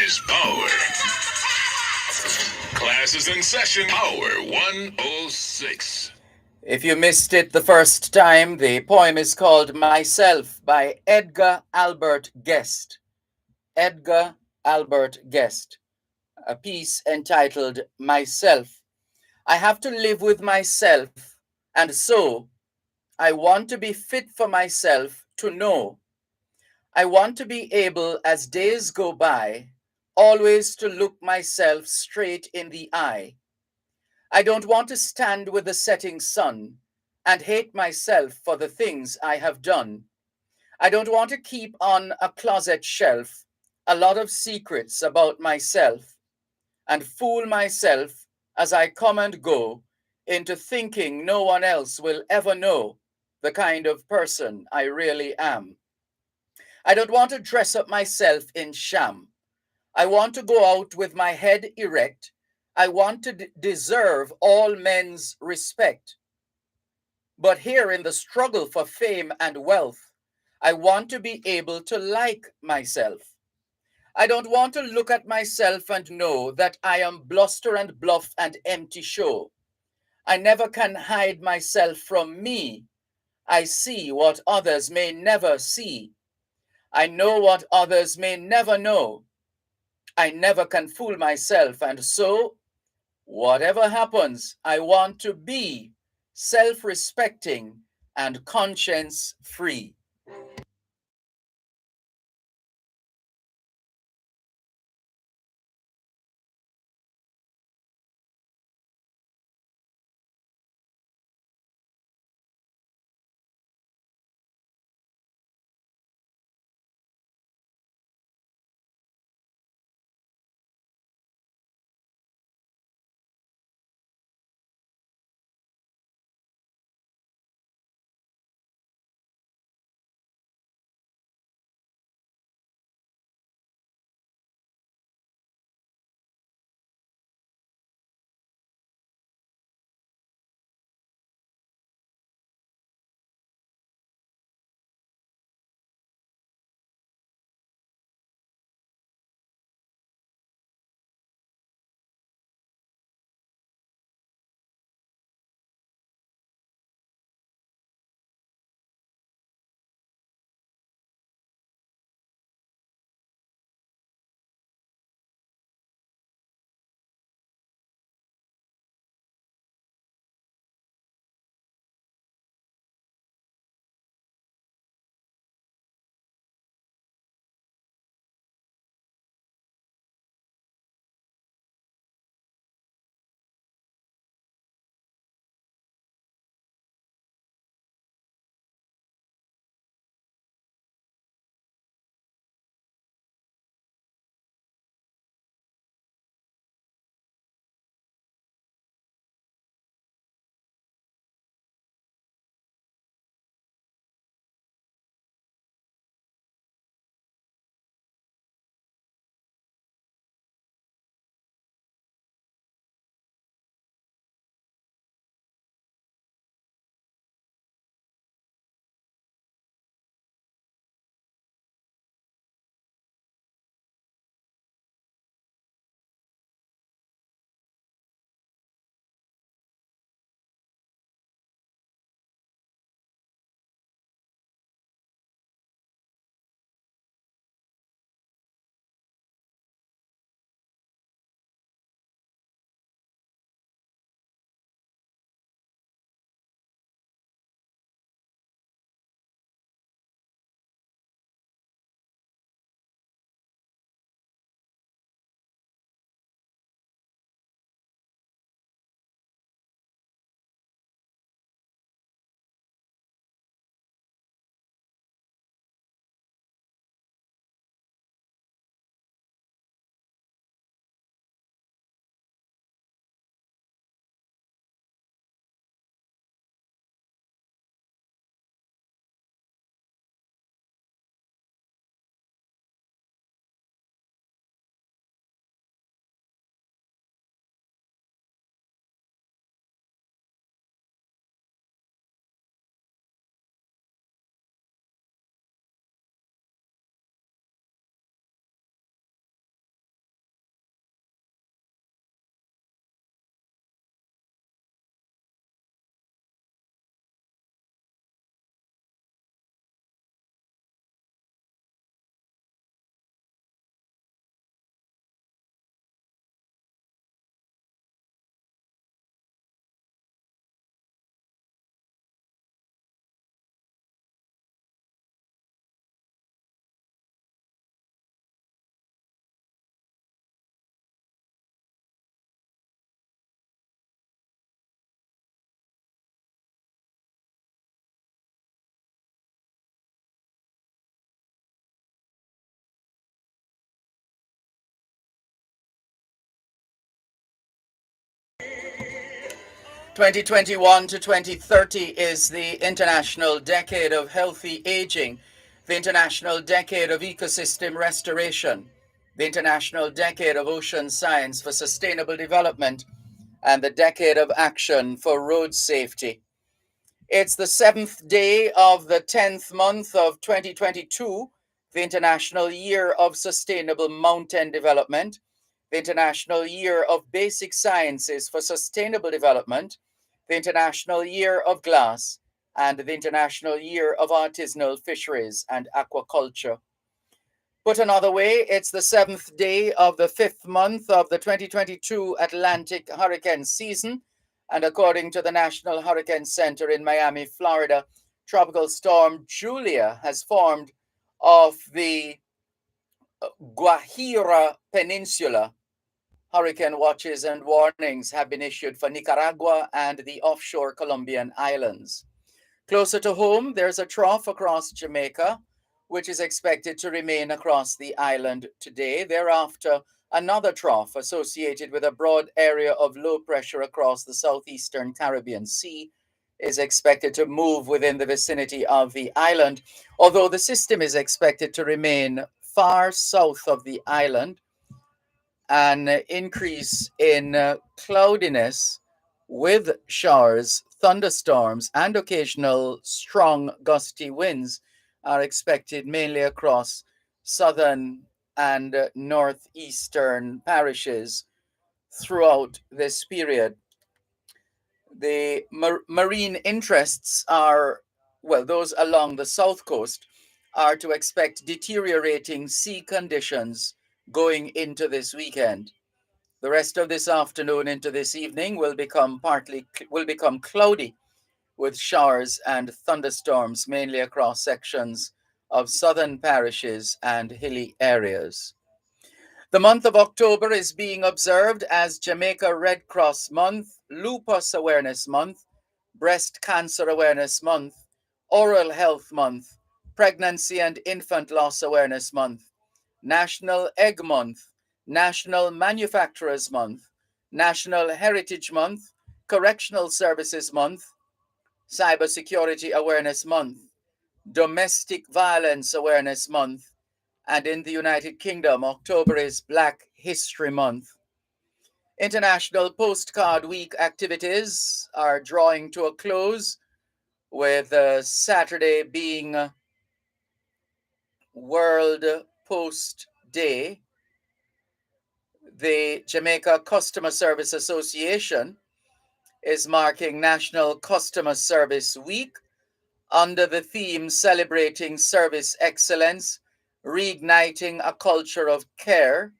is power. Class is in session. Power 106. If you missed it the first time, the poem is called Myself by Edgar Albert Guest. Edgar Albert Guest. A piece entitled Myself. I have to live with myself, and so I want to be fit for myself to know. I want to be able, as days go by, always to look myself straight in the eye. I don't want to stand with the setting sun and hate myself for the things I have done. I don't want to keep on a closet shelf a lot of secrets about myself and fool myself as I come and go into thinking no one else will ever know the kind of person I really am. I don't want to dress up myself in sham. I want to go out with my head erect. I want to deserve all men's respect. But here in the struggle for fame and wealth, I want to be able to like myself. I don't want to look at myself and know that I am bluster and bluff and empty show. I never can hide myself from me. I see what others may never see. I know what others may never know. I never can fool myself, and so, whatever happens, I want to be self respecting and conscience free. 2021 to 2030 is the International Decade of Healthy Aging, the International Decade of Ecosystem Restoration, the International Decade of Ocean Science for Sustainable Development, and the Decade of Action for Road Safety. It's the seventh day of the 10th month of 2022, the International Year of Sustainable Mountain Development, the International Year of Basic Sciences for Sustainable Development, the International Year of Glass, and the International Year of Artisanal Fisheries and Aquaculture. Put another way, it's the seventh day of the fifth month of the 2022 Atlantic hurricane season. And according to the National Hurricane Center in Miami, Florida, Tropical Storm Julia has formed off the Guajira Peninsula. Hurricane watches and warnings have been issued for Nicaragua and the offshore Colombian islands. Closer to home, there's a trough across Jamaica, which is expected to remain across the island today. Thereafter, another trough associated with a broad area of low pressure across the southeastern Caribbean Sea is expected to move within the vicinity of the island, although the system is expected to remain far south of the island. An increase in cloudiness with showers, thunderstorms, and occasional strong gusty winds are expected mainly across southern and northeastern parishes throughout this period. The marine interests are, well, those along the south coast are to expect deteriorating sea conditions going into this weekend. The rest of this afternoon into this evening will become cloudy with showers and thunderstorms mainly across sections of southern parishes and hilly areas. The month of October is being observed as Jamaica Red Cross Month, Lupus Awareness Month, Breast Cancer Awareness Month, Oral Health Month, Pregnancy and Infant Loss Awareness Month, National Egg Month, National Manufacturers Month, National Heritage Month, Correctional Services Month, Cybersecurity Awareness Month, Domestic Violence Awareness Month, and in the United Kingdom, October is Black History Month. International Postcard Week activities are drawing to a close, with Saturday being World Post Day. The Jamaica Customer Service Association is marking National Customer Service Week under the theme Celebrating Service Excellence, Reigniting a Culture of Care.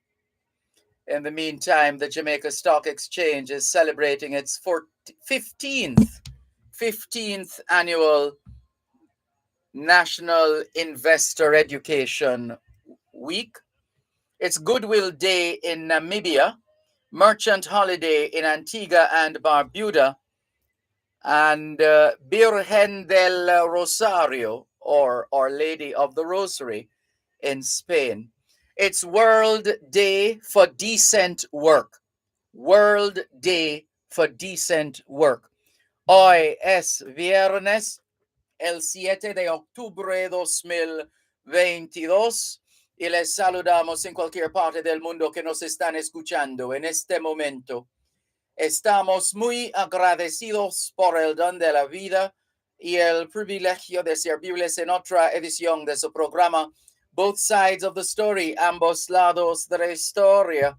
In the meantime, the Jamaica Stock Exchange is celebrating its 15th annual National Investor Education Week. It's Goodwill Day in Namibia, Merchant Holiday in Antigua and Barbuda, and Virgen del Rosario, or Our Lady of the Rosary, in Spain. It's World Day for Decent Work. World Day for Decent Work. Hoy es viernes, el 7 de octubre 2022, y les saludamos en cualquier parte del mundo que nos están escuchando en este momento. Estamos muy agradecidos por el don de la vida y el privilegio de servirles en otra edición de su programa Both Sides of the Story, ambos lados de la historia.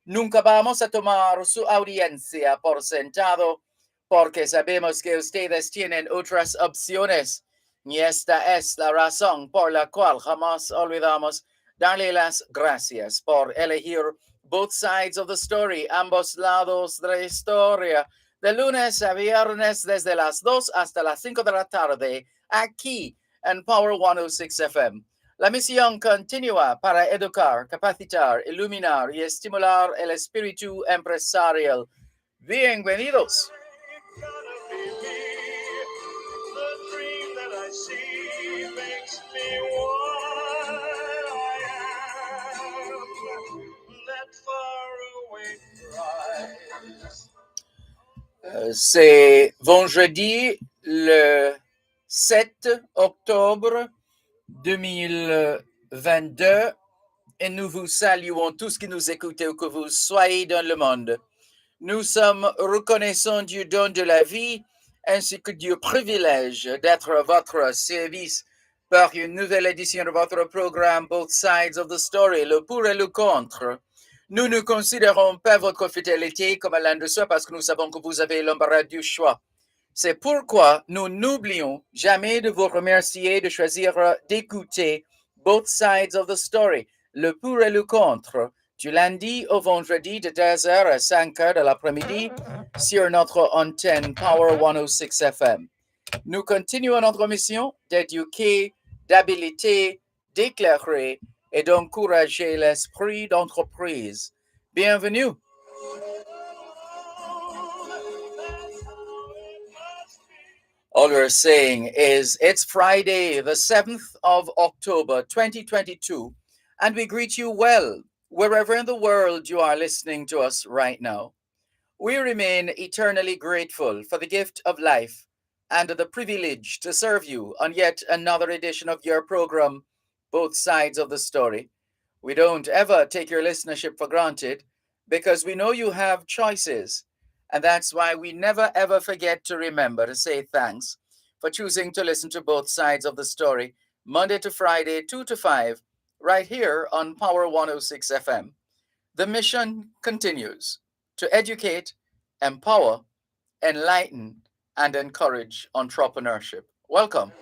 Nunca vamos a tomar su audiencia por sentado porque sabemos que ustedes tienen otras opciones y esta es la razón por la cual jamás olvidamos darle las gracias por elegir Both Sides of the Story, ambos lados de la historia, de lunes a viernes desde las 2 hasta las 5 de la tarde, aquí en Power 106 FM. La misión continúa para educar, capacitar, iluminar y estimular el espíritu empresarial. Bienvenidos. C'est vendredi le 7 octobre 2022 et nous vous saluons tous qui nous écoutez où que vous soyez dans le monde. Nous sommes reconnaissants du don de la vie ainsi que du privilège d'être à votre service par une nouvelle édition de votre programme Both Sides of the Story, le pour et le contre. Nous ne considérons pas votre fidélité comme allant de soi parce que nous savons que vous avez l'embarras du choix. C'est pourquoi nous n'oublions jamais de vous remercier de choisir d'écouter Both Sides of the Story, le pour et le contre, du lundi au vendredi de 2h à 5h de l'après-midi sur notre antenne Power 106 FM. Nous continuons notre mission d'éduquer, d'habiliter, d'éclairer et d'encourager l'esprit d'entreprise. Bienvenue. All we're saying is it's Friday, the 7th of October, 2022, and we greet you well, wherever in the world you are listening to us right now. We remain eternally grateful for the gift of life and the privilege to serve you on yet another edition of your program, Both Sides of the Story. We don't ever take your listenership for granted because we know you have choices. And that's why we never ever forget to remember to say thanks for choosing to listen to both sides of the story, Monday to Friday, 2 to 5, right here on Power 106 FM. The mission continues to educate, empower, enlighten, and encourage entrepreneurship. Welcome.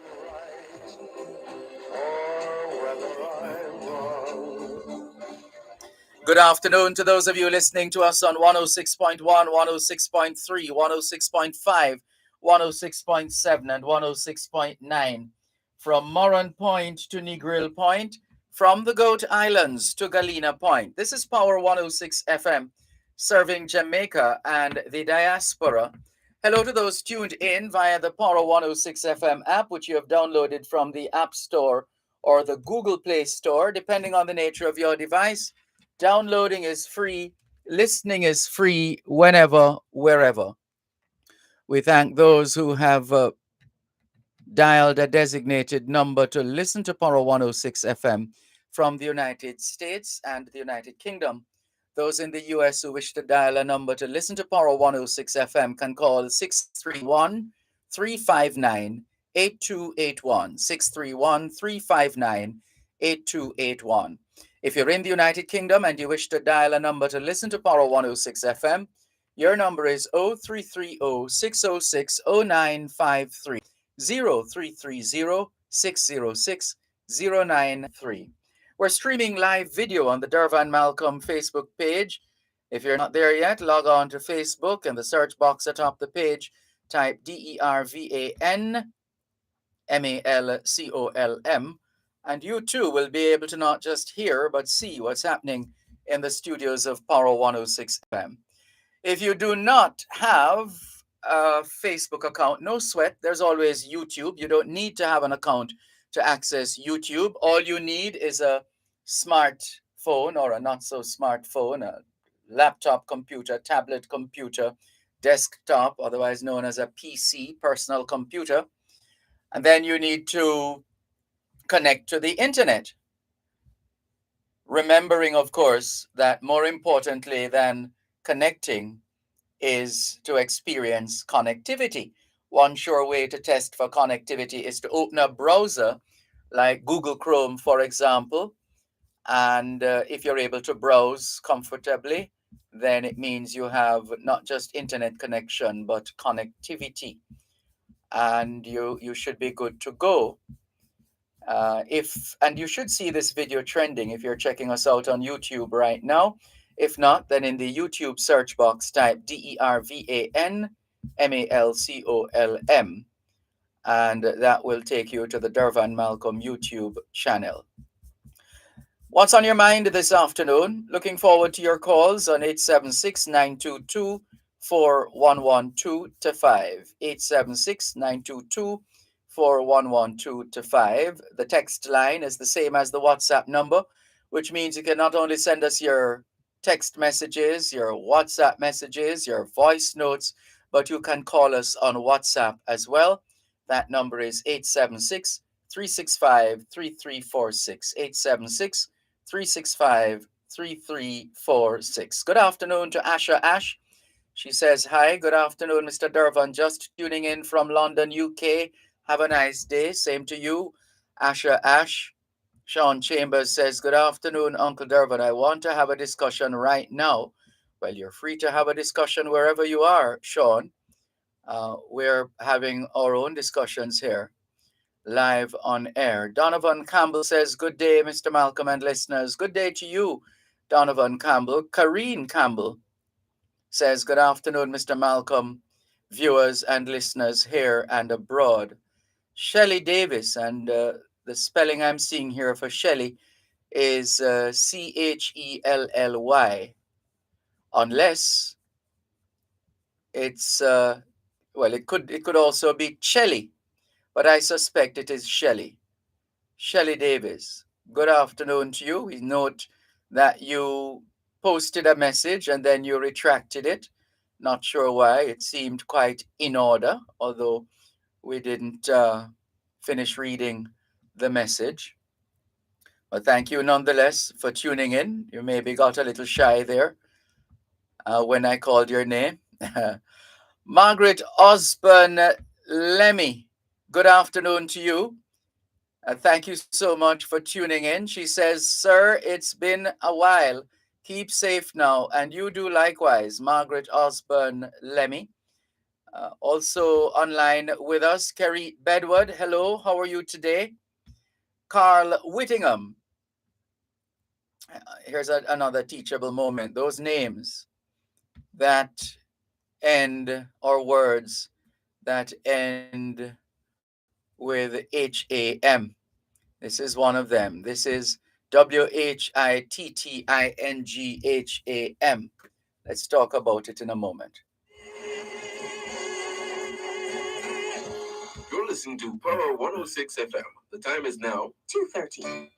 Good afternoon to those of you listening to us on 106.1, 106.3, 106.5, 106.7, and 106.9. From Moran Point to Negril Point, from the Goat Islands to Galena Point. This is Power 106 FM, serving Jamaica and the diaspora. Hello to those tuned in via the Power 106 FM app, which you have downloaded from the App Store or the Google Play Store, depending on the nature of your device. Downloading is free. Listening is free whenever, wherever. We thank those who have dialed a designated number to listen to Power 106 FM from the United States and the United Kingdom. Those in the US who wish to dial a number to listen to Power 106 FM can call 631 359 8281. 631 359 8281. If you're in the United Kingdom and you wish to dial a number to listen to Power 106 FM, your number is 0330 606 0953. 0330 606 093. We're streaming live video on the Dervan Malcolm Facebook page. If you're not there yet, log on to Facebook. In the search box atop the page, type DERVAN MALCOLM, and you too will be able to not just hear but see what's happening in the studios of Power 106 FM. If you do not have a Facebook account, no sweat. There's always YouTube. You don't need to have an account to access YouTube. All you need is a smartphone or a not so smartphone, a laptop computer, tablet computer, desktop, otherwise known as a PC, personal computer. And then you need to connect to the internet. Remembering, of course, that more importantly than connecting is to experience connectivity. One sure way to test for connectivity is to open a browser like Google Chrome, for example. And if you're able to browse comfortably, then it means you have not just internet connection, but connectivity. And you should be good to go. And you should see this video trending if you're checking us out on YouTube right now. If not, then in the YouTube search box, type DERVAN MALCOLM, and that will take you to the Dervan Malcolm YouTube channel. What's on your mind this afternoon? Looking forward to your calls on 876-922-4112 to 5. 876-922-4112 to 5. The text line is the same as the WhatsApp number, which means you can not only send us your text messages, your WhatsApp messages, your voice notes, but you can call us on WhatsApp as well. That number is 876 365 3346. 876 365 3346. Good afternoon to Asha Ash. She says, "Hi, good afternoon, Mr. Dervan. Just tuning in from London, UK. Have a nice day. Same to you, Asha Ash." Sean Chambers says, "Good afternoon, Uncle Dervan. I want to have a discussion right now." Well, you're free to have a discussion wherever you are, Sean. We're having our own discussions here, live on air. Donovan Campbell says, "Good day, Mr. Malcolm and listeners." Good day to you, Donovan Campbell. Kareen Campbell says, "Good afternoon, Mr. Malcolm, viewers and listeners here and abroad." Shelley Davis, and the spelling I'm seeing here for Shelley is Chelly, unless it's well, it could also be Chelly, but I suspect it is Shelley. Shelley Davis, good afternoon to you. We note that you posted a message and then you retracted it. Not sure why. It seemed quite in order, although we didn't finish reading the message. But thank you nonetheless for tuning in. You maybe got a little shy there when I called your name. Margaret Osborne Lemmy, good afternoon to you. Thank you so much for tuning in. She says, "Sir, it's been a while. Keep safe now, and you do likewise." Margaret Osborne Lemmy. Also online with us, Kerry Bedward. Hello, how are you today? Carl Whittingham. Here's another teachable moment. Those names that end, or words that end with HAM. This is one of them. This is WHITTINGHAM. Let's talk about it in a moment. You're listening to Power 106 FM. The time is now 2:30.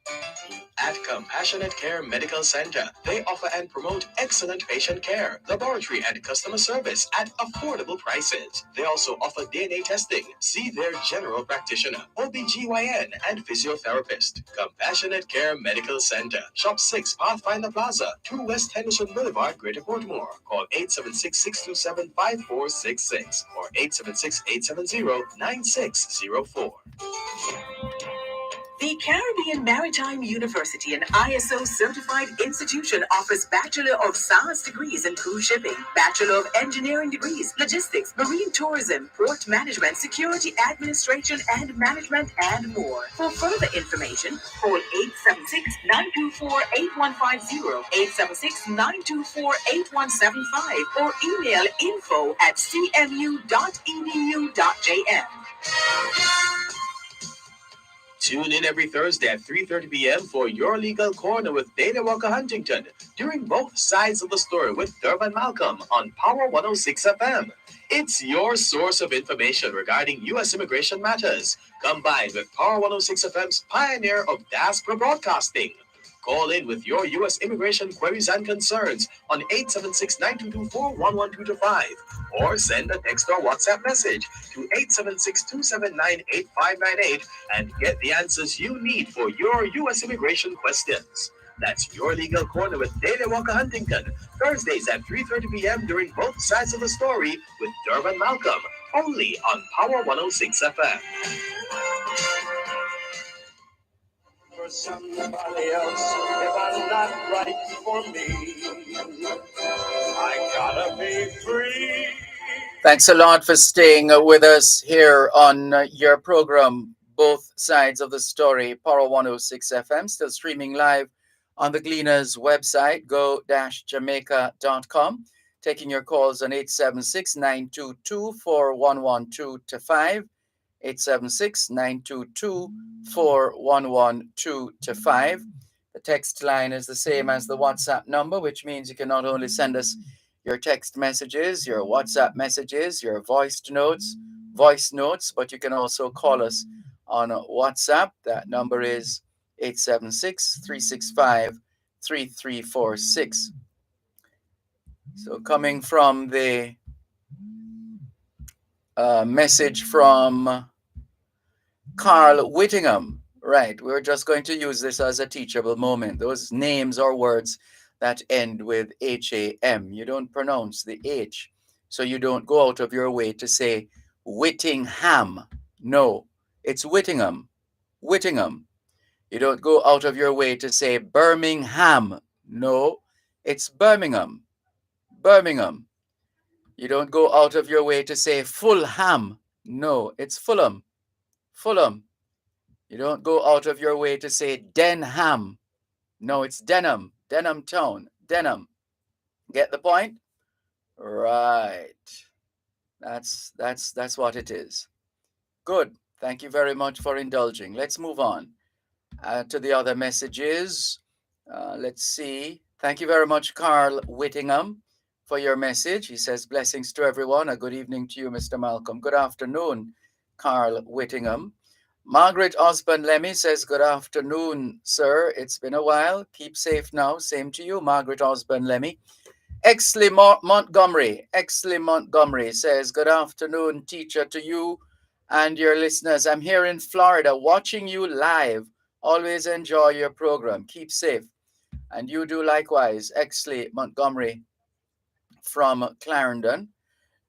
At Compassionate Care Medical Center, they offer and promote excellent patient care, laboratory and customer service at affordable prices. They also offer DNA testing. See their general practitioner, OBGYN, and physiotherapist. Compassionate Care Medical Center, Shop 6, Pathfinder Plaza, 2 West Henderson Boulevard, Greater Baltimore. Call 876-627-5466 or 876-870-9604. The Caribbean Maritime University, an ISO certified institution, offers Bachelor of Science degrees in cruise shipping, Bachelor of Engineering degrees, logistics, marine tourism, port management, security administration and management, and more. For further information, call 876-924-8150, 876-924-8175, or email info@cmu.edu.jm. Tune in every Thursday at 3:30 p.m. for Your Legal Corner with Dana Walker Huntington, during both sides of the story with Dervan Malcolm on Power 106 FM. It's your source of information regarding U.S. immigration matters, combined with Power 106 FM's pioneer of diaspora broadcasting. Call in with your U.S. immigration queries and concerns on 876-922-41125 or send a text or WhatsApp message to 876-279-8598 and get the answers you need for your U.S. immigration questions. That's Your Legal Corner with Dana Walker Huntington, Thursdays at 3:30 p.m. during both sides of the story with Dervan Malcolm, only on Power 106 FM. For somebody else, if I'm not right for me, I gotta be free. Thanks a lot for staying with us here on your program, Both Sides of the Story, Power 106 FM, still streaming live on the Gleaners website, go-jamaica.com. Taking your calls on 876-922-4112-5, 876-922-4112-5. The text line is the same as the WhatsApp number, which means you can not only send us your text messages, your WhatsApp messages, your voice notes, but you can also call us on WhatsApp. That number is 876-365-3346. So coming from the a message from Carl Whittingham. Right, we're just going to use this as a teachable moment. Those names or words that end with HAM, you don't pronounce the H. So you don't go out of your way to say Whittingham. No, it's Whittingham. Whittingham. You don't go out of your way to say Birmingham. No, it's Birmingham. Birmingham. You don't go out of your way to say Fulham. No, it's Fulham. Fulham. You don't go out of your way to say Denham. No, it's Denham. Denham Town. Denham. Get the point? Right. That's what it is. Good. Thank you very much for indulging. Let's move on to the other messages. Let's see. Thank you very much, Carl Whittingham, for your message. He says, blessings to everyone. A good evening to you, Mr. Malcolm. Good afternoon, Carl Whittingham. Margaret Osborne Lemmy says, good afternoon, sir. It's been a while. Keep safe now. Same to you, Margaret Osborne Lemmy. Exley Montgomery says, good afternoon, teacher, to you and your listeners. I'm here in Florida watching you live. Always enjoy your program. Keep safe. And you do likewise, Exley Montgomery from Clarendon.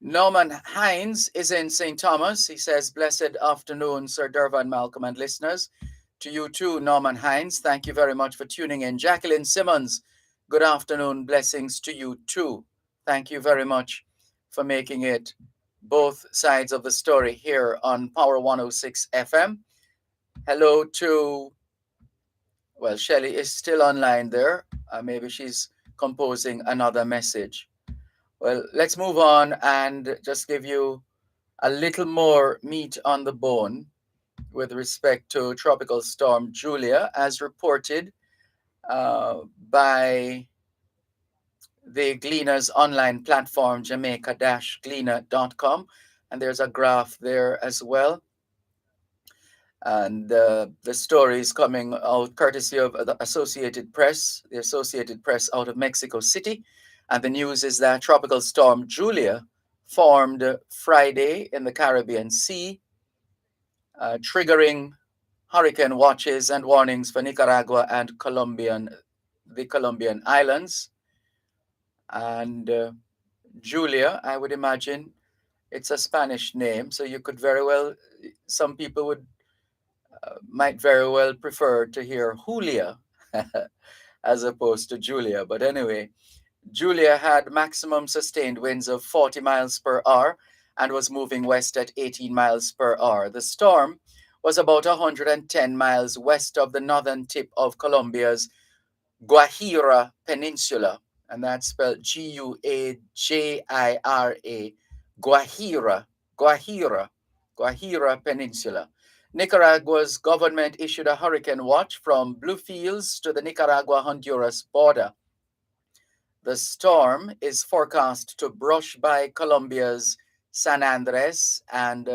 Norman Hines is in St. Thomas. He says, blessed afternoon, Sir Dervan, Malcolm, and listeners. To you too, Norman Hines. Thank you very much for tuning in. Jacqueline Simmons, good afternoon. Blessings to you too. Thank you very much for making it both sides of the story here on Power 106 FM. Hello to, well, Shelley is still online there. Maybe she's composing another message. Well, let's move on and just give you a little more meat on the bone with respect to Tropical Storm Julia, as reported by the Gleaner's online platform, jamaica-gleaner.com. And there's a graph there as well. And the story is coming out courtesy of the Associated Press, the Associated Press out of Mexico City. And the news is that Tropical Storm Julia formed Friday in the Caribbean Sea, triggering hurricane watches and warnings for Nicaragua and the Colombian islands. And Julia, I would imagine, it's a Spanish name, so you could very well, some people might very well prefer to hear Julia as opposed to Julia. But anyway, Julia had maximum sustained winds of 40 miles per hour and was moving west at 18 miles per hour. The storm was about 110 miles west of the northern tip of Colombia's Guajira Peninsula, and that's spelled Guajira, Guajira, Guajira Peninsula. Nicaragua's government issued a hurricane watch from Bluefields to the Nicaragua-Honduras border. The storm is forecast to brush by Colombia's San Andres and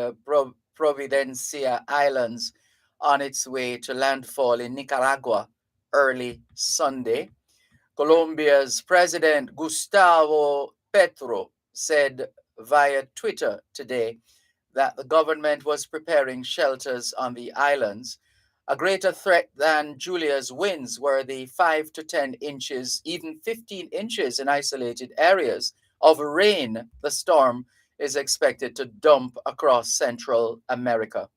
Providencia Islands on its way to landfall in Nicaragua early Sunday. Colombia's President Gustavo Petro said via Twitter today that the government was preparing shelters on the islands. A greater threat than Julia's winds were the 5 to 10 inches, even 15 inches in isolated areas of rain the storm is expected to dump across Central America.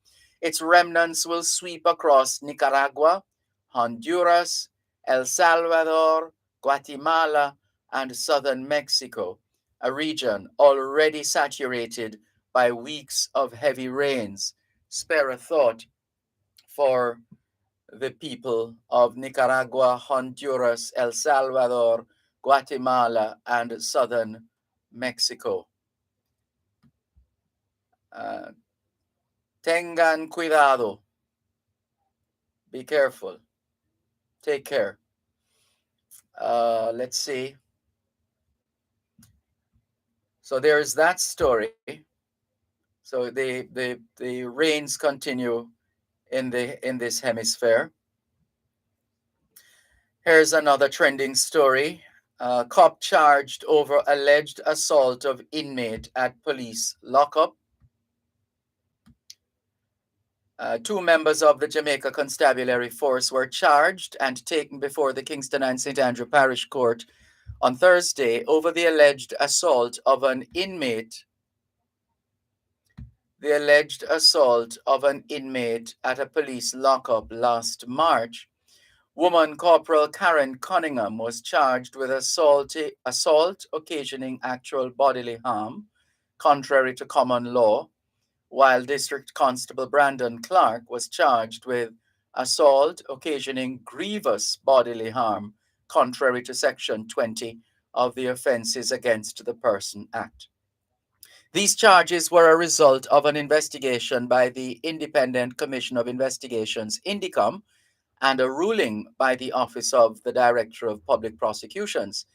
Its remnants will sweep across Nicaragua, Honduras, El Salvador, Guatemala, and southern Mexico, a region already saturated by weeks of heavy rains. Spare a thought for the people of Nicaragua, Honduras, El Salvador, Guatemala, and southern Mexico. Tengan cuidado. Be careful. Take care. Let's see. So there's that story. So the rains continue in this hemisphere. Here's another trending story. Cop charged over alleged assault of inmate at police lockup. Two members of the Jamaica Constabulary Force were charged and taken before the Kingston and St. Andrew Parish Court on Thursday over the alleged assault of an inmate. The alleged assault of an inmate at a police lockup last March. Woman Corporal Karen Cunningham was charged with assault occasioning actual bodily harm, contrary to common law, while District Constable Brandon Clark was charged with assault occasioning grievous bodily harm, contrary to Section 20 of the Offences Against the Person Act. These charges were a result of an investigation by the Independent Commission of Investigations, INDICOM, and a ruling by the Office of the Director of Public Prosecutions.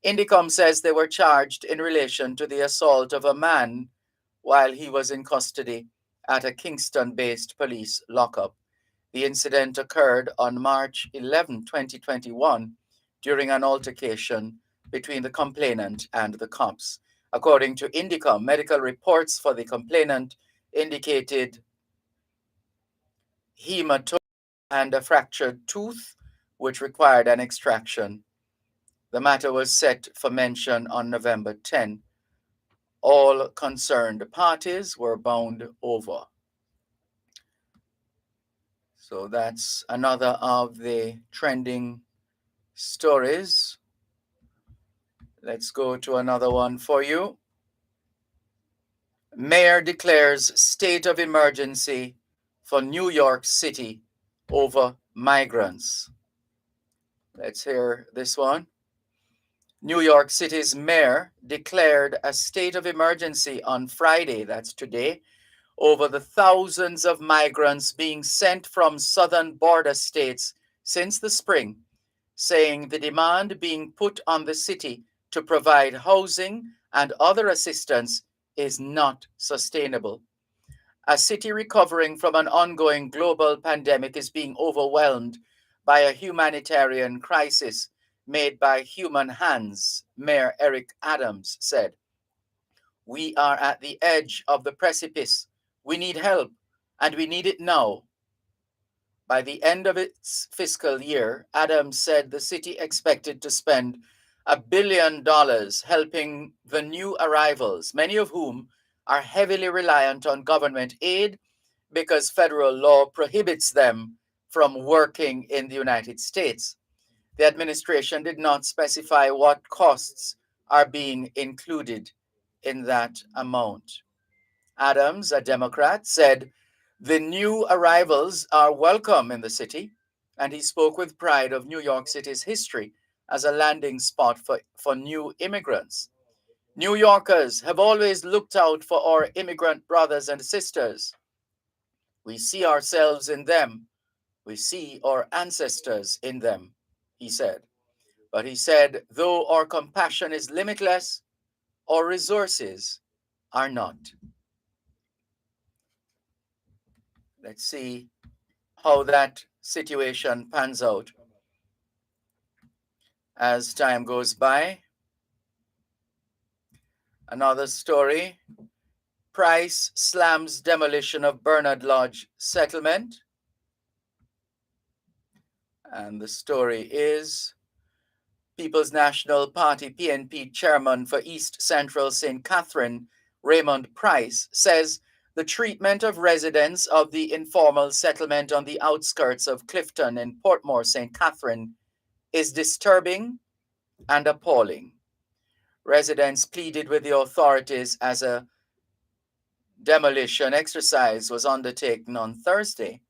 INDICOM says they were charged in relation to the assault of a man while he was in custody at a Kingston-based police lockup. The incident occurred on March 11, 2021, during an altercation between the complainant and the cops. According to INDICOM, medical reports for the complainant indicated hematoma and a fractured tooth, which required an extraction. The matter was set for mention on November 10. All concerned parties were bound over. So that's another of the trending stories. Let's go to another one for you. Mayor declares state of emergency for New York City over migrants. Let's hear this one. New York City's mayor declared a state of emergency on Friday, that's today, over the thousands of migrants being sent from southern border states since the spring, saying the demand being put on the city to provide housing and other assistance is not sustainable. A city recovering from an ongoing global pandemic is being overwhelmed by a humanitarian crisis made by human hands, Mayor Eric Adams said. We are at the edge of the precipice. We need help, and we need it now. By the end of its fiscal year, Adams said the city expected to spend $1 billion helping the new arrivals, many of whom are heavily reliant on government aid because federal law prohibits them from working in the United States. The administration did not specify what costs are being included in that amount. Adams, a Democrat, said the new arrivals are welcome in the city, and he spoke with pride of New York City's history as a landing spot for new immigrants. New Yorkers have always looked out for our immigrant brothers and sisters. We see ourselves in them. We see our ancestors in them, he said. But he said, though our compassion is limitless, our resources are not. Let's see how that situation pans out as time goes by. Another story. Price slams demolition of Bernard Lodge settlement. And the story is People's National Party PNP chairman for East Central St. Catherine, Raymond Price, says the treatment of residents of the informal settlement on the outskirts of Clifton in Portmore, St. Catherine, is disturbing and appalling. Residents pleaded with the authorities as a demolition exercise was undertaken on Thursday.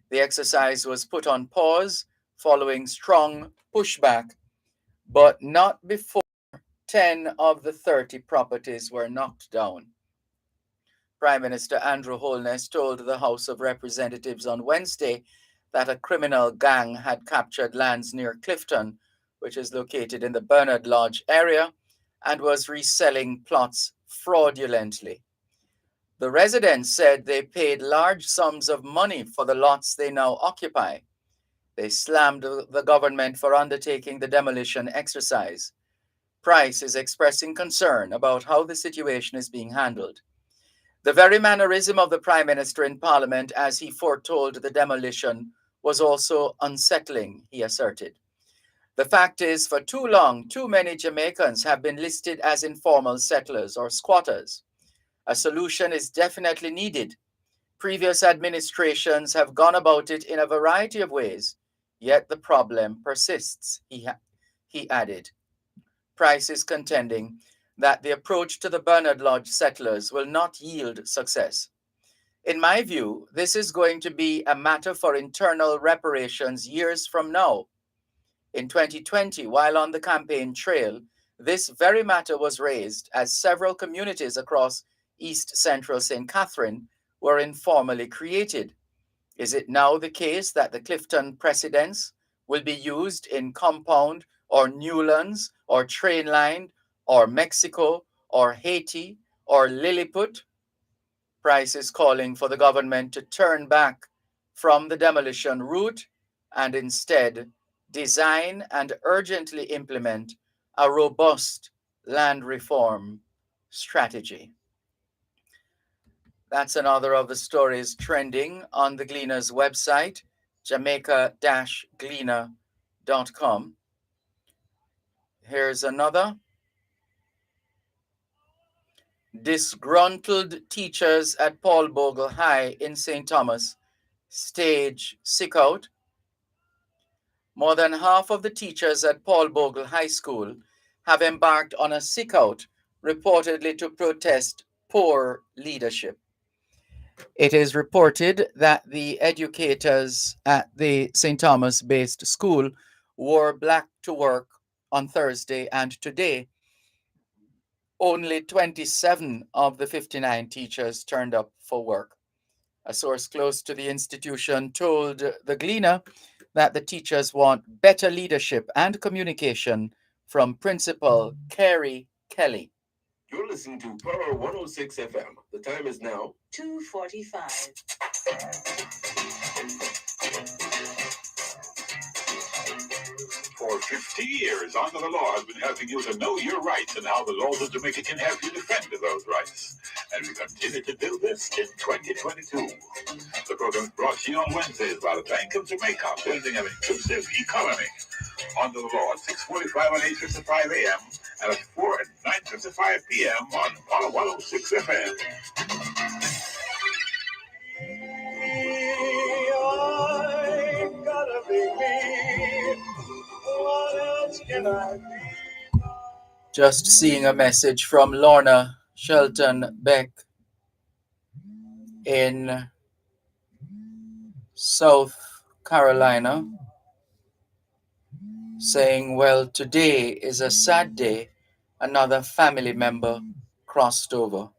The exercise was put on pause following strong pushback, but not before 10 of the 30 properties were knocked down. Prime Minister Andrew Holness told the House of Representatives on Wednesday that a criminal gang had captured lands near Clifton, which is located in the Bernard Lodge area, and was reselling plots fraudulently. The residents said they paid large sums of money for the lots they now occupy. They slammed the government for undertaking the demolition exercise. Price is expressing concern about how the situation is being handled. The very mannerism of the Prime Minister in Parliament as he foretold the demolition was also unsettling, he asserted. The fact is, for too long, too many Jamaicans have been listed as informal settlers or squatters. A solution is definitely needed. Previous administrations have gone about it in a variety of ways, yet the problem persists, he added. Price is contending that the approach to the Bernard Lodge settlers will not yield success. In my view, this is going to be a matter for internal reparations years from now. In 2020, while on the campaign trail, this very matter was raised as several communities across East Central St. Catherine were informally created. Is it now the case that the Clifton precedents will be used in Compound or Newlands or Trainline or Mexico or Haiti or Lilliput? Price is calling for the government to turn back from the demolition route and instead design and urgently implement a robust land reform strategy. That's another of the stories trending on the Gleaner's website, jamaica-gleaner.com. Here's another. Disgruntled teachers at Paul Bogle High in St. Thomas stage sick out. More than half of the teachers at Paul Bogle High School have embarked on a sick out, reportedly to protest poor leadership. It is reported that the educators at the St. Thomas based school wore black to work on Thursday, and today only 27 of the 59 teachers turned up for work. A source close to the institution told the Gleaner that the teachers want better leadership and communication from Principal Carey Kelly. You're listening to Power 106 FM. The time is now 2:45. For 50 years, Under the Law has been helping you to know your rights and how the laws of Jamaica can help you defend those rights. And we continue to do this in 2022. The program is brought to you on Wednesdays by the Bank of Jamaica, building an inclusive economy. Under the Law at 6:45 and 8:55 a.m. and at 4 and 9:55 p.m. on Power 106 FM. I gotta be me. What else can I be? Just seeing a message from Lorna Shelton Beck in South Carolina saying, well, today is a sad day. Another family member crossed over.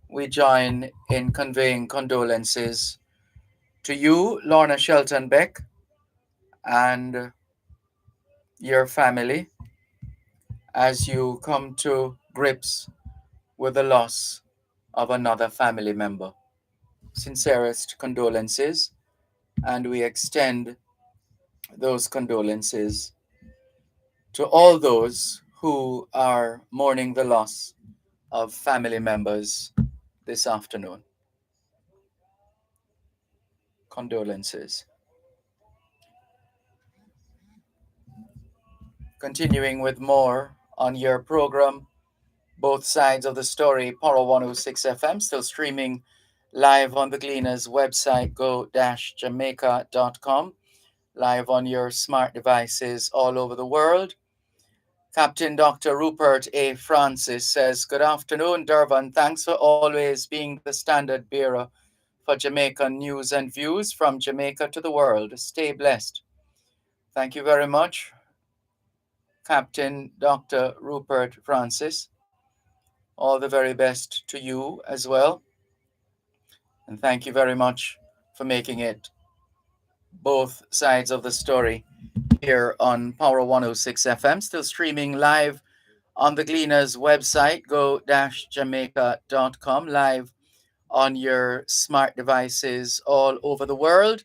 We join in conveying condolences to you, Lorna Shelton Beck, and your family as you come to grips with the loss of another family member. Sincerest condolences, and we extend those condolences to all those who are mourning the loss of family members this afternoon. Condolences. Continuing with more on your program, both sides of the story, Power 106 FM, still streaming live on the Gleaner's website, go-jamaica.com, live on your smart devices all over the world. Captain Dr. Rupert A. Francis says, good afternoon, Dervan. Thanks for always being the standard bearer for Jamaican news and views from Jamaica to the world. Stay blessed. Thank you very much, Captain Dr. Rupert Francis. All the very best to you as well. And thank you very much for making it both sides of the story here on Power 106 FM, still streaming live on the Gleaner's website, go-jamaica.com, live on your smart devices all over the world.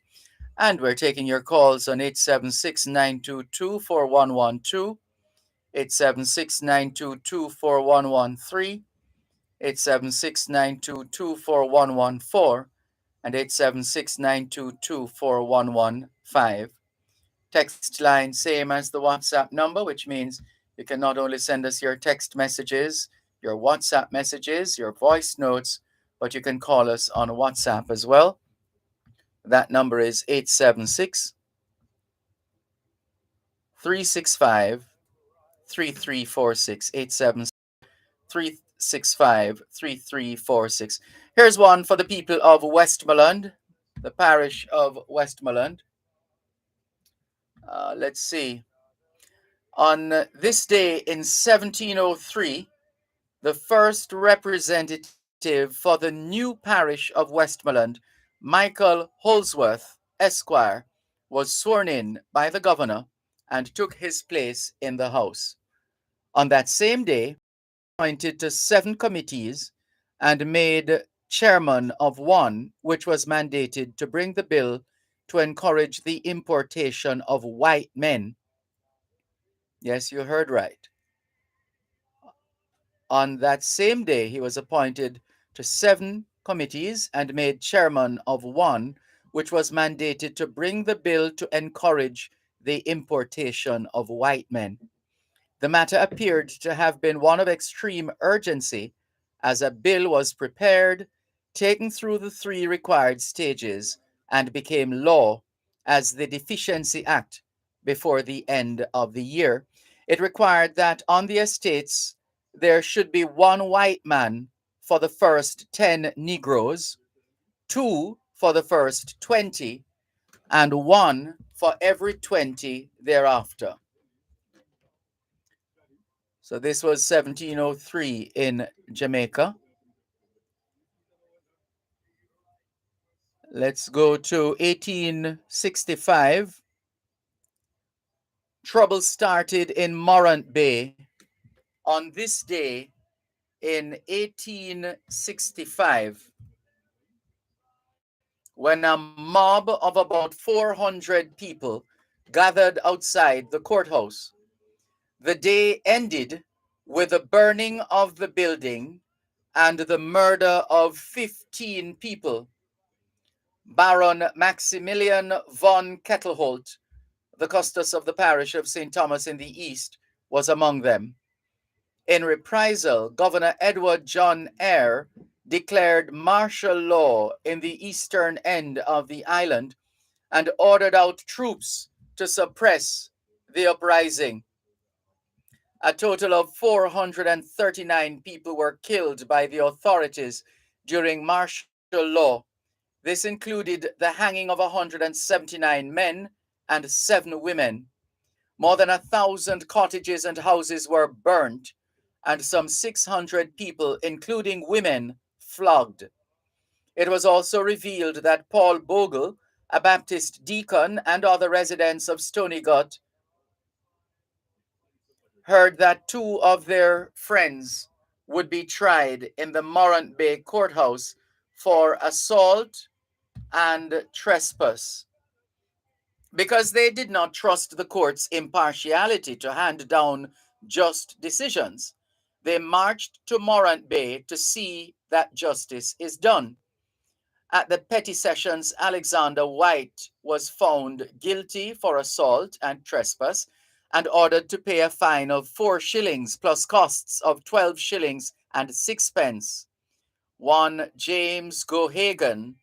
And we're taking your calls on 876-922-4112, 876-922-4113, 876-922-4114 and 876-922-4115. Text line same as the WhatsApp number, which means you can not only send us your text messages, your WhatsApp messages, your voice notes, but you can call us on WhatsApp as well. That number is 876 365 3346. 876 365 3346. Here's one for the people of Westmoreland, the parish of Westmoreland. Let's see. On this day in 1703, the first representative for the new parish of Westmoreland, Michael Holsworth, Esquire, was sworn in by the governor and took his place in the House. On that same day, appointed to 7 committees and made chairman of one, which was mandated to bring the bill to encourage the importation of white men. Yes, you heard right. On that same day, he was appointed to 7 committees and made chairman of one, which was mandated to bring the bill to encourage the importation of white men. The matter appeared to have been one of extreme urgency, as a bill was prepared, taken through the 3 required stages, and became law as the Deficiency Act before the end of the year. It required that on the estates there should be 1 white man for the first 10 Negroes, 2 for the first 20, and 1 for every 20 thereafter. So this was 1703 in Jamaica. Let's go to 1865. Trouble started in Morant Bay on this day in 1865 when a mob of about 400 people gathered outside the courthouse. The day ended with the burning of the building and the murder of 15 people. Baron Maximilian von Kettelholt, the custos of the parish of St. Thomas in the East, was among them. In reprisal, Governor Edward John Eyre declared martial law in the eastern end of the island and ordered out troops to suppress the uprising. A total of 439 people were killed by the authorities during martial law. This included the hanging of 179 men and 7 women. More than 1,000 cottages and houses were burnt, and some 600 people, including women, flogged. It was also revealed that Paul Bogle, a Baptist deacon, and other residents of Stony Gut heard that 2 of their friends would be tried in the Morant Bay courthouse for assault and trespass. Because they did not trust the court's impartiality to hand down just decisions, they marched to Morant Bay to see that justice is done. At the petty sessions, Alexander White was found guilty for assault and trespass and ordered to pay a fine of 4 shillings plus costs of 12 shillings and 6 pence. One James Gohagan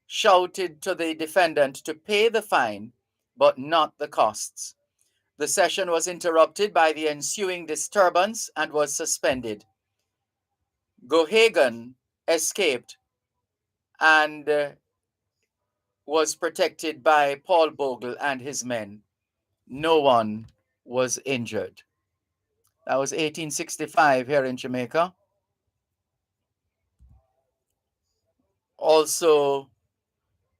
shouted to the defendant to pay the fine, but not the costs. The session was interrupted by the ensuing disturbance and was suspended. Gohagan escaped and was protected by Paul Bogle and his men. No one was injured. That was 1865 here in Jamaica. Also,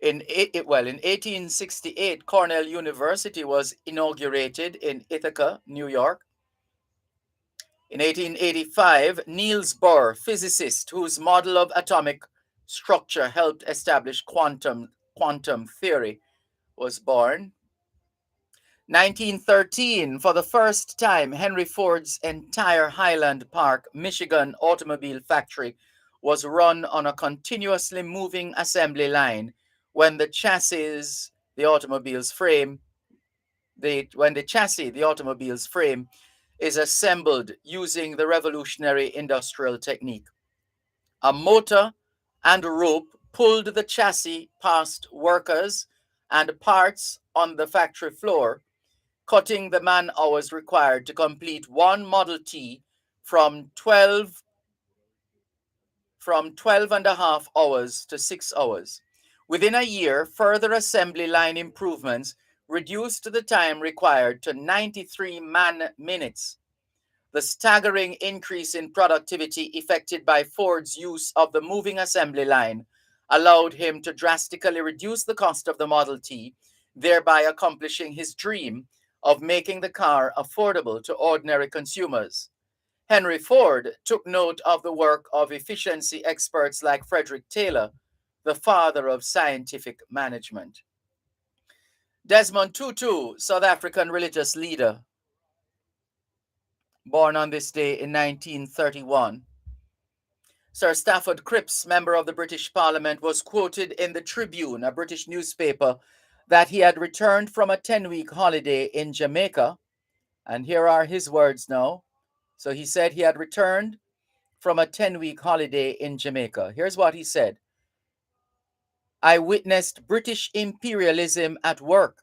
in 1868, Cornell University was inaugurated in Ithaca, New York. In 1885, Niels Bohr, physicist whose model of atomic structure helped establish quantum theory, was born. 1913, for the first time, Henry Ford's entire Highland Park, Michigan automobile factory was run on a continuously moving assembly line when the chassis, the automobile's frame, when the chassis, the automobile's frame, is assembled using the revolutionary industrial technique. A motor and rope pulled the chassis past workers and parts on the factory floor, cutting the man hours required to complete one Model T from 12 and a half hours to 6 hours. Within a year, further assembly line improvements reduced the time required to 93 man minutes. The staggering increase in productivity effected by Ford's use of the moving assembly line allowed him to drastically reduce the cost of the Model T, thereby accomplishing his dream of making the car affordable to ordinary consumers. Henry Ford took note of the work of efficiency experts like Frederick Taylor, the father of scientific management. Desmond Tutu, South African religious leader, born on this day in 1931. Sir Stafford Cripps, member of the British Parliament, was quoted in the Tribune, a British newspaper, that he had returned from a 10-week holiday in Jamaica. And here are his words now. So he said he had returned from a 10-week holiday in Jamaica. Here's what he said. I witnessed British imperialism at work,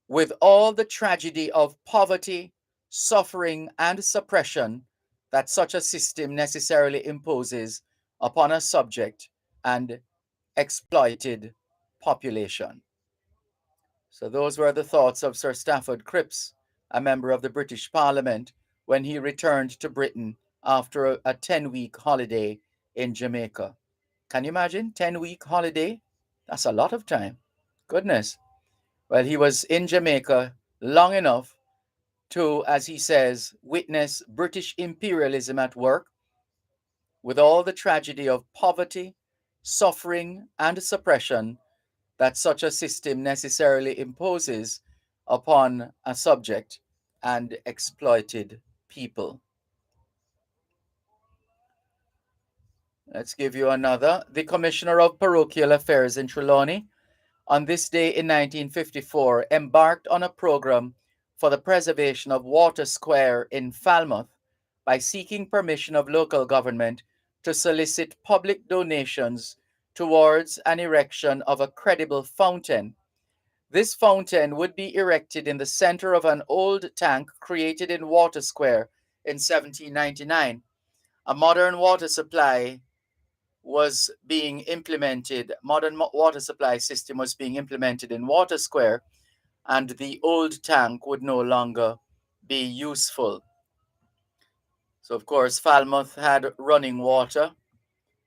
with all the tragedy of poverty, suffering, and suppression that such a system necessarily imposes upon a subject and exploited population. So those were the thoughts of Sir Stafford Cripps, a member of the British Parliament, when he returned to Britain after a 10-week holiday in Jamaica. Can you imagine? 10-week holiday? That's a lot of time. Goodness. Well, he was in Jamaica long enough to, as he says, witness British imperialism at work, with all the tragedy of poverty, suffering, and suppression that such a system necessarily imposes upon a subject and exploited people. Let's give you another. The Commissioner of Parochial Affairs in Trelawney, on this day in 1954, embarked on a program for the preservation of Water Square in Falmouth by seeking permission of local government to solicit public donations towards an erection of a credible fountain. This fountain would be erected in the center of an old tank created in Water Square in 1799. A modern water supply was being implemented, modern water supply system was being implemented in Water Square, and the old tank would no longer be useful. So, of course, Falmouth had running water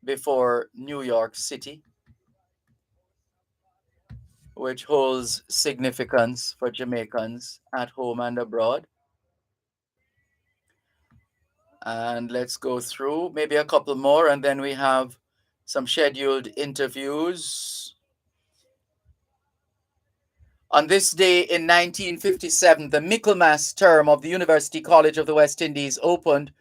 before New York City, which holds significance for Jamaicans at home and abroad. And let's go through maybe a couple more, and then we have some scheduled interviews. On this day in 1957, the Michaelmas term of the University College of the West Indies opened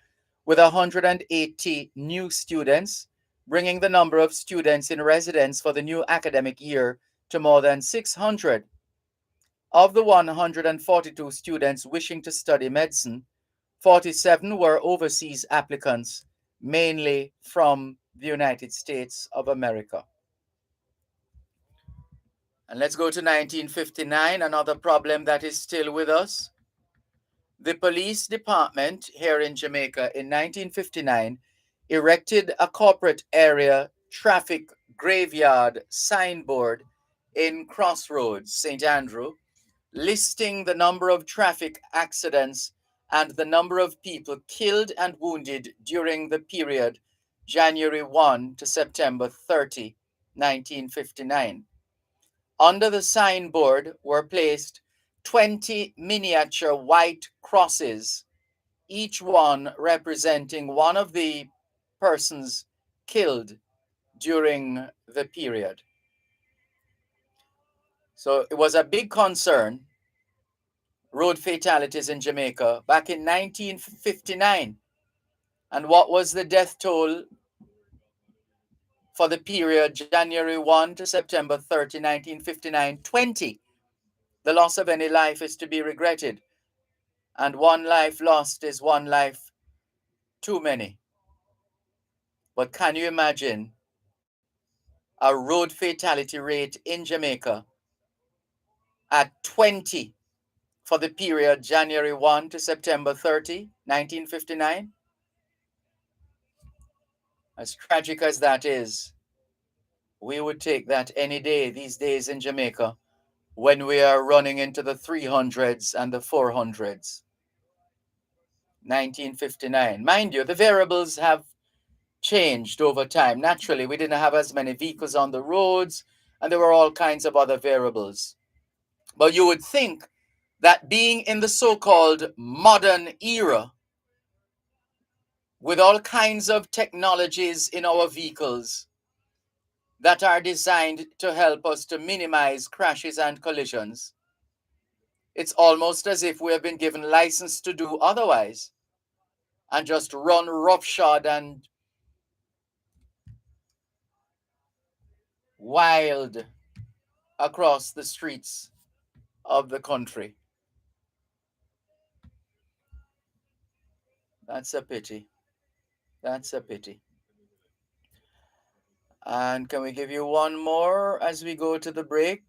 with 180 new students, bringing the number of students in residence for the new academic year to more than 600. Of the 142 students wishing to study medicine, 47 were overseas applicants, mainly from the United States of America. And let's go to 1959, another problem that is still with us. The police department here in Jamaica in 1959 erected a corporate area traffic graveyard signboard in Crossroads, St. Andrew, listing the number of traffic accidents and the number of people killed and wounded during the period January 1 to September 30, 1959. Under the signboard were placed 20 miniature white crosses, each one representing one of the persons killed during the period. So it was a big concern road fatalities in Jamaica back in 1959. And what was the death toll for the period January 1 to September 30, 1959? 20. The loss of any life is to be regretted, and one life lost is one life too many. But can you imagine a road fatality rate in Jamaica at 20 for the period January 1 to September 30, 1959? As tragic as that is, we would take that any day these days in Jamaica when we are running into the 300s and the 400s. 1959. Mind you, the variables have changed over time. Naturally, we didn't have as many vehicles on the roads, and there were all kinds of other variables. But you would think that being in the so-called modern era, with all kinds of technologies in our vehicles that are designed to help us to minimize crashes and collisions, it's almost as if we have been given license to do otherwise and just run roughshod and wild across the streets of the country. That's a pity. That's a pity. And can we give you one more as we go to the break?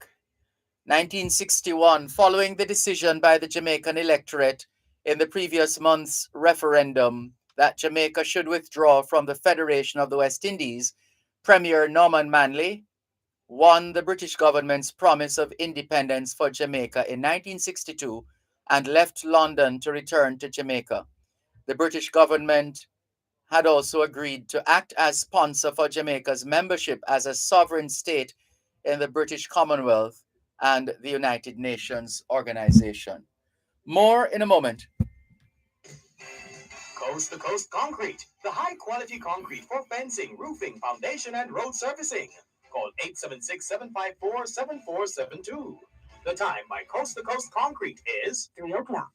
1961, following the decision by the Jamaican electorate in the previous month's referendum that Jamaica should withdraw from the Federation of the West Indies, Premier Norman Manley won the British government's promise of independence for Jamaica in 1962 and left London to return to Jamaica. The British government had also agreed to act as sponsor for Jamaica's membership as a sovereign state in the British Commonwealth and the United Nations Organization. More in a moment. Coast to Coast Concrete, the high quality concrete for fencing, roofing, foundation, and road surfacing. Call 876 754 7472. The time by Coast to Coast Concrete is 3 o'clock.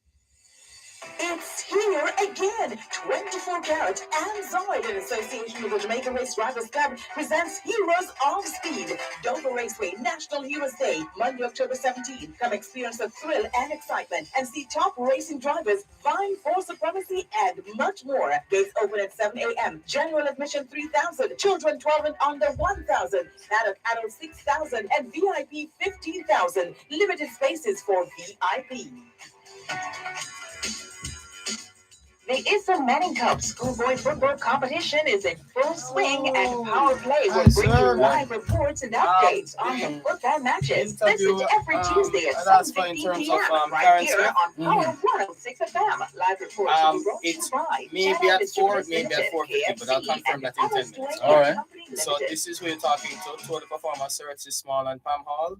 It's here again. 24 Karat and Zoid, in association with the Jamaica Race Drivers Club, presents Heroes of Speed. Dover Raceway National Heroes Day, Monday, October 17th. Come experience the thrill and excitement and see top racing drivers vying for supremacy and much more. Gates open at 7 a.m. General admission 3,000. Children 12 and under 1,000. Adult 6,000 and VIP 15,000. Limited spaces for VIP. The Issa Manning Cup Schoolboy Football Competition is in full swing, and Power Play will bring you live reports and updates on the football matches. Listen every Tuesday at 7:15 p.m. right here on Power 106 FM. Live reports will be brought to you by maybe at 4, maybe at 4:50, but I'll confirm that in 10 minutes. All right. So this is who you're talking to the performer, Sir Etsy Small and Pam Hall.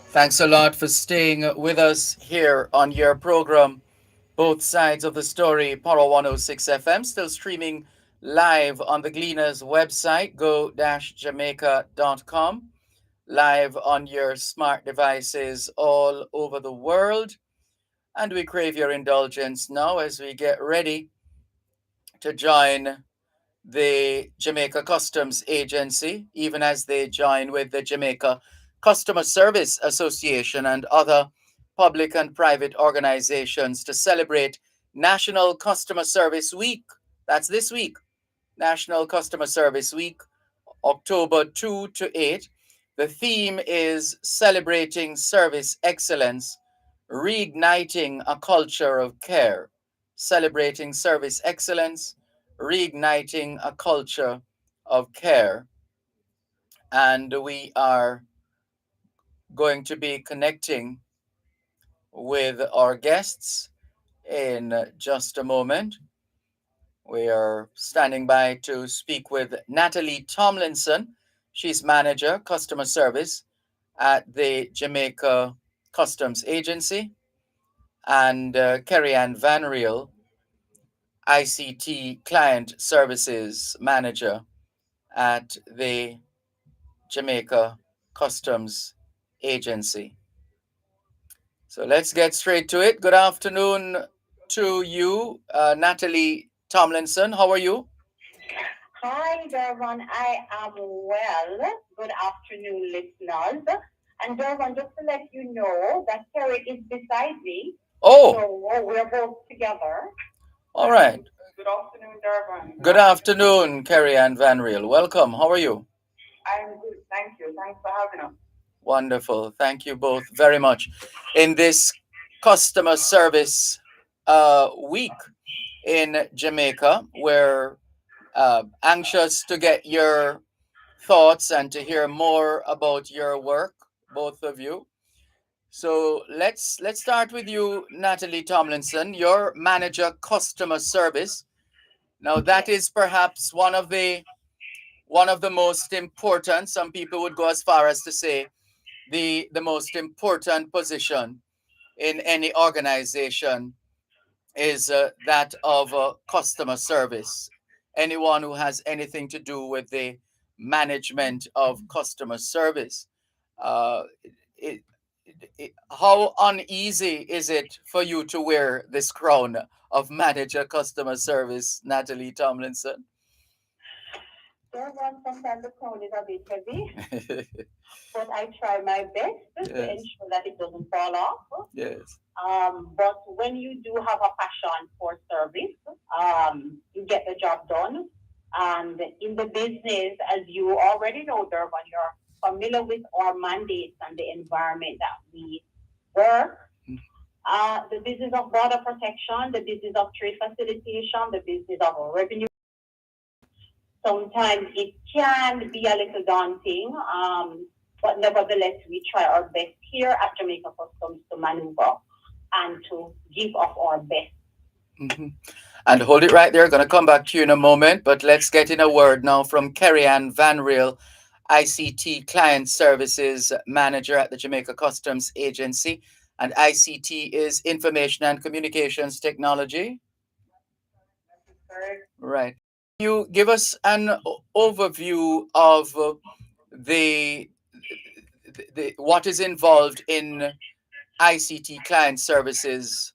Thanks a lot for staying with us here on your program, Both Sides of the Story, Power 106 FM, still streaming live on the Gleaners website, go-jamaica.com, live on your smart devices all over the world. And we crave your indulgence now as we get ready to join the Jamaica Customs Agency, even as they join with the Jamaica Customer Service Association and other public and private organizations to celebrate National Customer Service Week. That's this week, National Customer Service Week, October 2 to 8. The theme is celebrating service excellence, reigniting a culture of care. Celebrating service excellence, reigniting a culture of care. And we are going to be connecting with our guests in just a moment. We are standing by to speak with Natalie Tomlinson. She's manager, customer service at the Jamaica Customs Agency, and Kerry Ann Van Riel, ICT Client Services Manager at the Jamaica Customs Agency. So let's get straight to it. Good afternoon to you, Natalie Tomlinson. How are you? Hi, Dervan. I am well. Good afternoon, listeners. And Dervan, just to let you know that Terry is beside me. Oh. So we're both together. All right. Good afternoon, Dervan. Good afternoon, Kerry Ann Van Riel. Welcome. How are you? I'm good. Thank you. Thanks for having us. Wonderful. Thank you both very much. In this customer service week in Jamaica, we're anxious to get your thoughts and to hear more about your work, both of you. So let's start with you, Natalie Tomlinson. You're manager customer service. Now that is perhaps one of the most important. Some people would go as far as to say the most important position in any organization is that of customer service. Anyone who has anything to do with the management of customer service. Uh, it, how uneasy is it for you to wear this crown of manager customer service, Natalie Tomlinson? Sometimes the crown is a bit heavy, but I try my best to ensure that it doesn't fall off. Yes. But when you do have a passion for service, you get the job done. And in the business, as you already know, Dervan, you're familiar with our mandates and the environment that we work. The business of border protection, the business of trade facilitation, the business of revenue. Sometimes it can be a little daunting, but nevertheless, we try our best here at Jamaica Customs to maneuver and to give of our best. Mm-hmm. And hold it right there. Going to come back to you in a moment, but let's get in a word now from Kerry Ann Van Riel, ICT Client Services Manager at the Jamaica Customs Agency. And ICT is Information and Communications Technology. Right. You give us an overview of the what is involved in ICT Client Services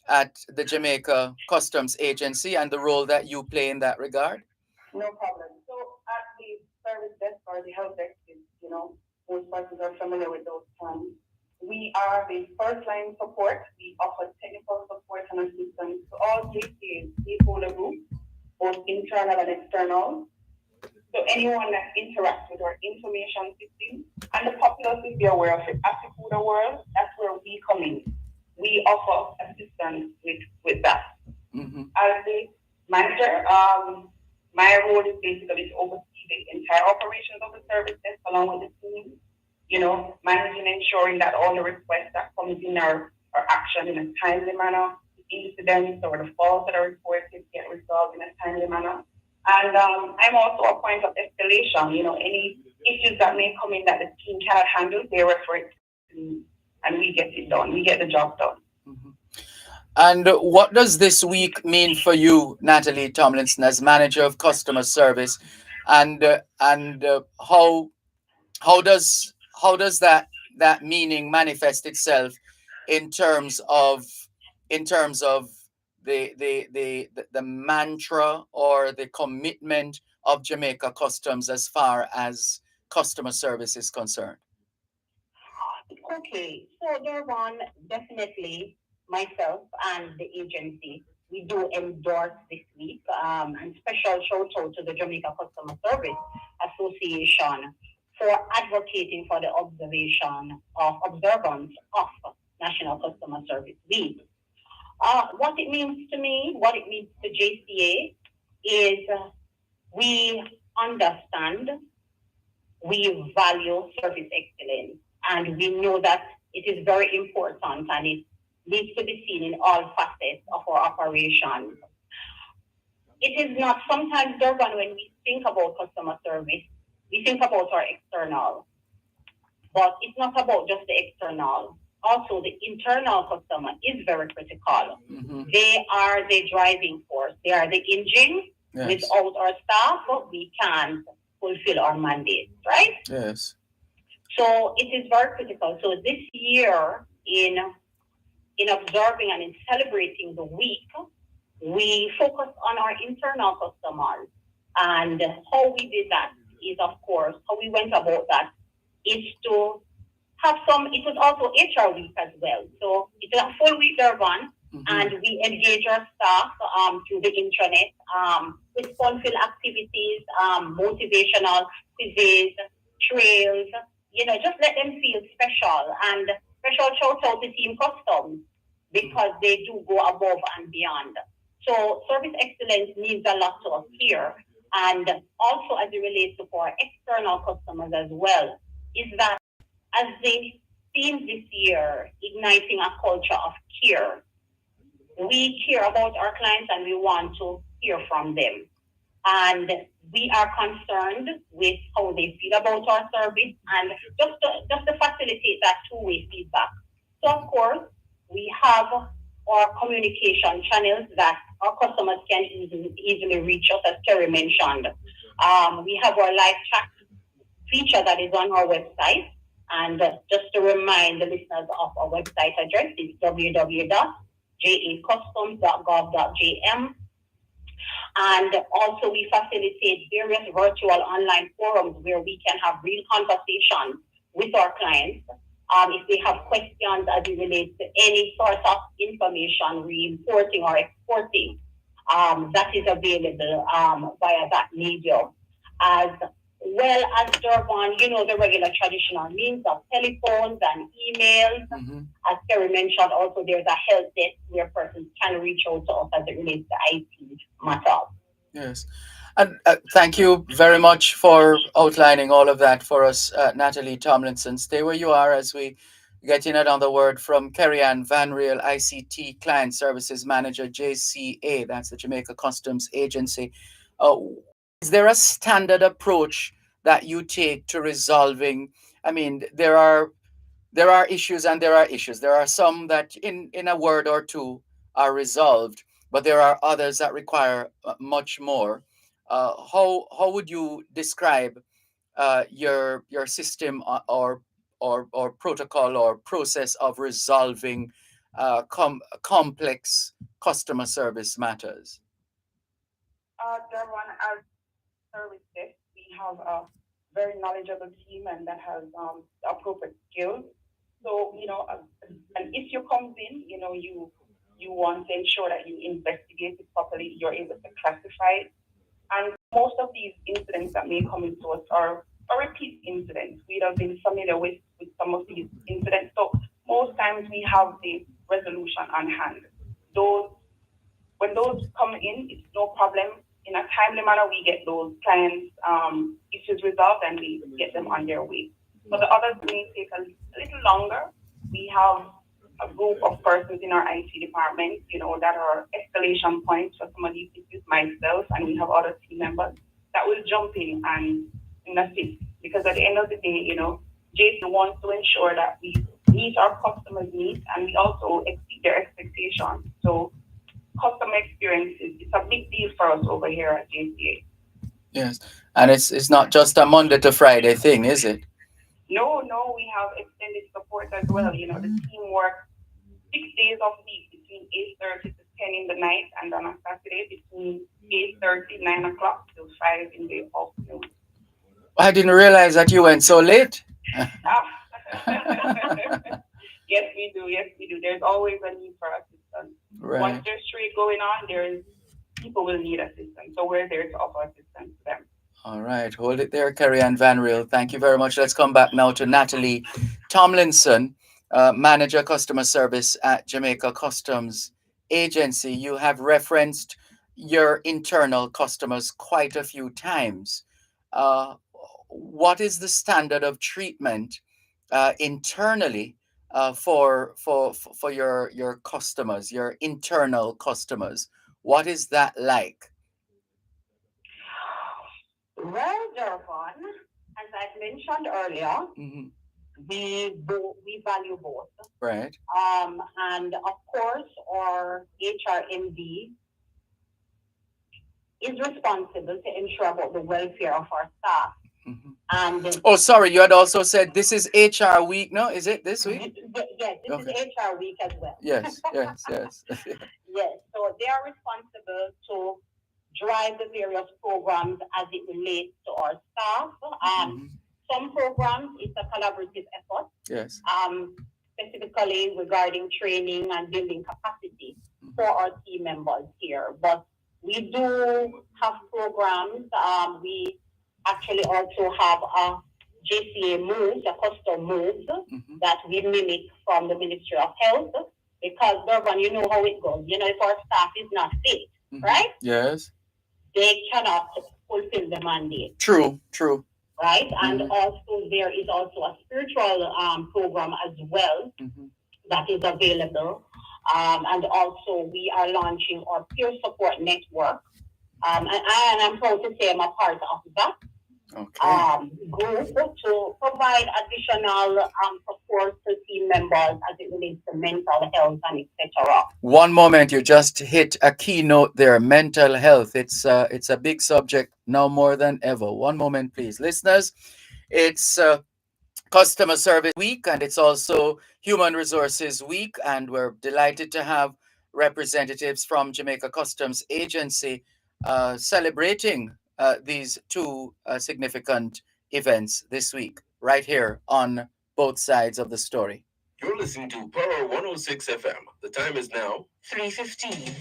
at the Jamaica Customs Agency and the role that you play in that regard? No problem. So at the service desk or the help desk, most persons are familiar with those terms. We are the first line support. We offer technical support and assistance to all stakeholder groups, both internal and external. So anyone that interacts with our information system, and the populace will be aware of it. Africa world, that's where we come in. We offer assistance with that. Mm-hmm. As the manager, my role is basically to oversee the entire operations of the service desk along with the team, managing, ensuring that all the requests that come in are actioned in a timely manner, incidents or the faults that are reported get resolved in a timely manner. And I'm also a point of escalation. Any issues that may come in that the team cannot handle, they refer it to me, and we get it done. We get the job done. Mm-hmm. And what does this week mean for you, Natalie Tomlinson, as manager of customer service? And how does that meaning manifest itself in terms of the mantra or the commitment of Jamaica Customs as far as customer service is concerned? Okay, so Dervan, definitely myself and the agency, we do endorse this week, and special shout out to the Jamaica Customer Service Association for advocating for the observance of National Customer Service Week. What it means to me, what it means to JCA is we understand, we value service excellence, and we know that it is very important and it needs to be seen in all facets of our operations. It is not sometimes, Durban, when we think about customer service, we think about our external, but it's not about just the external. Also, the internal customer is very critical. Mm-hmm. They are the driving force. They are the engine. Yes. Without our staff, we can't fulfill our mandate, right? Yes. So it is very critical. So this year, in observing and in celebrating the week, we focused on our internal customers. And how we did that is, of course, how we went about that is to have it was also HR week as well. So it's a full week Dervan, and we engage our staff through the intranet with fun-filled activities, motivational quizzes, trails, just let them feel special. And special shout out to Team Customs because they do go above and beyond. So service excellence means a lot to us here. And also as it relates to our external customers as well, is that as they theme this year, igniting a culture of care. We care about our clients and we want to hear from them. And we are concerned with how they feel about our service and just to facilitate that two-way feedback. So of course, we have our communication channels that our customers can easily reach us, as Terry mentioned. We have our live chat feature that is on our website. And just to remind the listeners of our website address, it's www.jacustoms.gov.jm. And also we facilitate various virtual online forums where we can have real conversations with our clients. If they have questions as it relates to any sort of information, re-importing or exporting, that is available via that medium. As well as Durban, the regular traditional means of telephones and emails. As Terry mentioned, also there's a help desk where persons can reach out to us as it relates to IT matters. Yes. And thank you very much for outlining all of that for us, Natalie Tomlinson. Stay where you are as we get in another word from Kerry Ann Van Riel, ICT Client Services Manager, JCA, that's the Jamaica Customs Agency. Is there a standard approach that you take to resolving? I mean, there are issues and there are issues. There are some that in a word or two are resolved, but there are others that require much more. How would you describe your system or protocol or process of resolving complex customer service matters? Dervan, as service desk, we have a very knowledgeable team and that has the appropriate skills. So, an issue comes in, you want to ensure that you investigate it properly, you're able to classify it. And most of these incidents that may come into us are repeat incidents. We have been familiar with some of these incidents. So most times we have the resolution on hand. When those come in, it's no problem. In a timely manner, we get those clients' issues resolved and we get them on their way. But the others may take a little longer. We have a group of persons in our IT department, that are escalation points for some of these issues, myself, and we have other team members that will jump in and assist. Because at the end of the day, Jason wants to ensure that we meet our customers' needs and we also exceed their expectations. So customer experience is a big deal for us over here at JCA. Yes, and it's not just a Monday to Friday thing, is it? No, we have extended support as well. The team works 6 days of week between 8:30 to 10 in the night, and on a Saturday between 8:30, 9 o'clock till 5 in the afternoon. I didn't realize that you went so late. Yes, we do. Yes, we do. There's always a need for assistance. Once Right. there's trade going on, there's people will need assistance. So we're there to offer assistance to them. All right. Hold it there, Carrie Ann Van Riel. Thank you very much. Let's come back now to Natalie Tomlinson, Manager Customer Service at Jamaica Customs Agency. You have referenced your internal customers quite a few times. Uh, what is the standard of treatment internally for your customers, your internal customers? What is that like? Well, Dervan, as I've mentioned earlier, Hmm. we value both. Right. And of course, our HRMD is responsible to ensure about the welfare of our staff. Mhm. And Oh, sorry. You had also said this is HR week. No, is it this week? yes, this Okay. is HR week as well. Yes. Yes. Yes. Yes, so they are responsible to drive the various programs as it relates to our staff. Mhm. Some programs, it's a collaborative effort, Yes. specifically regarding training and building capacity for our team members here. But we do have programs. We actually also have a JCA moves, a custom moves Mhm. that we mimic from the Ministry of Health. Because Durban, you know how it goes. You know, if our staff is not fit, Mhm. right? Yes. They cannot fulfill the mandate, True. True. right? And Mhm. also there is also a spiritual program as well Mhm. that is available. And also we are launching our peer support network. And I'm proud to say I'm a part of that Okay. group to provide additional support to team members as it relates to mental health and etc. One moment, you just hit a keynote there. Mental health. It's a big subject now more than ever. One moment, please, listeners. It's Customer Service Week, and it's also Human Resources Week, and we're delighted to have representatives from Jamaica Customs Agency celebrating these two significant events this week, right here on both sides of the story. You're listening to Power 106 FM. The time is now 3:15.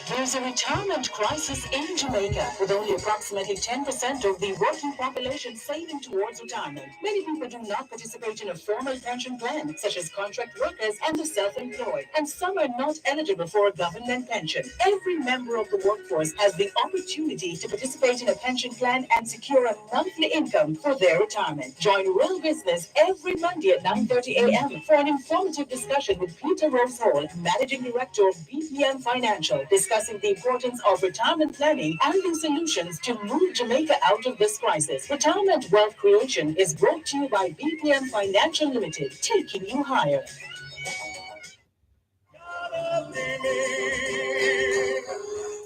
There's a retirement crisis in Jamaica, with only approximately 10% of the working population saving towards retirement. Many people do not participate in a formal pension plan, such as contract workers and the self-employed, and some are not eligible for a government pension. Every member of the workforce has the opportunity to participate in a pension plan and secure a monthly income for their retirement. Join Real Business every Monday at 9:30 a.m. for an informative discussion with Peter Rose Hall, Managing Director of BPM Financial, discussing the importance of retirement planning and the solutions to move Jamaica out of this crisis. Retirement Wealth Creation is brought to you by BPM Financial Limited, taking you higher.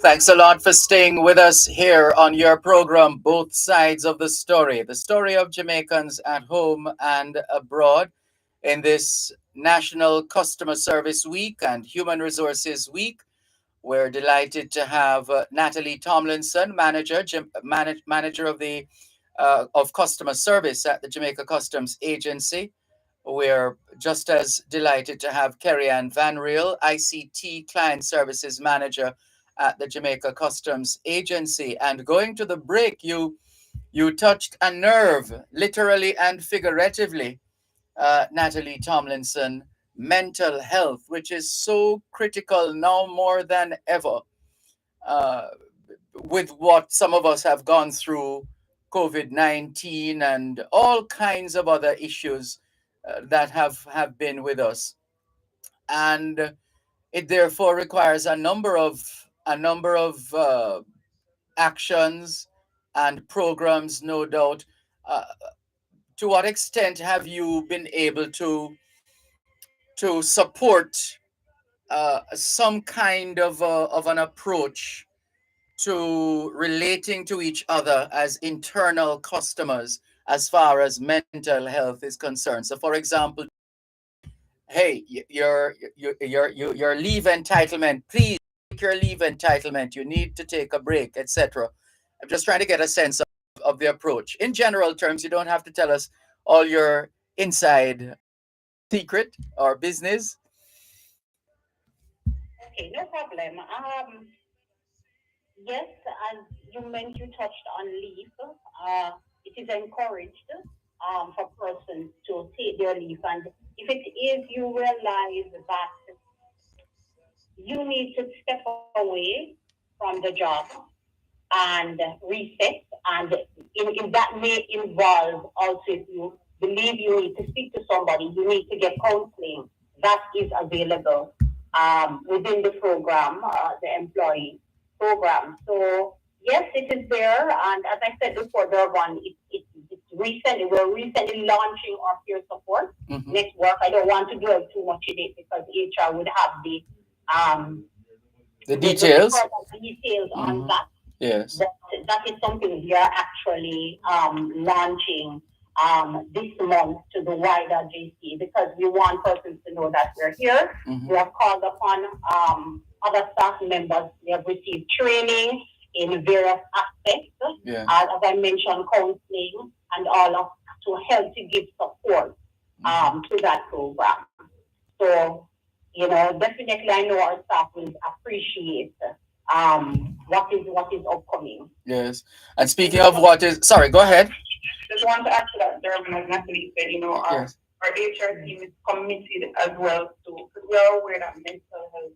Thanks a lot for staying with us here on your program, Both Sides of the story of Jamaicans at home and abroad in this National Customer Service Week and Human Resources Week. We're delighted to have Natalie Tomlinson, manager of the of customer service at the Jamaica Customs Agency. We're just as delighted to have Kerry Ann Van Riel, ICT Client Services Manager at the Jamaica Customs Agency. And going to the break, you touched a nerve, literally and figuratively, Natalie Tomlinson, mental health, which is so critical now more than ever, uh, with what some of us have gone through, COVID-19 and all kinds of other issues that have been with us. And it therefore requires a number of actions and programs, no doubt. Uh, to what extent have you been able to support some kind of an approach to relating to each other as internal customers as far as mental health is concerned? So, for example, hey, your leave entitlement, please take your leave entitlement. You need to take a break, etc. I'm just trying to get a sense of the approach. In general terms, you don't have to tell us all your inside secret or business? Okay, no problem. Yes, as you touched on leave. It is encouraged for persons to take their leave, and if it is you realize that you need to step away from the job and reset, and that may involve also if you believe you need to speak to somebody, you need to get counseling. That is available within the program, the employee program. So yes, it is there, and as I said before, Dervan, it's recently we're recently launching our peer support network. I don't want to dwell too much in it because HR would have um, The details. the details on that. Yes. But that is something we are actually launching this month to the wider JC because we want persons to know that we're here. We have called upon other staff members. We have received training in various aspects, as I mentioned, counseling and all of to help to give support to that program. So, definitely I know our staff will appreciate what is upcoming. Yes. And speaking of what is, sorry, go ahead. Just want to add to that, Dervan, as Natalie said, our HR team is committed as well to, because we are aware that mental health,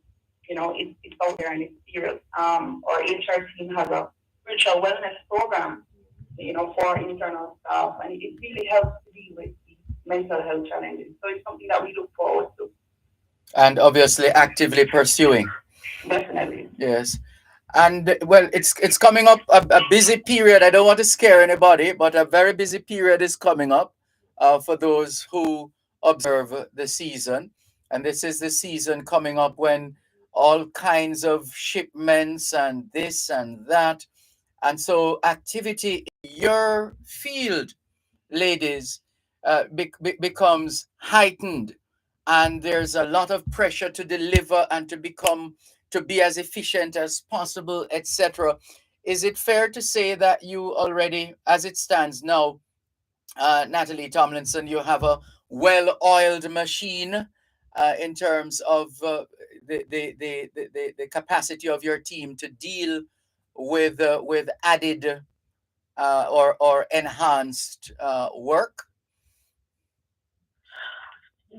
it's out there and it's serious. Our HR team has a spiritual wellness program, for internal staff, and it really helps to deal with the mental health challenges. So it's something that we look forward to. And obviously actively pursuing. Definitely. Yes. And well, it's coming up a busy period. I don't want to scare anybody, but a very busy period is coming up for those who observe the season. And this is the season coming up when all kinds of shipments and this and that. And so activity in your field, ladies, becomes heightened, and there's a lot of pressure to deliver and to be as efficient as possible, etc. Is it fair to say that you already, as it stands now, Natalie Tomlinson, you have a well-oiled machine in terms of the capacity of your team to deal with added or enhanced work?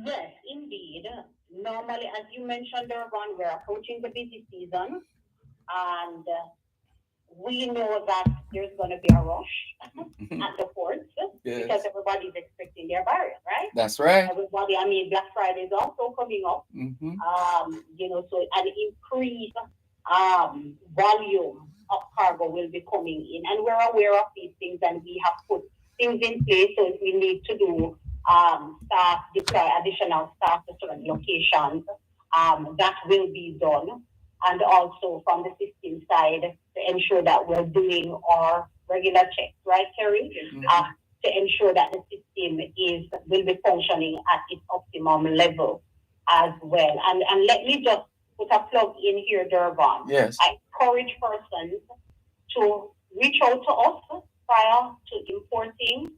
Yes, indeed. Normally, as you mentioned, Dervan, we're approaching the busy season, and we know that there's going to be a rush at the ports because everybody's expecting their barrier, right? That's right. Everybody, Black Friday is also coming up. So an increased volume of cargo will be coming in, and we're aware of these things, and we have put things in place. So if we need to do staff, deploy additional staff to certain locations, that will be done. And also from the system side to ensure that we're doing our regular checks, right, Terry? To ensure that the system will be functioning at its optimum level as well. And let me just put a plug in here, Dervan. Yes. I encourage persons to reach out to us prior to exporting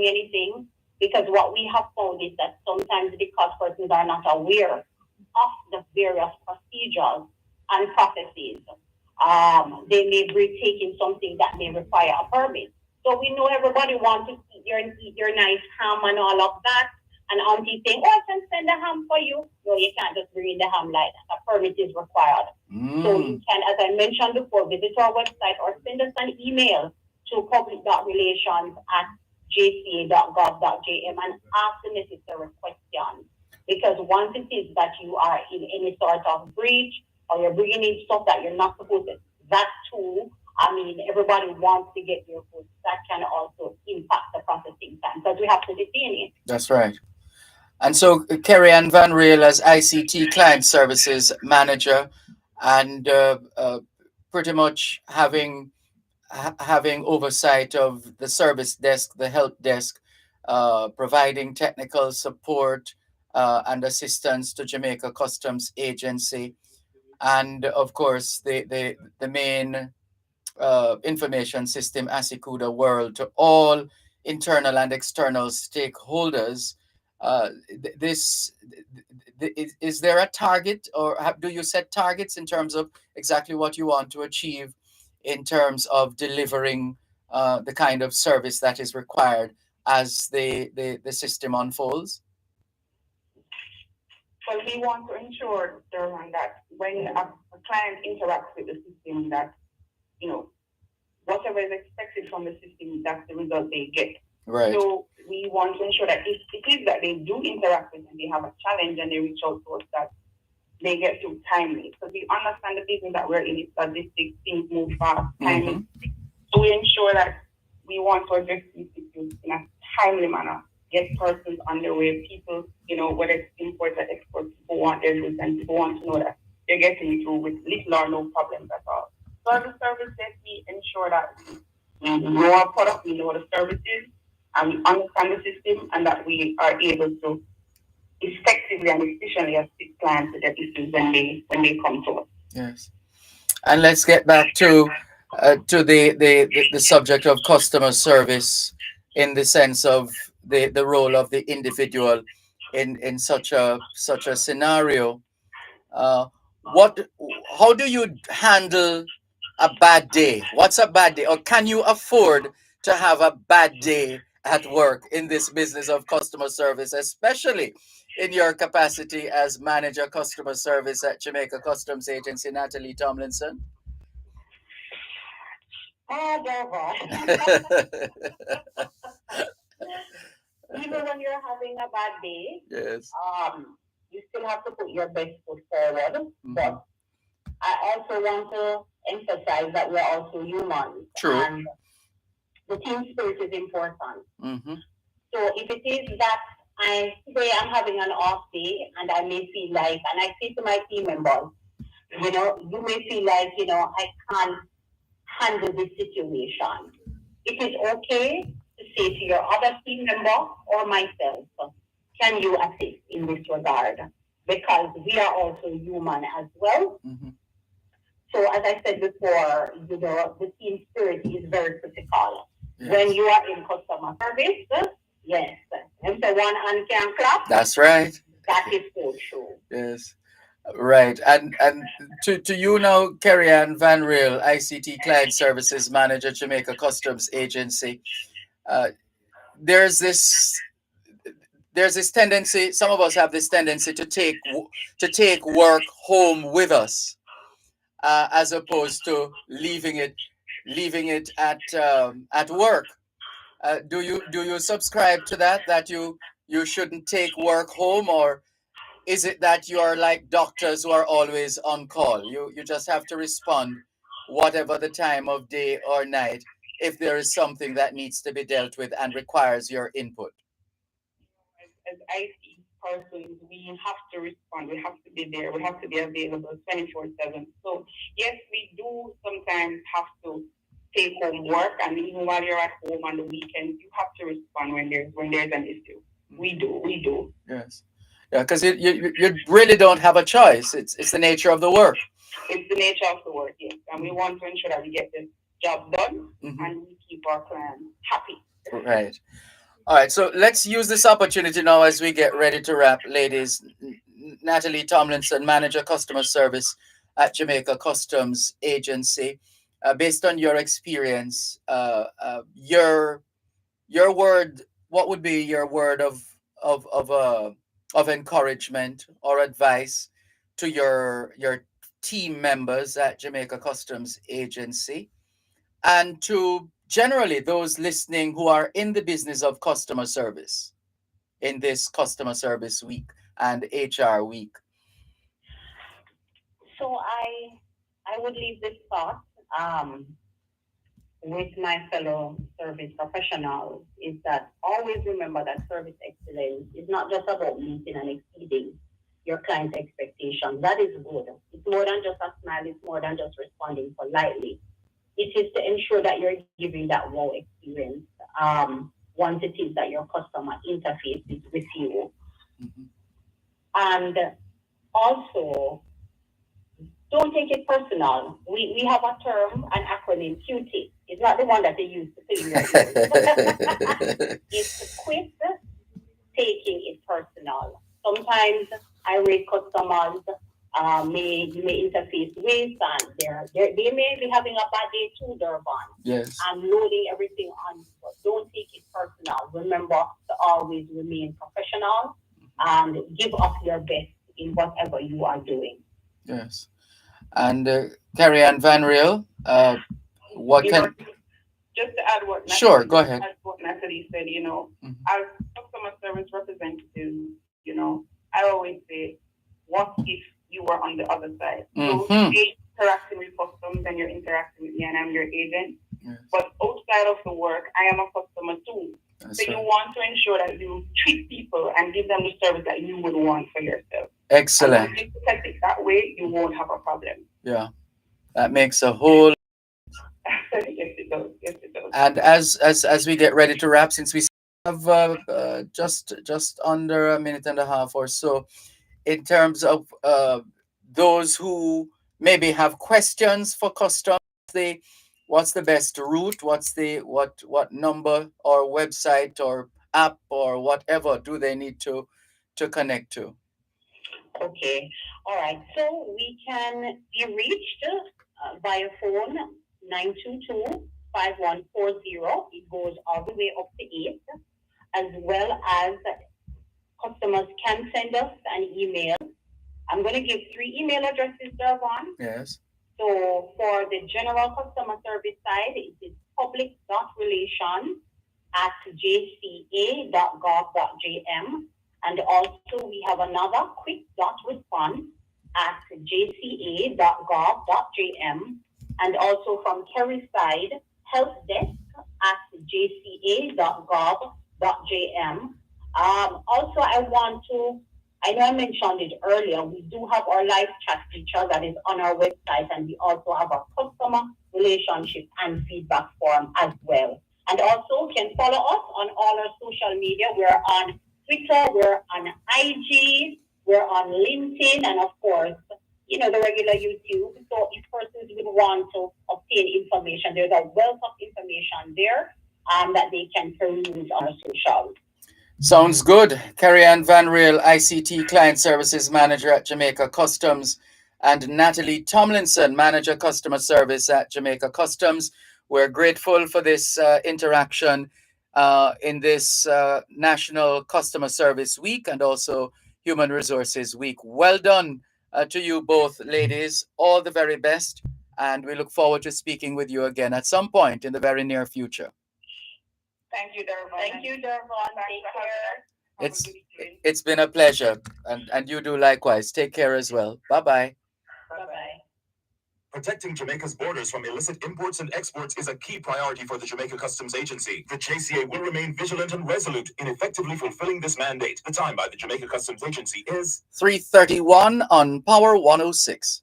anything, because what we have found is that sometimes because persons are not aware of the various procedures and processes, they may be taking something that may require a permit. So we know everybody wants to eat your nice ham and all of that, and auntie saying, "Oh, I can send a ham for you." No, you can't just bring in the ham like that. A permit is required. So you can, as I mentioned before, visit our website or send us an email to public.relations@jca.gov.jm and ask the necessary questions. Because once it is that you are in any sort of breach or you're bringing in stuff that you're not supposed to, that too, everybody wants to get their goods. That can also impact the processing time because we have to detain it. That's right. And so Kerry Ann Van Rail as ICT Client Services Manager, and pretty much having oversight of the service desk, the help desk, providing technical support and assistance to Jamaica Customs Agency, and of course the main information system, Asikuda World, to all internal and external stakeholders. This is there a target, or do you set targets in terms of exactly what you want to achieve in terms of delivering the kind of service that is required as the system unfolds? Well, we want to ensure, Dervan, that when a client interacts with the system, that you know whatever is expected from the system, that's the result they get. Right. So we want to ensure that if it is that they do interact with and they have a challenge and they reach out to us, that they get through timely. Because we understand the business that we're in, it's logistics, things move fast, timely. So we ensure that we want to address these issues in a timely manner, get persons on their way, people, whether it's imports or exports, people want their goods and people want to know that they're getting through with little or no problems at all. So as a service desk, we ensure that we know our product, we know the services, and we understand the system, and that we are able to effectively and efficiently assist clients with their issues when they come to us. Yes. And let's get back to the subject of customer service in the sense of the role of the individual in such a scenario. Uh, what how do you handle a bad day? What's a bad day? Or can you afford to have a bad day at work in this business of customer service, especially in your capacity as manager customer service at Jamaica Customs Agency, Natalie Tomlinson? Dervan. Even when you're having a bad day, Yes. You still have to put your best foot forward. But I also want to emphasize that we're also human. True. And the team spirit is important. So if it is that today I'm having an off day and I may feel like, and I say to my team members, you may feel like, I can't handle this situation. It is okay to say to your other team member or myself, can you assist in this regard? Because we are also human as well. So as I said before, the team spirit is very critical. Yes. When you are in customer service, yes, and so one hand can clap. That's right. That is so true. Yes. Right. And to you now, Kerry Ann Van Riel, ICT Client Services Manager, Jamaica Customs Agency. There's this tendency, some of us have this tendency to take work home with us, as opposed to leaving it at work. Do you subscribe to that you shouldn't take work home, or is it that you are like doctors who are always on call? You just have to respond whatever the time of day or night if there is something that needs to be dealt with and requires your input. As IT persons, we have to respond. We have to be there. We have to be available 24/7. So yes, we do sometimes have to take home work, and even while you're at home on the weekends, you have to respond when there's an issue. We do. Yes. Yeah, because you really don't have a choice. It's the nature of the work. It's the nature of the work, yes. And we want to ensure that we get the job done and we keep our clients happy. Right. All right. So let's use this opportunity now as we get ready to wrap, ladies. Natalie Tomlinson, Manager Customer Service at Jamaica Customs Agency. Based on your experience, your word, what would be your word of encouragement or advice to your team members at Jamaica Customs Agency, and to generally those listening who are in the business of customer service in this customer service week and HR week? So I would leave this thought with my fellow service professionals, is that always remember that service excellence is not just about meeting and exceeding your client's expectations. That is good. It's more than just a smile. It's more than just responding politely. It is to ensure that you're giving that wow experience once it is that your customer interfaces with you. And also, don't take it personal. We have a term, an acronym, QT. It's not the one that they use to clean your ears. It's quit taking it personal. Sometimes irate customers may interface with, and they may be having a bad day too, Dervan. Yes. And loading everything on you. But don't take it personal. Remember to always remain professional and give up your best in whatever you are doing. Yes. And Carrie Ann Van Riel, what You can? know, just to add what Sure, go ahead. Natalie said, Mhm. as customer service representative, I always say, what if you were on the other side? So Mhm. you're interacting with customers and you're interacting with me and I'm your agent. Yes. But outside of the work, I am a customer too. That's So you right. want to ensure that you treat people and give them the service that you would want for yourself. And Excellent. if you look at it that way, you won't have a problem. Yeah, that makes a whole. Yes, it does. Yes, it does. And as we get ready to wrap, since we have just under a minute and a half or so, in terms of those who maybe have questions for customs, the what's the best route? What's the what number or website or app or whatever do they need to connect to? Okay. All right. So we can be reached via phone 922-5140. It goes all the way up to 8, as well as customers can send us an email. I'm going to give 3 email addresses, Dervan. Yes. So for the general customer service side, it is public.relation@jca.gov.jm. And also we have another quick.response at jca.gov.jm. And also from Kerry's side, helpdesk@jca.gov.jm. Also, I know I mentioned it earlier, we do have our live chat feature that is on our website, and we also have a customer relationship and feedback form as well. And also, you can follow us on all our social media. We're on Twitter, we're on IG, we're on LinkedIn, and of course, the regular YouTube. So if persons would want to obtain information, there's a wealth of information there that they can peruse on our socials. Sounds good. Carrie Ann Van Riel, ICT Client Services Manager at Jamaica Customs, and Natalie Tomlinson, Manager Customer Service at Jamaica Customs. We're grateful for this interaction in this National Customer Service Week and also Human Resources Week. Well done to you both, ladies. All the very best. And we look forward to speaking with you again at some point in the very near future. Thank you, Dervan. Take care. It's been a pleasure, and you do likewise. Take care as well. Bye-bye. Bye-bye. Protecting Jamaica's borders from illicit imports and exports is a key priority for the Jamaica Customs Agency. The JCA will remain vigilant and resolute in effectively fulfilling this mandate. The time by the Jamaica Customs Agency is 3:31 on Power 106.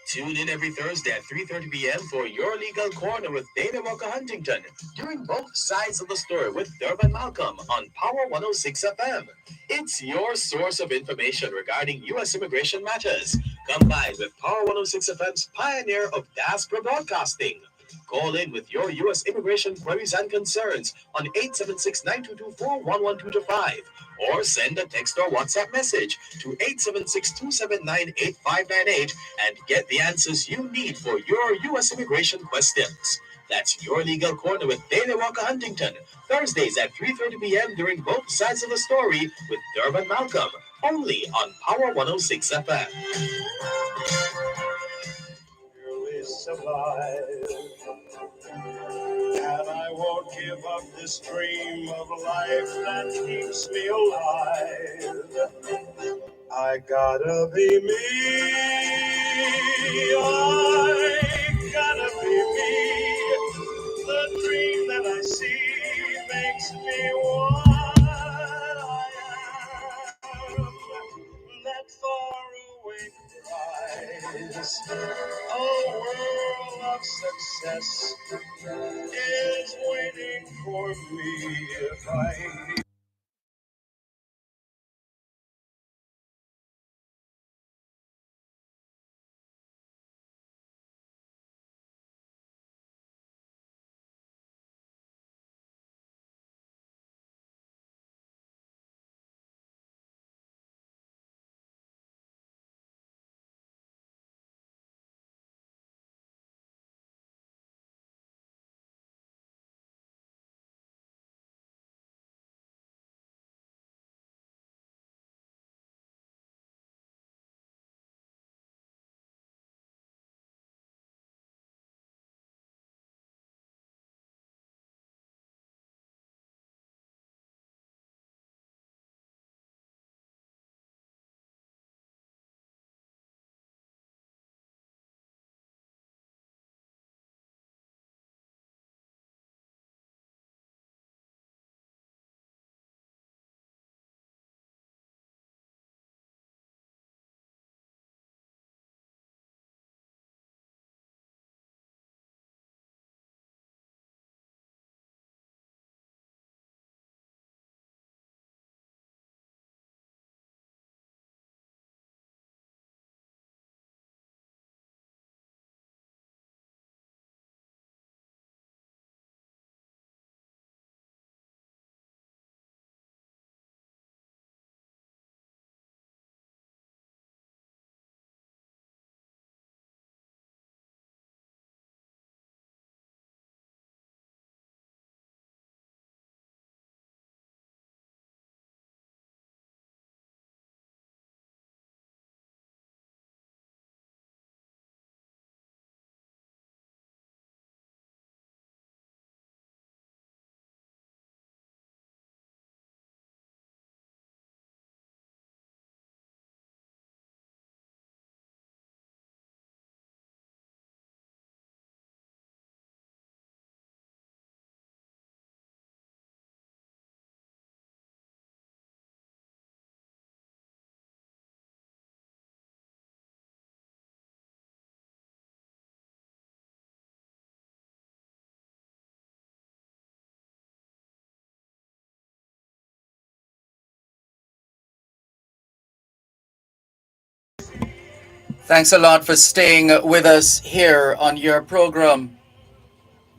Tune in every Thursday at 3:30 p.m. for Your Legal Corner with Dana Walker Huntington, doing both sides of the story with Dervan Malcolm on Power 106 FM. It's your source of information regarding U.S. immigration matters, combined with Power 106 FM's pioneer of diaspora broadcasting. Call in with your U.S. immigration queries and concerns on 876-922-41125 or send a text or WhatsApp message to 876-279-8598 and get the answers you need for your U.S. immigration questions. That's Your Legal Corner with Dana Walker Huntington, Thursdays at 3:30 p.m. during both sides of the story with Dervan Malcolm, only on Power 106 FM. Survive, and I won't give up this dream of life that keeps me alive. I gotta be me. I gotta be me. The dream that I see makes me what I am. That faraway prize, a world of success is waiting for me if I Thanks a lot for staying with us here on your program,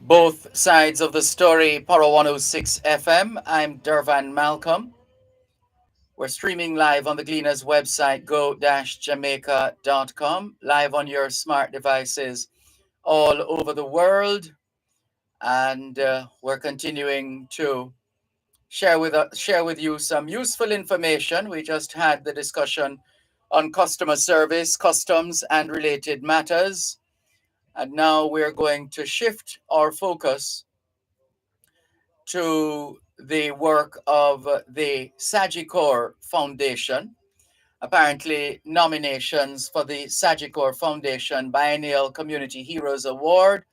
Both Sides of the Story, Paro 106 FM. I'm Dervan Malcolm. We're streaming live on the Gleaners website, go-jamaica.com, live on your smart devices all over the world. And we're continuing to share with you some useful information. We just had the discussion on customer service, customs, and related matters. And now we're going to shift our focus to the work of the Sagicor Foundation. Apparently, nominations for the Sagicor Foundation Biennial Community Heroes Award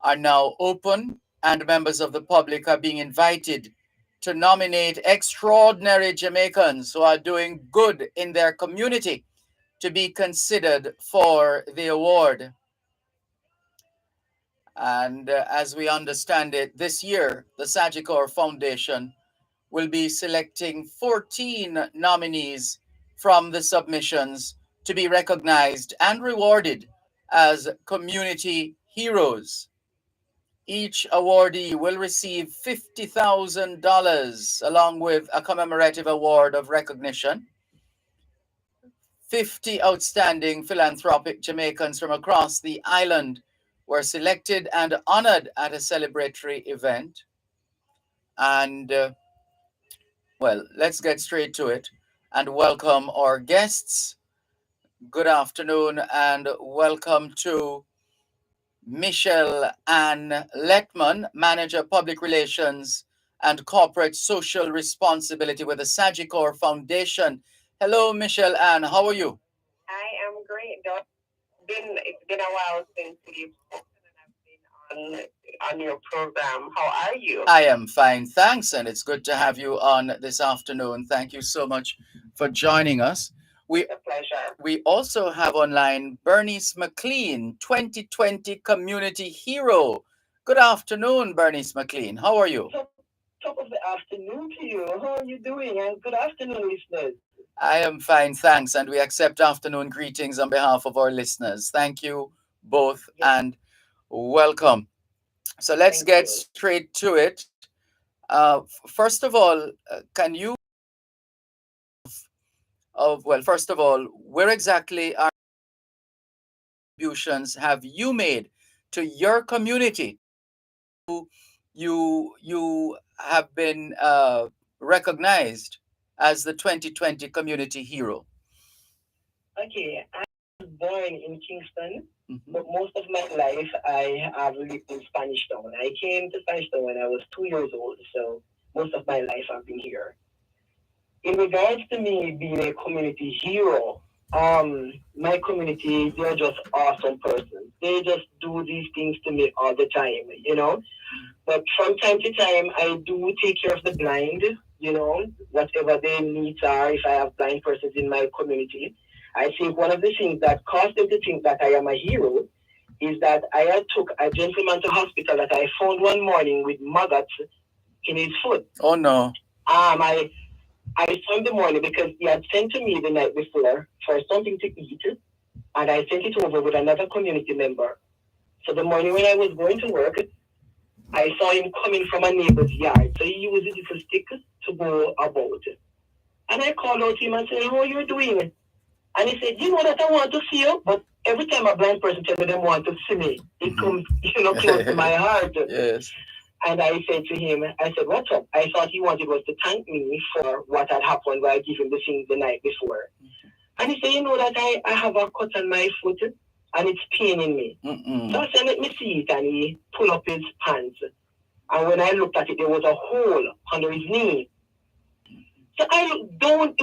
are now open, and members of the public are being invited to nominate extraordinary Jamaicans who are doing good in their community to be considered for the award. And as we understand it, this year, the Sagicor Foundation will be selecting 14 nominees from the submissions to be recognized and rewarded as community heroes. Each awardee will receive $50,000 along with a commemorative award of recognition. 50 outstanding philanthropic Jamaicans from across the island were selected and honored at a celebratory event. And, well, let's get straight to it and welcome our guests. Good afternoon and welcome to Michelle Ann Letman, Manager Public Relations and Corporate Social Responsibility with the Sagicor Foundation. Hello, Michelle Ann. How are you? I am great, Doc. It's been a while since we've spoken and I've been on your program. How are you? I am fine, thanks, and it's good to have you on this afternoon. Thank you so much for joining us. It's a pleasure. We also have online Bernice McLean, 2020 Community Hero. Good afternoon, Bernice McLean. How are you? Top of the afternoon to you. How are you doing? And good afternoon, listeners. I am fine, thanks, and we accept afternoon greetings on behalf of our listeners. Thank you both and welcome. So let's get straight to it. First of all, can you first of all, where exactly are contributions have you made to your community? You have been recognized as the 2020 Community Hero. Okay, I was born in Kingston, but most of my life I have lived in Spanish Town. I came to Spanish Town when I was 2 years old, so most of my life I've been here. In regards to me being a community hero, my community, they're just awesome persons. They just do these things to me all the time, you know. But from time to time, I do take care of the blind, you know, whatever their needs are. If I have blind persons in my community, I think one of the things that caused them to think that I am a hero is that I had took a gentleman to hospital that I found one morning with maggots in his foot. Oh no. I saw him the morning because he had sent to me the night before for something to eat, and I sent it over with another community member. So the morning when I was going to work, I saw him coming from a neighbor's yard. So he used a little stick to go about. And I called out to him and said, how are you doing? And he said, you know that I want to see you? But every time a blind person tells me they want to see me, it comes, close to my heart. Yes. And I said to him, I said, what's up? I thought he wanted was to thank me for what had happened while I gave him the thing the night before. And he said, you know that I have a cut on my foot and it's paining me. So I said, let me see it. And he pulled up his pants. And when I looked at it, there was a hole under his knee. So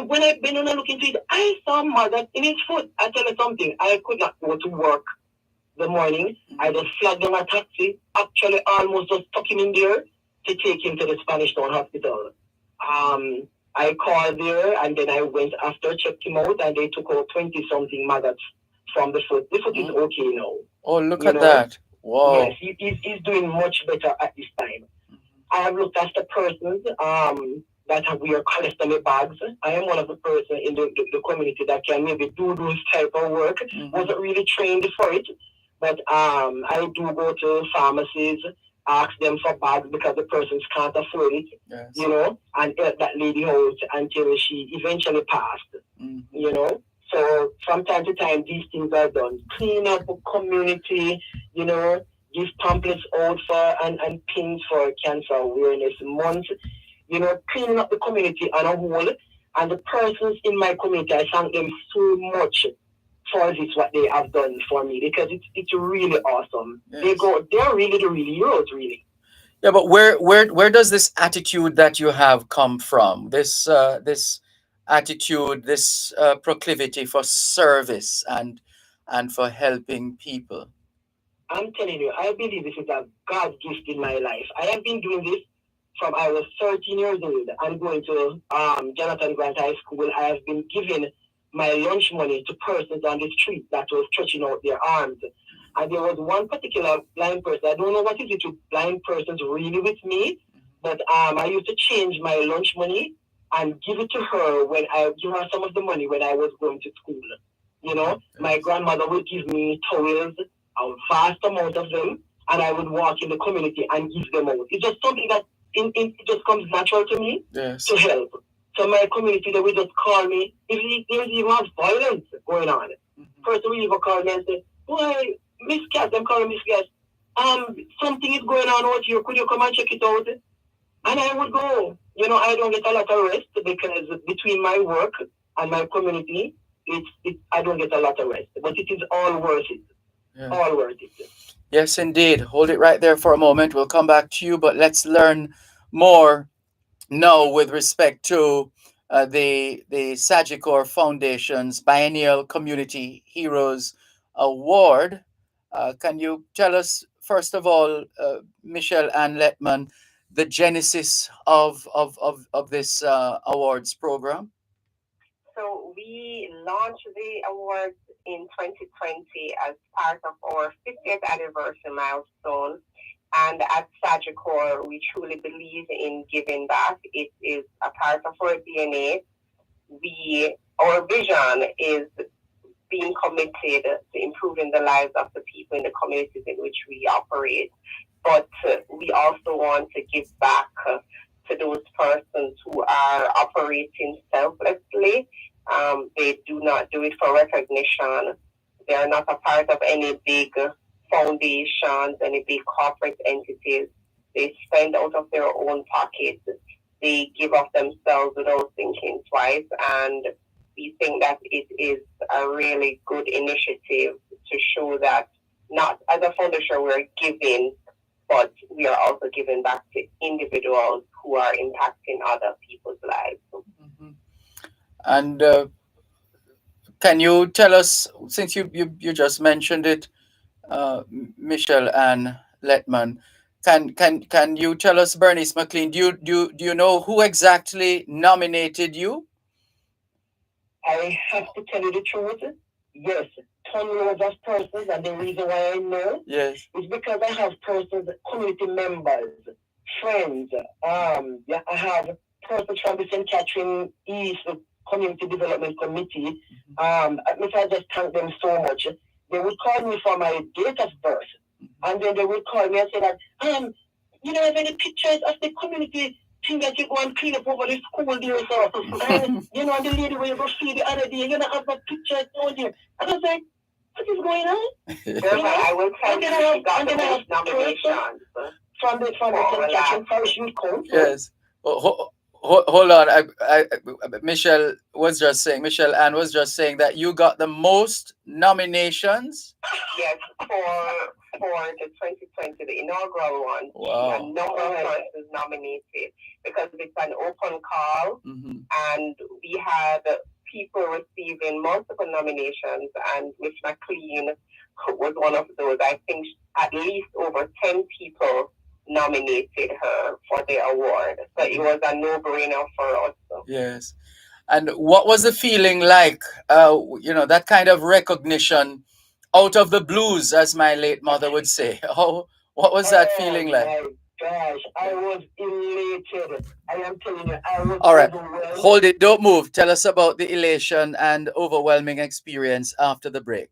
when I bent down and looked into it, I saw maggot in his foot. I tell you something, I could not go to work the morning. I just flagged him a taxi, actually almost just stuck him in there to take him to the Spanish Town Hospital. I called there and then I went after, checked him out, and they took out 20-something maggots from the foot. The foot is okay now. Oh, look at that. Wow. Yes, he's doing much better at this time. I have looked after persons that wear colostomy bags. I am one of the person in the community that can maybe do those type of work. Wasn't really trained for it, but I do go to pharmacies, ask them for bags because the persons can't afford it, you know, and help that lady out until she eventually passed, you know. So from time to time, these things are done. Clean up a community, you know, give pamphlets out for and pins for Cancer Awareness Month, you know, cleaning up the community on a whole. And the persons in my community, I thank them so much for this, what they have done for me, because it's really awesome. Yes. They're really the real heroes, really. Yeah, but where does this attitude that you have come from? This attitude, this proclivity for service and for helping people. I'm telling you, I believe this is a God gift in my life. I have been doing this from I was 13 years old. I'm going to Jonathan Grant High School. I have been giving my lunch money to persons on the street that was stretching out their arms. And there was one particular blind person. I don't know what is it with blind persons really with me, but I used to change my lunch money and give it to her when I give her some of the money when I was going to school. You know, my grandmother would give me towels, a vast amount of them, and I would walk in the community and give them out. It's just something that it just comes natural to me to help. So my community, they would just call me if there's even violence going on. First, we even call me and say, "Boy, Miss Cat," I'm calling Miss Cat. Something is going on out here. Could you come and check it out? And I would go. You know, I don't get a lot of rest because between my work and my community, I don't get a lot of rest. But it is all worth it. Yeah. All worth it. Yes, indeed. Hold it right there for a moment. We'll come back to you, but let's learn more now with respect to the Sagicor Foundation's Biennial Community Heroes Award. Can you tell us, first of all, Michelle Ann Letman, the genesis of this awards program? So we launched the awards in 2020 as part of our 50th anniversary milestone. And at Sagicor, we truly believe in giving back. It is a part of our DNA. Our vision is being committed to improving the lives of the people in the communities in which we operate. But we also want to give back to those persons who are operating selflessly. They do not do it for recognition. They are not a part of any big foundations, any big corporate entities. They spend out of their own pockets. They give of themselves without thinking twice. And we think that it is a really good initiative to show that not as a foundation we're giving, but we are also giving back to individuals who are impacting other people's lives. Mm-hmm. And can you tell us, since you just mentioned it, Michelle Ann Letman, can you tell us, Bernice McLean, do you know who exactly nominated you? I have to tell you the truth. Yes, tons of persons, and the reason why I know is because I have persons, community members, friends. I have persons from the St. Catherine East Community Development Committee. I just thank them so much. They would call me for my date of birth, and then they would call me and say that, you don't have any pictures of the community thing that you go and clean up over the school there, so you know, the lady where you go see the other day, you don't have a picture down there. And I was like, what is going on? I will tell you, she got the most nominations from the St. Catherine Parish Youth Council. Yes. Hold on. Michelle Ann was just saying that you got the most nominations. Yes, for the 2020, the inaugural one. Wow. A number of persons nominated because it's an open call, and we had people receiving multiple nominations, and Miss McLean was one of those. I think at least over 10 people nominated her for the award. So it was a no-brainer for us. Yes. And what was the feeling like, that kind of recognition out of the blues, as my late mother would say? What was that feeling like? Gosh, I was elated. I am telling you, I was All right. overwhelmed. Hold it. Don't move. Tell us about the elation and overwhelming experience after the break.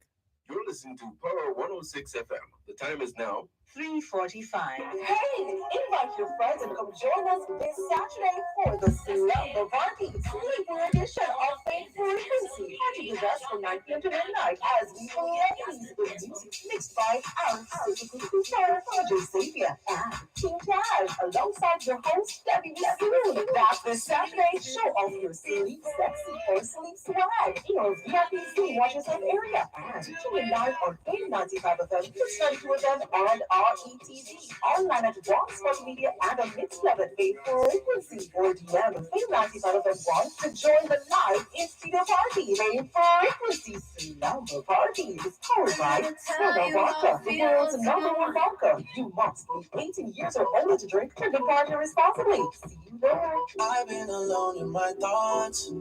You're listening to Power 106 FM. The time is now 3:45. Hey, invite your friends and come join us this Saturday for the Slumber Party, sleeper edition of Faith Frequency. Party with us from 9 p.m. to midnight as we play the music mixed by our super star DJ Xavier and King Taz alongside your host Debbie Soon. That's this Saturday. Show off your sleep sexy or sleep swag in our VIP Sleep Watchers area and tune in live on 895 FM, 692 FM, and RETV. Online at One Spot Media and on Mixclub at Faith Frequency or DM Faith 95 FM 1 to join the live in-studio party. Faith Frequency Slumber Party is powered by Stella Vodka, the world's #1 vodka. You must be 18 years or older to drink. Drink and party responsibly. See you there. I've been alone in my thoughts.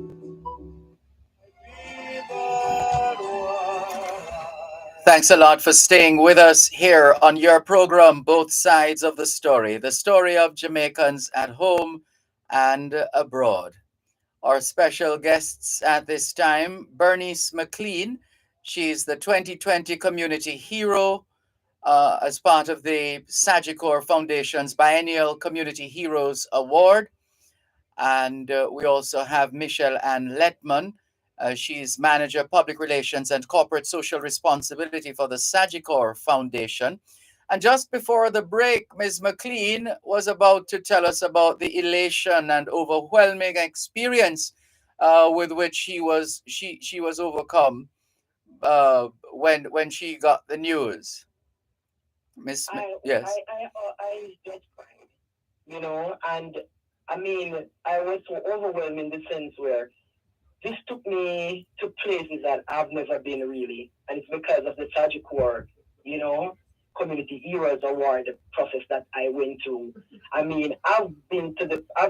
Thanks a lot for staying with us here on your program, Both Sides of the story of Jamaicans at home and abroad. Our special guests at this time, Bernice McLean. She's the 2020 Community Hero as part of the Sagicor Foundation's Biennial Community Heroes Award. And we also have Michelle Ann Letman. She's Manager Public Relations and Corporate Social Responsibility for the Sagicor Foundation. And just before the break, Ms. McLean was about to tell us about the elation and overwhelming experience with which she was overcome when she got the news. Miss, yes. I just cried, and I mean, I was so overwhelmed in the sense where this took me to places that I've never been really, and it's because of the Sagicor, Community Heroes Award process that I went through. I mean, I've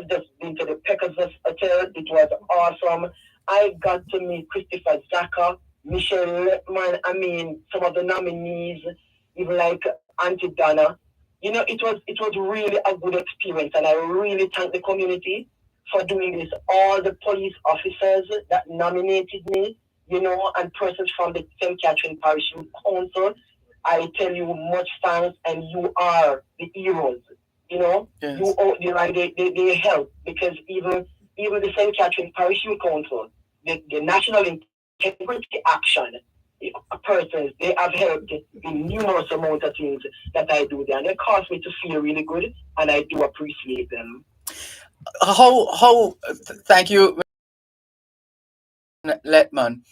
just been to the Pegasus Hotel. It was awesome. I got to meet Christopher Zaka, Michelle Letman. I mean, some of the nominees, even like Auntie Donna. It was really a good experience, and I really thank the community for doing this. All the police officers that nominated me, and persons from the St. Catherine Parish Youth Council. I tell you, much thanks, and you are the heroes. Yes. They help, because even the St. Catherine Parish Youth Council, the National Integrity Action persons, they have helped in numerous amounts of things that I do there, and it caused me to feel really good, and I do appreciate them. Thank you, Letman.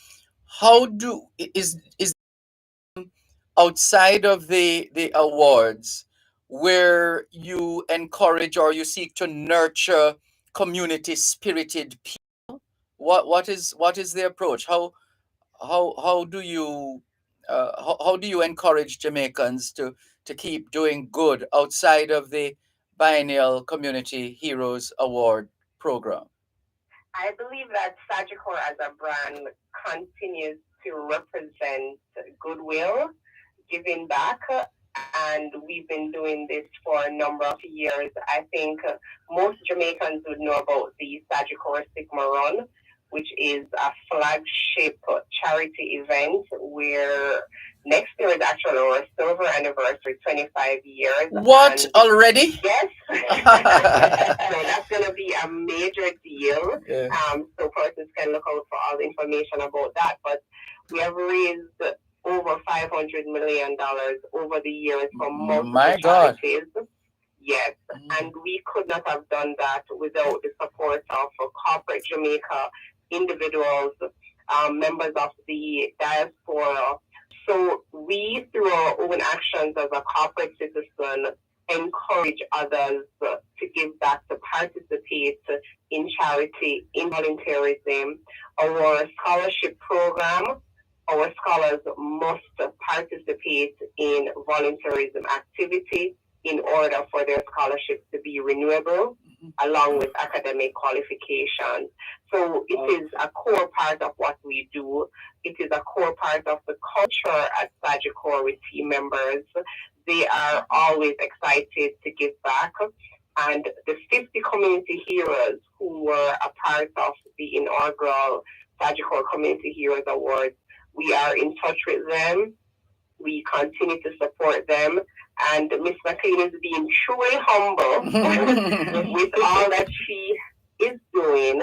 Is outside of the awards where you encourage or you seek to nurture community spirited people? What is the approach? How do you how do you encourage Jamaicans to keep doing good outside of the Biennial Community Heroes Award program? I believe that Sagicor as a brand continues to represent goodwill, giving back, and we've been doing this for a number of years. I think most Jamaicans would know about the Sagicor Sigma Run, which is a flagship charity event where next year is actually our silver anniversary, 25 years. What, already? Yes. So that's going to be a major deal. Yeah. So persons can look out for all the information about that. But we have raised over $500 million over the years from multiple charities. Yes, and we could not have done that without the support of corporate Jamaica, individuals, members of the diaspora. So we, through our own actions as a corporate citizen, encourage others to give back, to participate in charity, in volunteerism. Our scholarship program, our scholars must participate in volunteerism activity in order for their scholarships to be renewable, along with academic qualifications. So it is a core part of what we do. It is a core part of the culture at Sagicor with team members they are always excited to give back. And the 50 community heroes who were a part of the inaugural Sagicor Community Heroes Awards, we are in touch with them. We continue to support them. And Miss McLean is being truly humble with all that she is doing.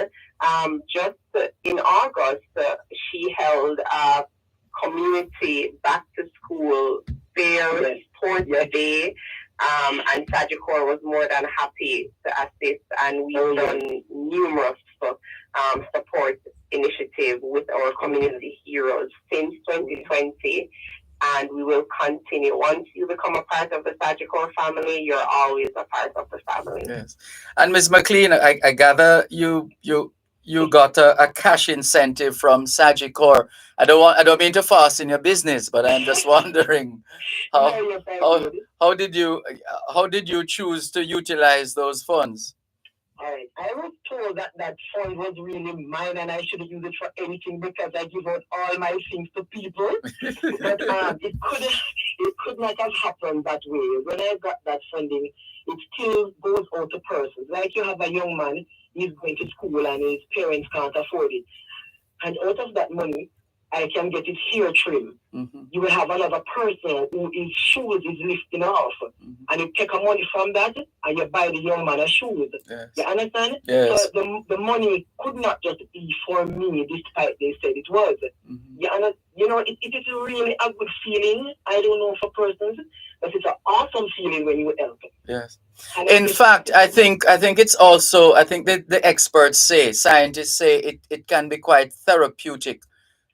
Just in August, she held a community back to school fair sports day. And Sagicor was more than happy to assist, and we've done numerous support initiatives with our community heroes since 2020, and we will continue. Once you become a part of the Sagicor family, you're always a part of the family. Yes. And Ms. McLean, I gather you got a cash incentive from Sagicor. I don't mean to fasten your business, but I'm just wondering how did you choose to utilize those funds? All right. I was told that that fund was really mine and I shouldn't use it for anything because I give out all my things to people. But it could not have happened that way. When I got that funding, it still goes out to persons. Like you have a young man, he's going to school and his parents can't afford it. And out of that money, I can get his hair trim. Mm-hmm. You will have another person who his shoes is lifting off. Mm-hmm. And you take a money from that and you buy the young man a shoes. Yes. You understand? Yes. So the money could not just be for me despite they said it was. Mm-hmm. You know, it is really a good feeling. I don't know for persons, but it's an awesome feeling when you help. Yes. In fact, I think it's also, I think that the experts say, scientists say it can be quite therapeutic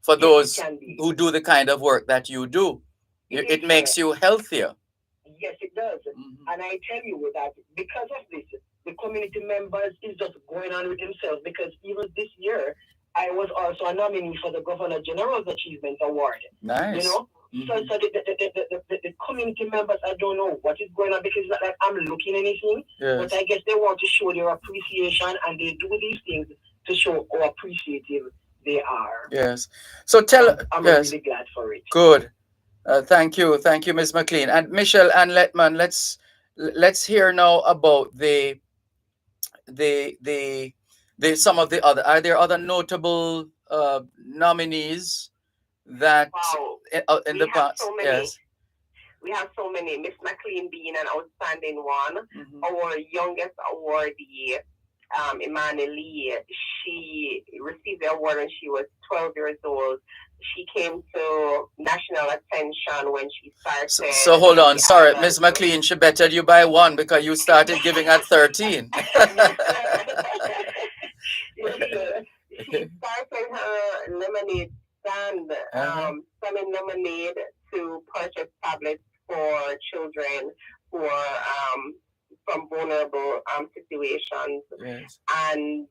for those who do the kind of work that you do. It makes you healthier. Yes, it does. Mm-hmm. And I tell you that because of this, the community members is just going on with themselves, because even this year, I was also a nominee for the Governor General's Achievement Award. Nice. You know? Mm-hmm. So the community members, I don't know what is going on, because it's not like I'm looking anything, yes. But I guess they want to show their appreciation, and they do these things to show how appreciative they are. Yes. So I'm yes. really glad for it. Good. Thank you, Ms. McLean. And Michelle and Letman, let's hear now about the some of the other. Are there other notable nominees that in the past? So yes. We have so many. Miss McLean being an outstanding one. Mm-hmm. Our youngest awardee, Emmanuel Lee, she received the award when she was 12 years old. She came to national attention when she started. So hold on. Sorry, Miss McLean, she bettered you by one because you started giving at 13. She started her lemonade stand, selling lemonade to purchase tablets for children who are from vulnerable situations. Yes. And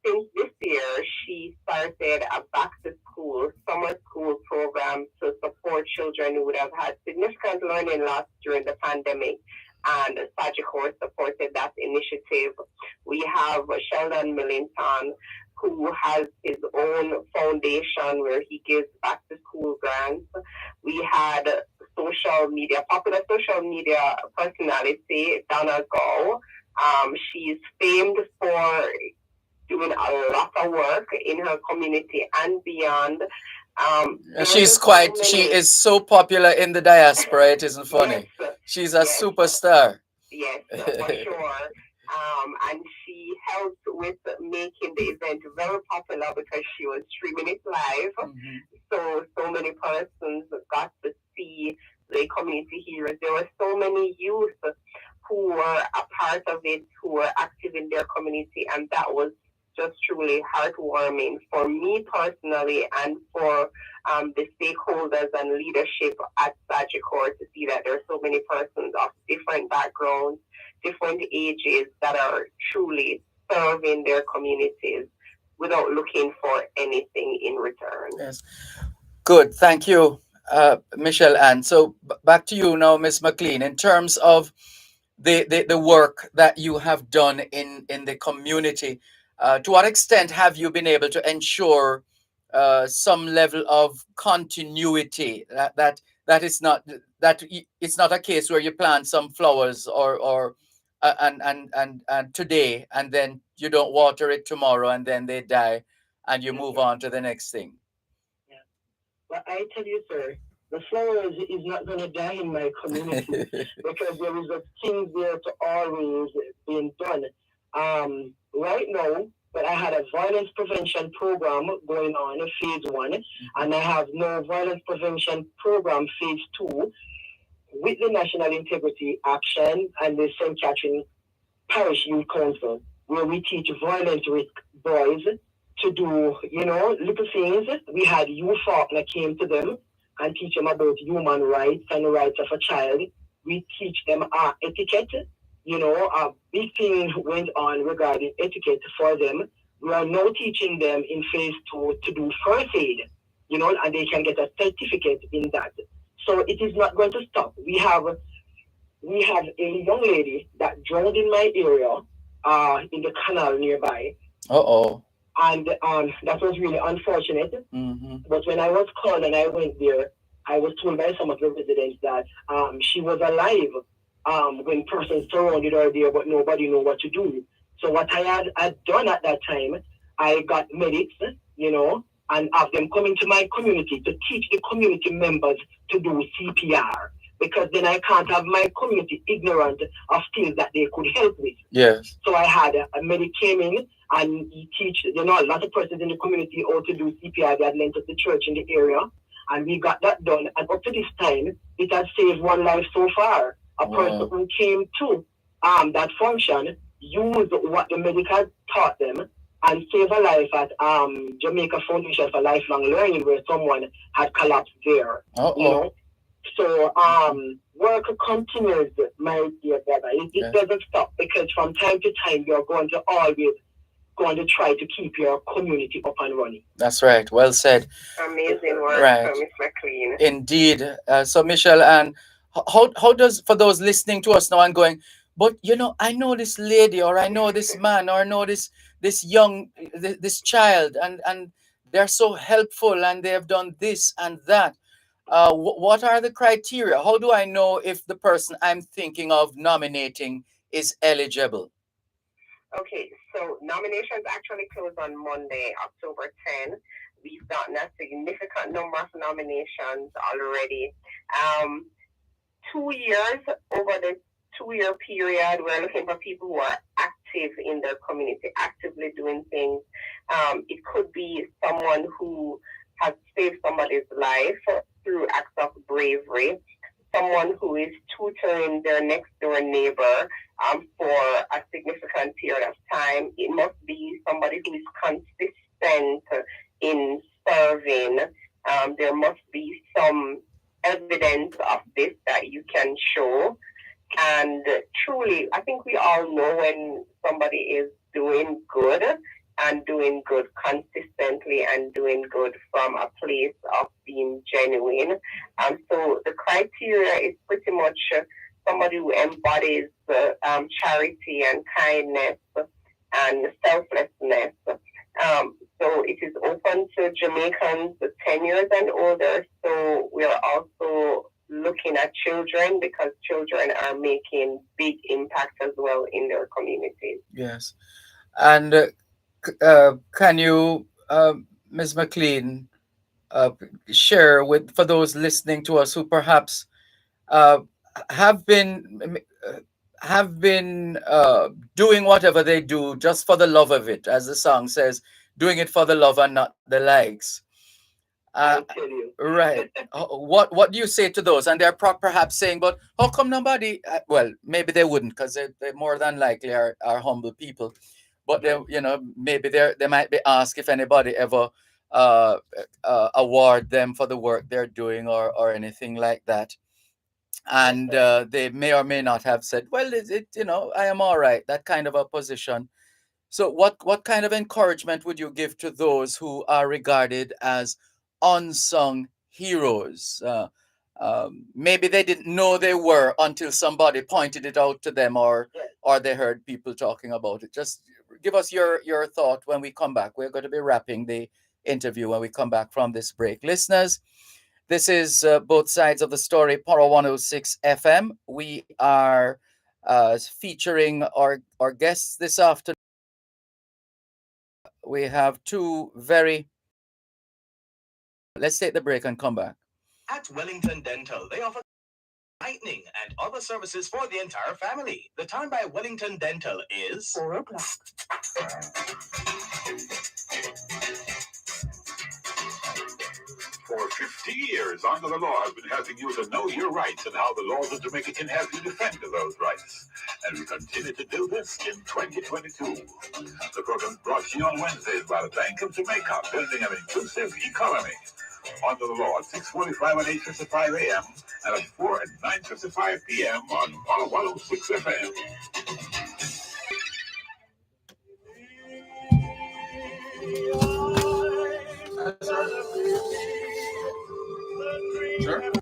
since this year, she started a back-to-school, summer school program to support children who would have had significant learning loss during the pandemic. And Sagicor supported that initiative. We have Sheldon Millington, who has his own foundation where he gives back-to-school grants. We had popular social media personality, Donna Go. She's famed for doing a lot of work in her community and beyond. She is so popular in the diaspora, it isn't funny. Yes, she's a superstar. Yes, for sure. And she helped with making the event very popular because she was streaming it live. Mm-hmm. So many persons got to see the community heroes. There were so many youth who were a part of it, who were active in their community, and that was just truly heartwarming for me personally and for the stakeholders and leadership at Sagicor to see that there are so many persons of different backgrounds, different ages that are truly serving their communities without looking for anything in return. Yes. Good. Thank you, Michelle Ann. So back to you now, Ms. McLean, in terms of the work that you have done in the community. To what extent have you been able to ensure some level of continuity that is not it's not a case where you plant some flowers or and today, and then you don't water it tomorrow, and then they die, and you move on to the next thing. Yeah. But I tell you, sir, the flowers is not going to die in my community because there is a thing there to always being done. Right now, but I had a violence prevention program going on, phase one, and I have no violence prevention program, phase two, with the National Integrity Action and the St. Catherine Parish Youth Council, where we teach violent risk boys to do, little things. We had youth that came to them and teach them about human rights and the rights of a child. We teach them etiquette. A big thing went on regarding etiquette for them. We are now teaching them in phase two to do first aid, and they can get a certificate in that. So it is not going to stop. We have a young lady that drowned in my area, in the canal nearby. Uh-oh. And that was really unfortunate. Mm-hmm. But when I was called and I went there, I was told by some of the residents that she was alive when persons surrounded her there, but nobody knew what to do. So what I had done at that time, I got medics, and have them come into my community to teach the community members to do CPR. Because then I can't have my community ignorant of things that they could help with. Yes. So I had a medic came in and he teach, a lot of persons in the community how to do CPR. They had lent us the church in the area, and we got that done. And up to this time, it has saved one life so far. A person who came to that function used what the medic had taught them and save a life at Jamaica Foundation for Lifelong Learning, where someone had collapsed there. So work continues, my dear brother. It doesn't stop, because from time to time you're going to always going to try to keep your community up and running. That's right. Well said. Amazing work, right. Miss McLean. Indeed. So Michelle, and how does, for those listening to us now and going, but I know this lady, or I know this man, or I know this young this child, and they're so helpful, and they have done this and that. What are the criteria? How do I know if the person I'm thinking of nominating is eligible? Okay, so nominations actually close on Monday, October 10. We've gotten a significant number of nominations already. 2 years, over the 2-year period, we're looking for people who are active in their community, actively doing things. It could be someone who has saved somebody's life through acts of bravery, someone who is tutoring their next door neighbor for a significant period of time. It must be somebody who is consistent in serving. There must be some evidence of this that you can show. And truly, I think we all know when somebody is doing good and doing good consistently and doing good from a place of being genuine. So the criteria is pretty much somebody who embodies charity and kindness and selflessness. So it is open to Jamaicans 10 years and older. So we are also looking at children, because children are making big impact as well in their communities. Yes. And can you, Ms. McLean, share with, for those listening to us who perhaps uh, have been doing whatever they do just for the love of it, as the song says, doing it for the love and not the likes. I tell you. Right. What do you say to those? And they're perhaps saying, but how come nobody? Well, maybe they wouldn't, because they more than likely are humble people. But they, maybe they might be asked if anybody ever award them for the work they're doing, or anything like that. And they may or may not have said, well, I am all right, that kind of a position. So what kind of encouragement would you give to those who are regarded as unsung heroes? Maybe they didn't know they were until somebody pointed it out to them, or they heard people talking about it. Just give us your thought when we come back. We're going to be wrapping the interview when we come back from this break. Listeners, This is Both Sides of the Story, Power 106 FM. We are featuring our guests this afternoon. We have two very... Let's take the break and come back. At Wellington Dental, they offer lightning and other services for the entire family. The time by Wellington Dental is 4 o'clock. For 50 years, Under the Law has been helping you to know your rights and how the laws of Jamaica can help you defend those rights. And we continue to do this in 2022. The program is brought to you on Wednesdays by the Bank of Jamaica, building an inclusive economy. Under the Law at 6:45 and 8:55 a.m. and at 4 and 9:55 p.m. on Power 106 FM. Sure.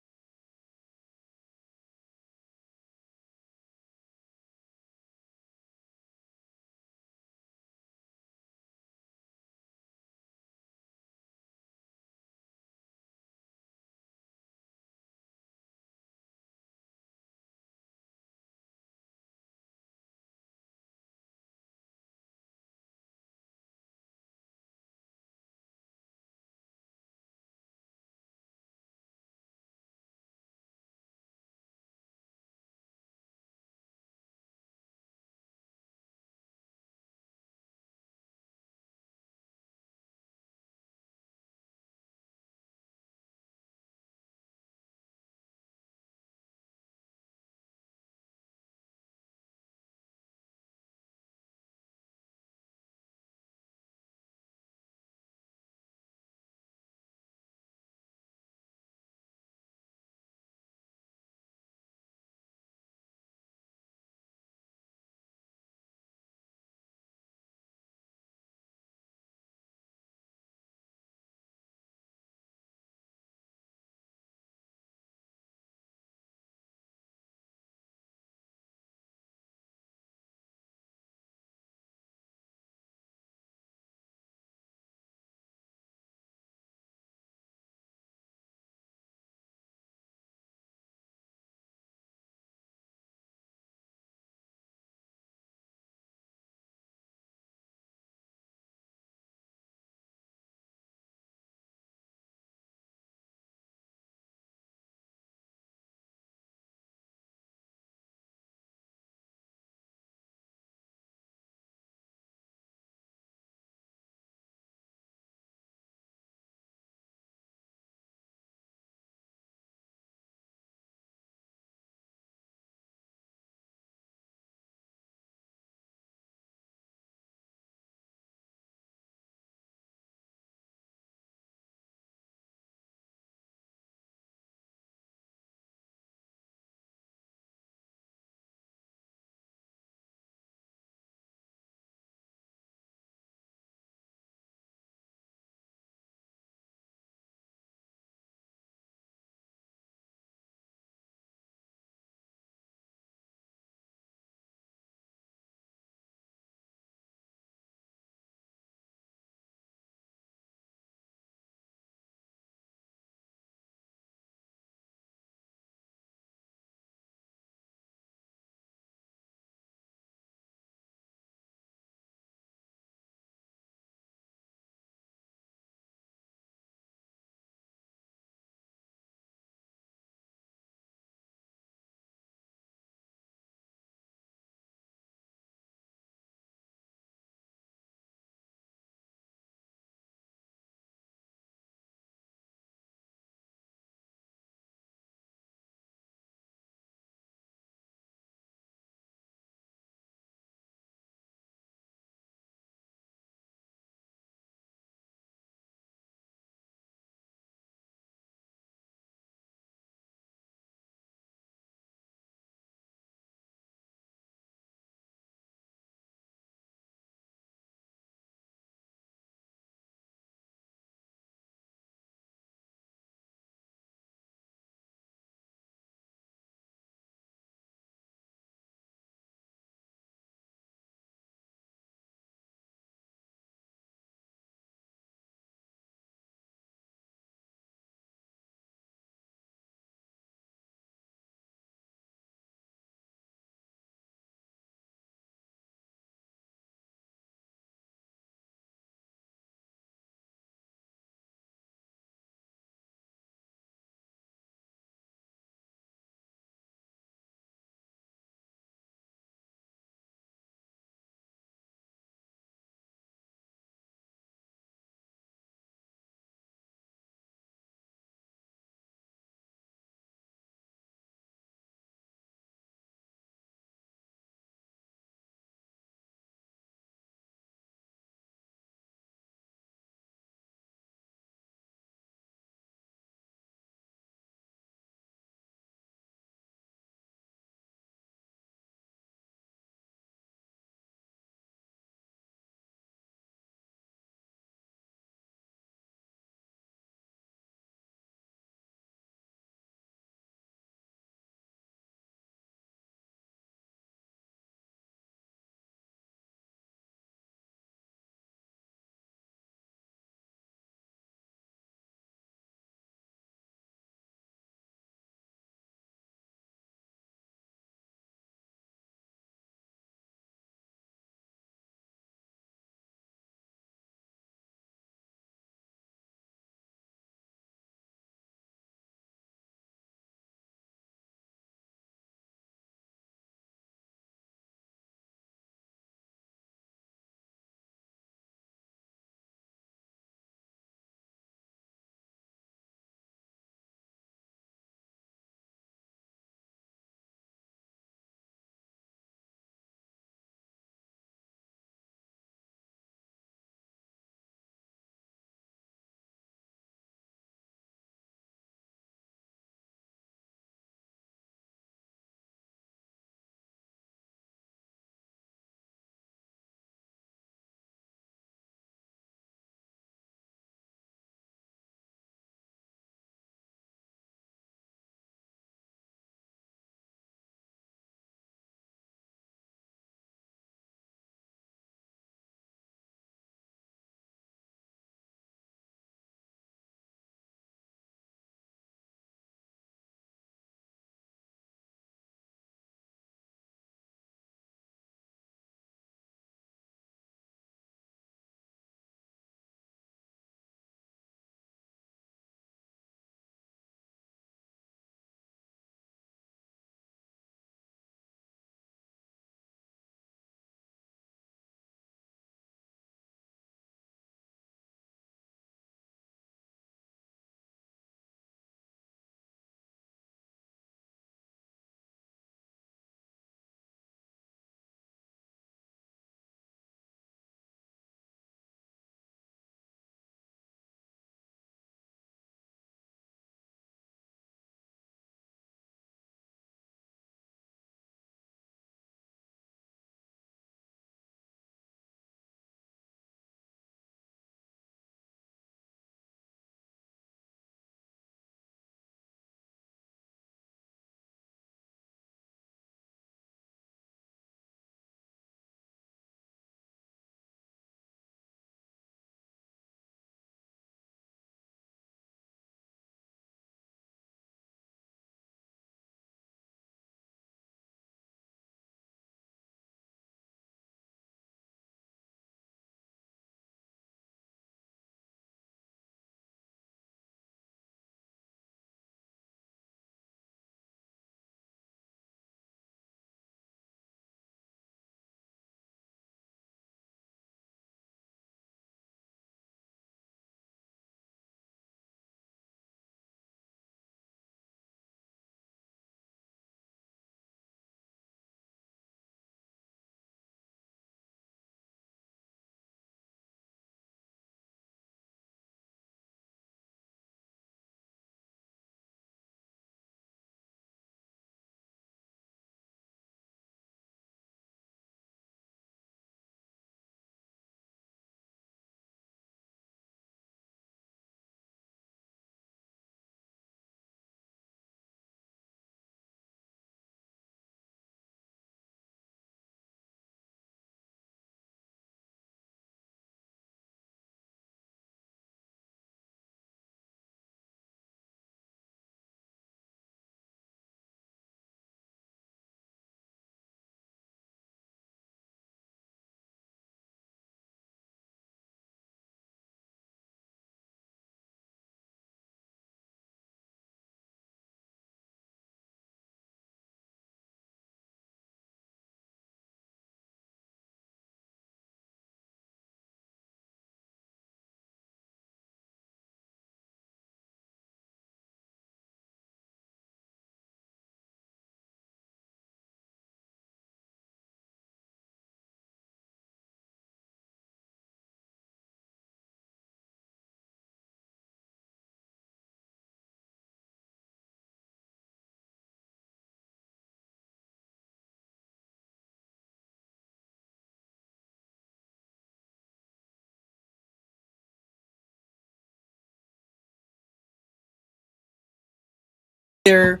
there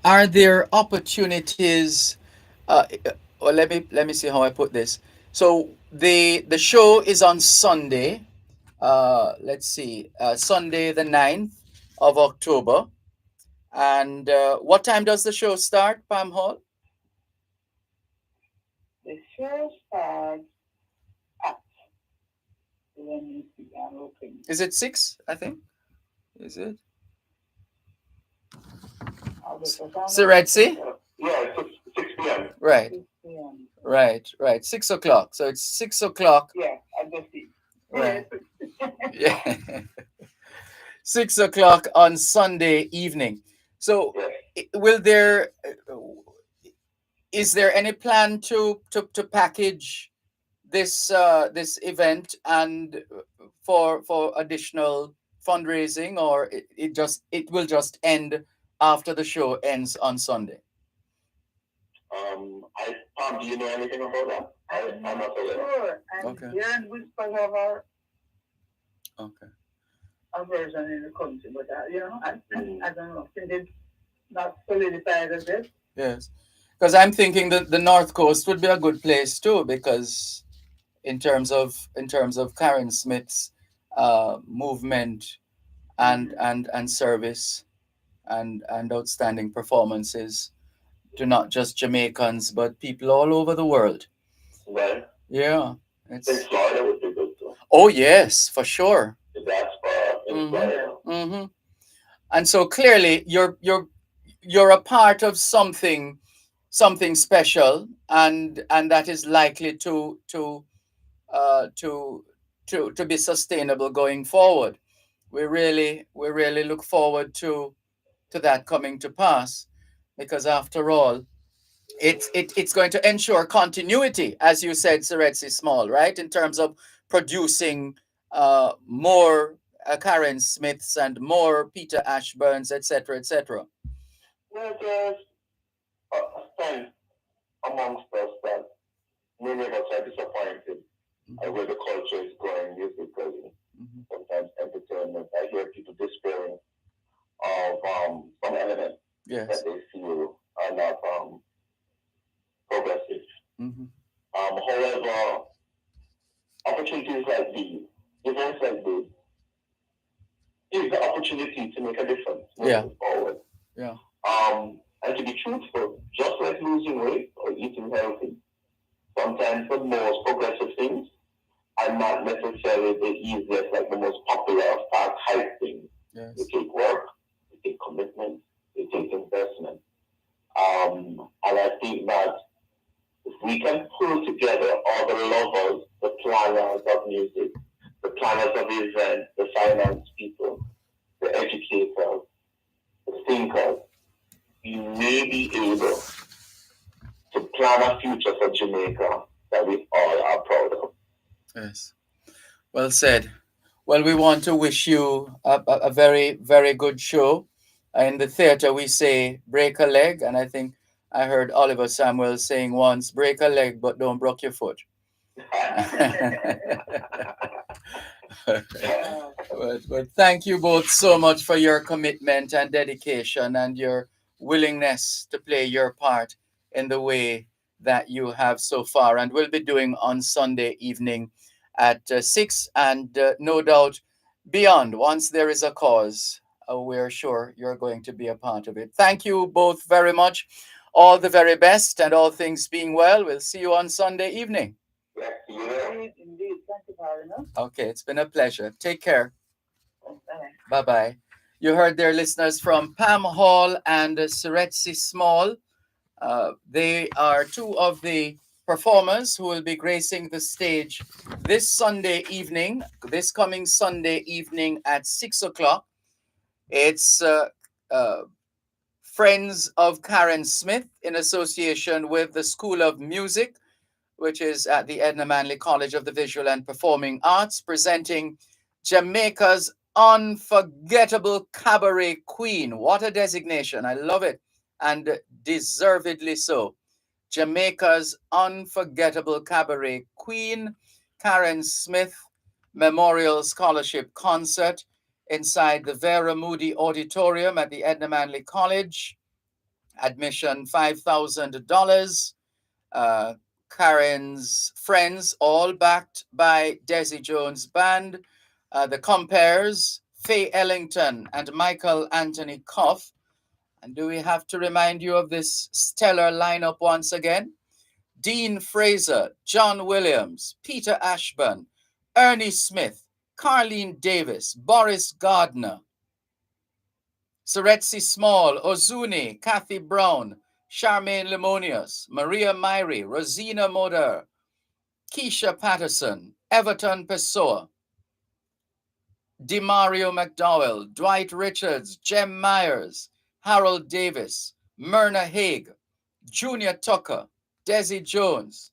are there opportunities? Well, let me see how I put this. So the show is on Sunday. Let's see, Sunday the 9th of October. And what time does the show start, Pam Hall? The show starts at, let me see, I'm looking. Is it 6? I think. Is it? Siretsi? Yeah, 6 p.m. Right, 6 p.m. right. 6 o'clock. So it's 6 o'clock. Yeah, I just see. Right. Yeah. 6 o'clock on Sunday evening. So will there is there any plan to package this event and for additional fundraising, or it will just end after the show ends on Sunday? Tom, do you know anything about that? I'm not aware. Sure. Okay. Here in Whisper have our Okay. a version in the country, but I don't know. Since it's not solidified as it. Yes, because I'm thinking that the North Coast would be a good place too, because in terms of Karen Smith's movement and service and outstanding performances to not just Jamaicans but people all over the world. Well, Yeah, I it's think Florida would be good too. oh yes, for sure. The diaspora in Florida. Mm-hmm. And so clearly you're a part of something special, and that is likely to to be sustainable going forward. We really look forward to that coming to pass, because after all, it's going to ensure continuity, as you said, Seretsi Small, right, in terms of producing more Karen Smiths and more Peter Ashburns, etc., etc. Well, there's a sense amongst us that many of us are disappointed at where the culture is going musically. Sometimes entertainment. I hear people despairing of some elements Yes. that they feel are not progressive. However, opportunities like these, events like these, give the opportunity to make a difference moving forward. Yeah. And to be truthful, just like losing weight or eating healthy, sometimes the most progressive things are not necessarily the easiest, like the most popular or fast hype things. Yes. They take work, they take commitment, they take investment. And I think that if we can pull together all the lovers, the planners of music, the planners of events, the finance people, the educators, the thinkers, we may be able to plan a future for Jamaica that we all are proud of. Yes. Well said. Well, we want to wish you a very, very good show. In the theater, we say break a leg, and I think I heard Oliver Samuel saying once, break a leg, but don't break your foot. But thank you both so much for your commitment and dedication and your willingness to play your part in the way that you have so far and will be doing on Sunday evening at 6, and no doubt beyond. Once there is a cause, we're sure you're going to be a part of it. Thank you both very much. All the very best, and all things being well, we'll see you on Sunday evening. Indeed. Thank you very much. Okay, it's been a pleasure. Take care. Bye bye. You heard their listeners from Pam Hall and Suretsi Small. They are two of the performers who will be gracing the stage this Sunday evening, this coming Sunday evening at 6 o'clock. It's Friends of Karen Smith in association with the School of Music, which is at the Edna Manley College of the Visual and Performing Arts, presenting Jamaica's unforgettable cabaret queen. What a designation. I love it. And deservedly so. Jamaica's unforgettable cabaret queen, Karen Smith Memorial Scholarship Concert. inside the Vera Moody Auditorium at the Edna Manley College. Admission $5,000. Karen's friends, all backed by Desi Jones Band. The Compares, Faye Ellington and Michael Anthony Koff. And do we have to remind you of this stellar lineup once again? Dean Fraser, John Williams, Peter Ashburn, Ernie Smith, Carlene Davis, Boris Gardner, Saretsi Small, Ozuni, Kathy Brown, Charmaine Lemonius, Maria Myrie, Rosina Moder, Keisha Patterson, Everton Pessoa, DeMario McDowell, Dwight Richards, Jem Myers, Harold Davis, Myrna Haig, Junior Tucker, Desi Jones.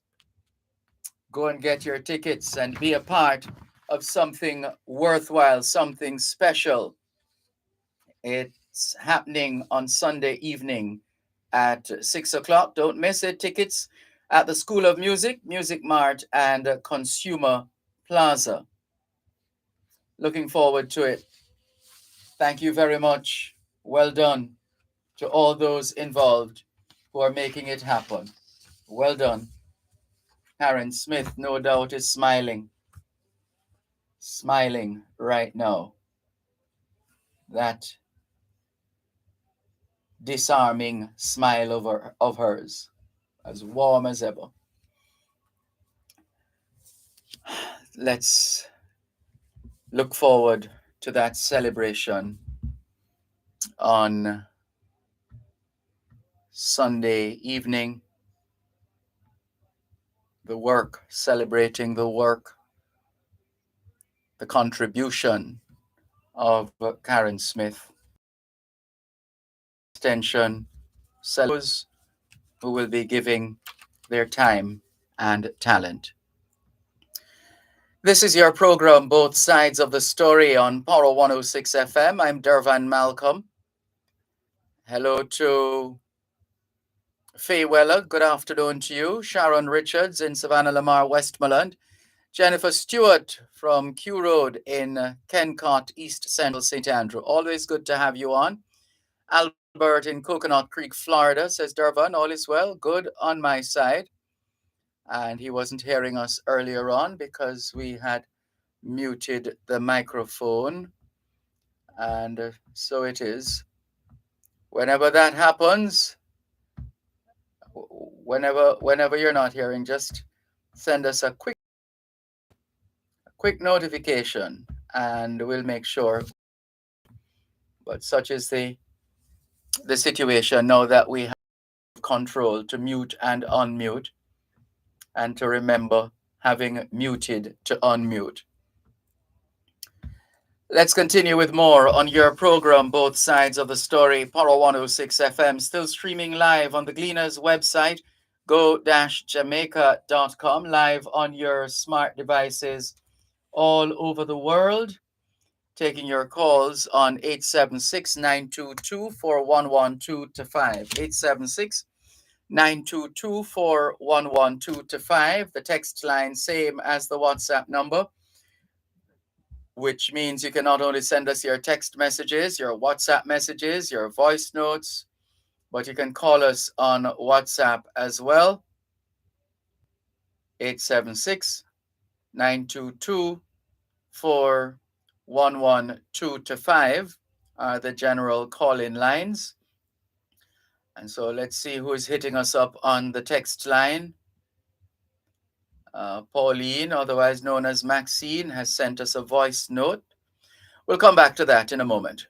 Go and get your tickets and be a part of something worthwhile, something special. It's happening on Sunday evening at 6 o'clock. Don't miss it. Tickets at the School of Music, Music Mart, and Consumer Plaza. Looking forward to it. Thank you very much. Well done to all those involved who are making it happen. Well done. Karen Smith, no doubt, is smiling right now. That disarming smile of hers, as warm as ever. Let's look forward to that celebration on Sunday evening. The work, celebrating the work, the contribution of Karen Smith. Extension sellers who will be giving their time and talent. This is your program, Both Sides of the Story, on Power 106 FM. I'm Dervan Malcolm. Hello to Faye Weller. Good afternoon to you. Sharon Richards in Savannah Lamar, Westmoreland. Jennifer Stewart from Q Road in Kencott, East Central St. Andrew. Always good to have you on. Albert in Coconut Creek, Florida, says Dervan, all is well. Good on my side. And he wasn't hearing us earlier on because we had muted the microphone. And so it is. Whenever that happens, whenever you're not hearing, just send us a quick notification and we'll make sure. But such is the situation now that we have control to mute and unmute, and to remember having muted to unmute. Let's continue with more on your program, Both Sides of the Story, Power 106 FM, still streaming live on the Gleaners website, go-jamaica.com, live on your smart devices all over the world. Taking your calls on 876-922-4112-5. 876-922-4112-5. The text line, same as the WhatsApp number, which means you can not only send us your text messages, your WhatsApp messages, your voice notes, but you can call us on WhatsApp as well. 876-922-4112-5 are the general call-in lines. And so let's see who is hitting us up on the text line. Pauline, otherwise known as Maxine, has sent us a voice note. We'll come back to that in a moment.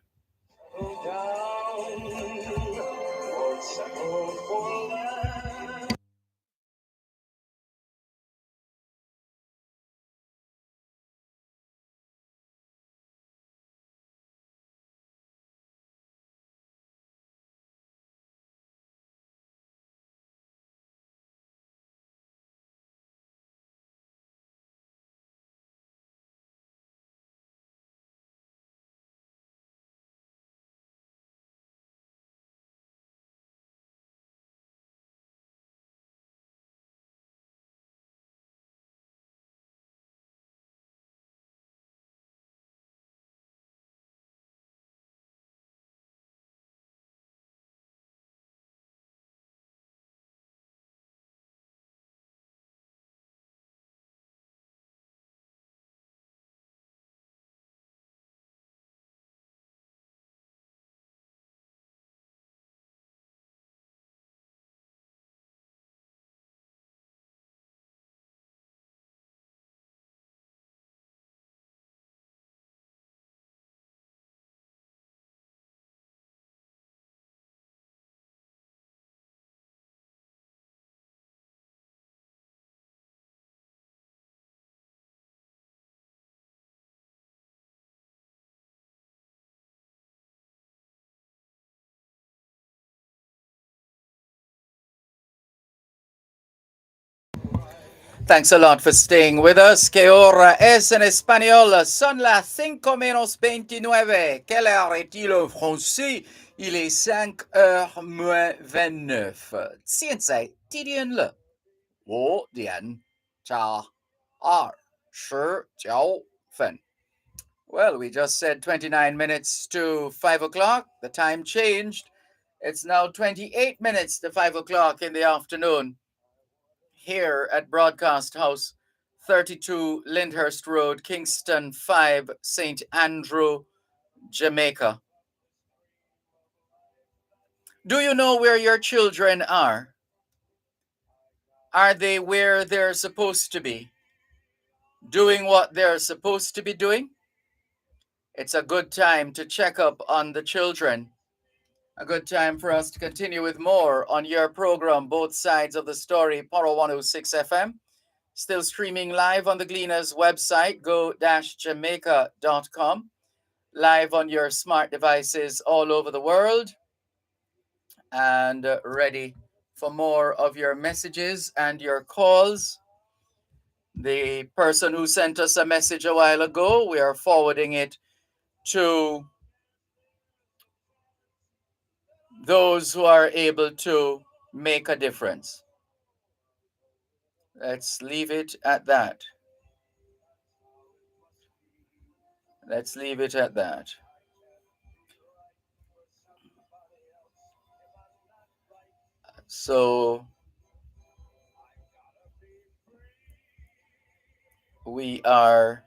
Thanks a lot for staying with us. Que hora es en español? Son las 5 menos 29. Quelle heure est-il en français? Il est 5h moins 29. 现在几点了？5点加29分. Well, we just said 29 minutes to 5 o'clock. The time changed. It's now 28 minutes to 5 o'clock in the afternoon here at Broadcast House, 32 Lyndhurst Road, Kingston 5, St. Andrew, Jamaica. Do you know where your children are? Are they where they're supposed to be? Doing what they're supposed to be doing? It's a good time to check up on the children. A good time for us to continue with more on your program, Both Sides of the Story, Poro 106 FM. Still streaming live on the Gleaners website, go-jamaica.com. Live on your smart devices all over the world. And ready for more of your messages and your calls. The person who sent us a message a while ago, we are forwarding it to those who are able to make a difference. Let's leave it at that. Let's leave it at that. So we are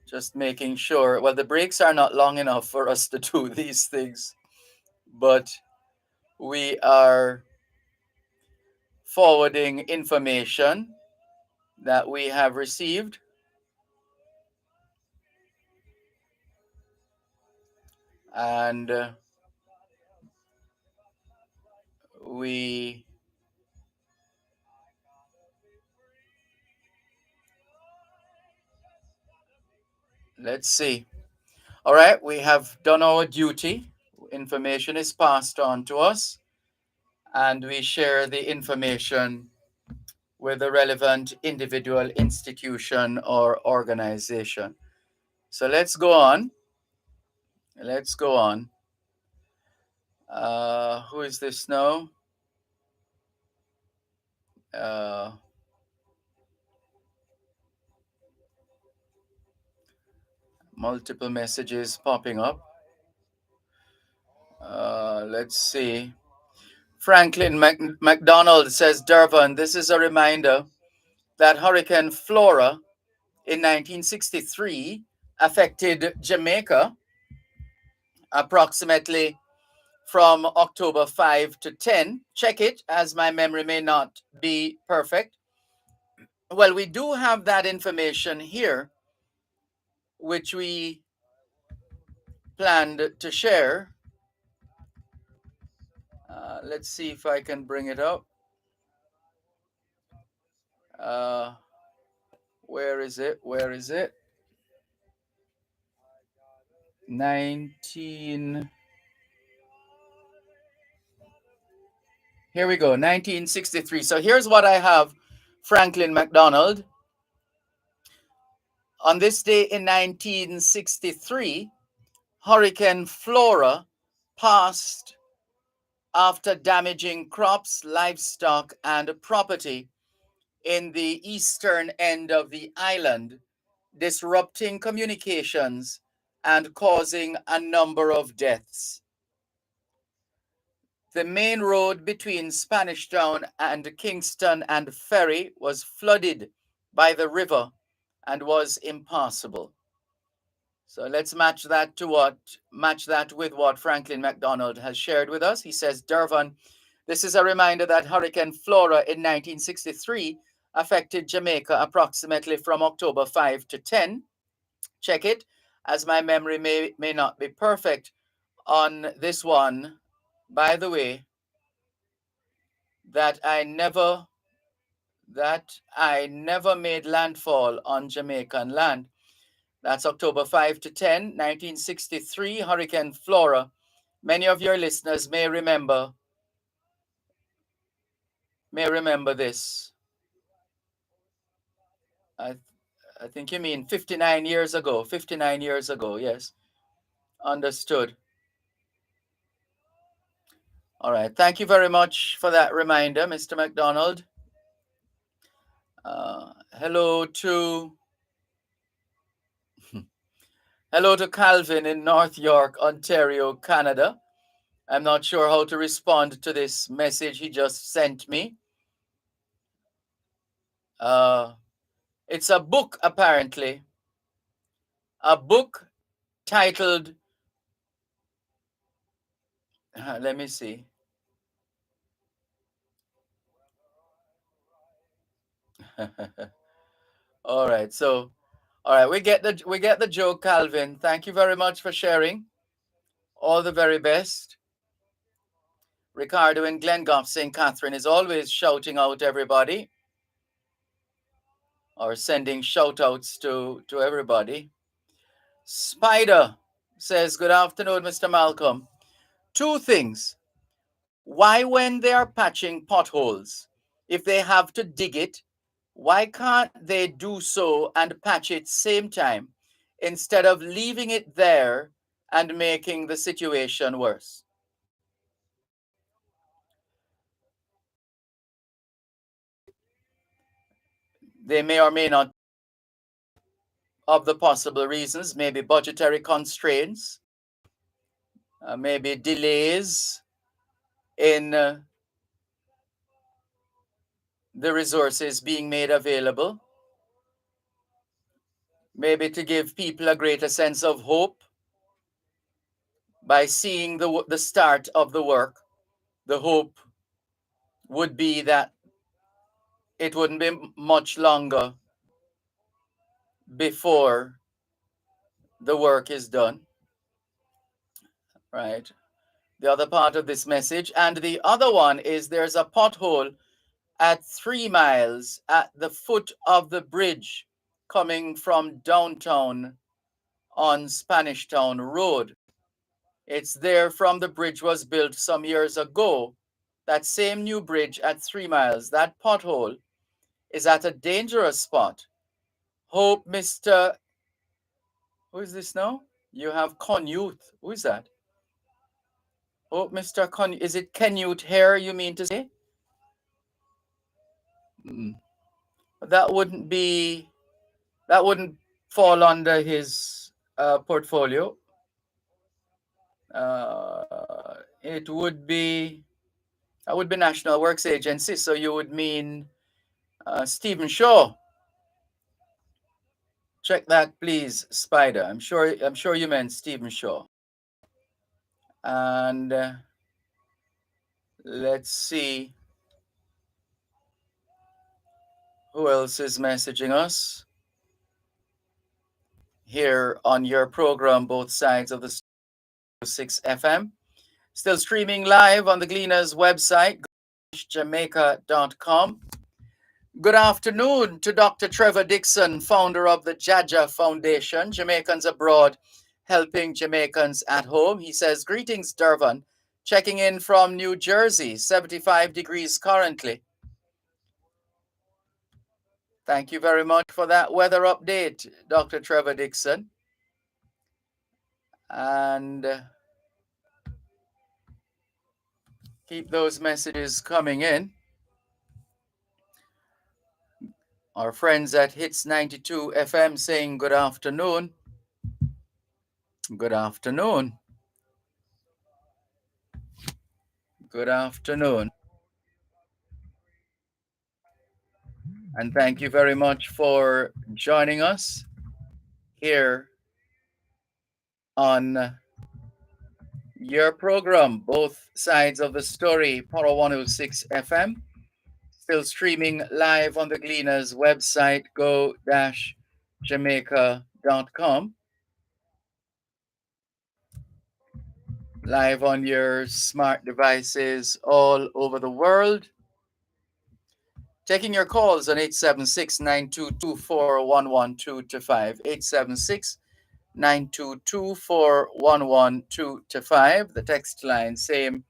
just making sure, well, the breaks are not long enough for us to do these things, but we are forwarding information that we have received. And let's see. All right, we have done our duty. Information is passed on to us, and we share the information with the relevant individual, institution, or organization. So let's go on. Let's go on. Who is this now? Multiple messages popping up. Let's see. Franklin McDonald says, Dervan, this is a reminder that Hurricane Flora in 1963 affected Jamaica approximately from October 5 to 10. Check it, as my memory may not be perfect. Well, we do have that information here, which we planned to share. Let's see if I can bring it up. Where is it? Where is it? 19. Here we go, 1963. So here's what I have, Franklin McDonald. On this day in 1963, Hurricane Flora passed after damaging crops, livestock, and property in the eastern end of the island, disrupting communications and causing a number of deaths. The main road between Spanish Town and Kingston and Ferry was flooded by the river and was impassable. So let's match that with what Franklin McDonald has shared with us. He says, Dervan, this is a reminder that Hurricane Flora in 1963 affected Jamaica approximately from October 5 to 10. Check it, as my memory may not be perfect on this one. By the way, that I never made landfall on Jamaican land. That's October 5 to 10, 1963, Hurricane Flora. Many of your listeners may remember this. I I think you mean 59 years ago. 59 years ago, yes. Understood. All right. Thank you very much for that reminder, Mr. McDonald. Hello to hello to Calvin in North York, Ontario, Canada. I'm not sure how to respond to this message he just sent me. It's a book, apparently. A book titled, let me see. All right. So, all right, we get the joke, Calvin. Thank you very much for sharing. All the very best. Ricardo in Glengoff, St. Catherine is always shouting out everybody or sending shout outs to everybody. Spider says, good afternoon, Mr. Malcolm. Two things. Why, when they are patching potholes, if they have to dig it, why can't they do so and patch it same time instead of leaving it there and making the situation worse? They may or may not, of the possible reasons, maybe budgetary constraints, maybe delays in the resources being made available, maybe to give people a greater sense of hope by seeing the start of the work. The hope would be that it wouldn't be much longer before the work is done, right? The other part of this message. And the other one is there's a pothole at 3 miles at the foot of the bridge coming from downtown on Spanish Town Road. It's there from the bridge was built some years ago. That same new bridge at 3 miles, that pothole is at a dangerous spot. Hope Mr. Who is this now? You have Conyouth. Who is that? Oh, Mr. Is it Canute Hair you mean to say? That wouldn't fall under his portfolio. It would be That would be National Works Agency. So you would mean Stephen Shaw. Check that, please, Spider. I'm sure you meant Stephen Shaw. And let's see who else is messaging us here on your program, both sides of the 6 FM. Still streaming live on the Gleaners website, jamaica.com. Good afternoon to Dr. Trevor Dixon, founder of the Jaja Foundation, Jamaicans Abroad, helping Jamaicans at home. He says, greetings, Dervan. Checking in from New Jersey, 75 degrees currently. Thank you very much for that weather update, Dr. Trevor Dixon. And keep those messages coming in. Our friends at Hits 92 FM saying good afternoon. Good afternoon. Good afternoon. And thank you very much for joining us here on your program, both sides of the story, Power 106 FM. Still streaming live on the Gleaners website, go-jamaica.com. Live on your smart devices all over the world. Taking your calls on 876-922-4112-5, 876-922-4112-5. The text line, same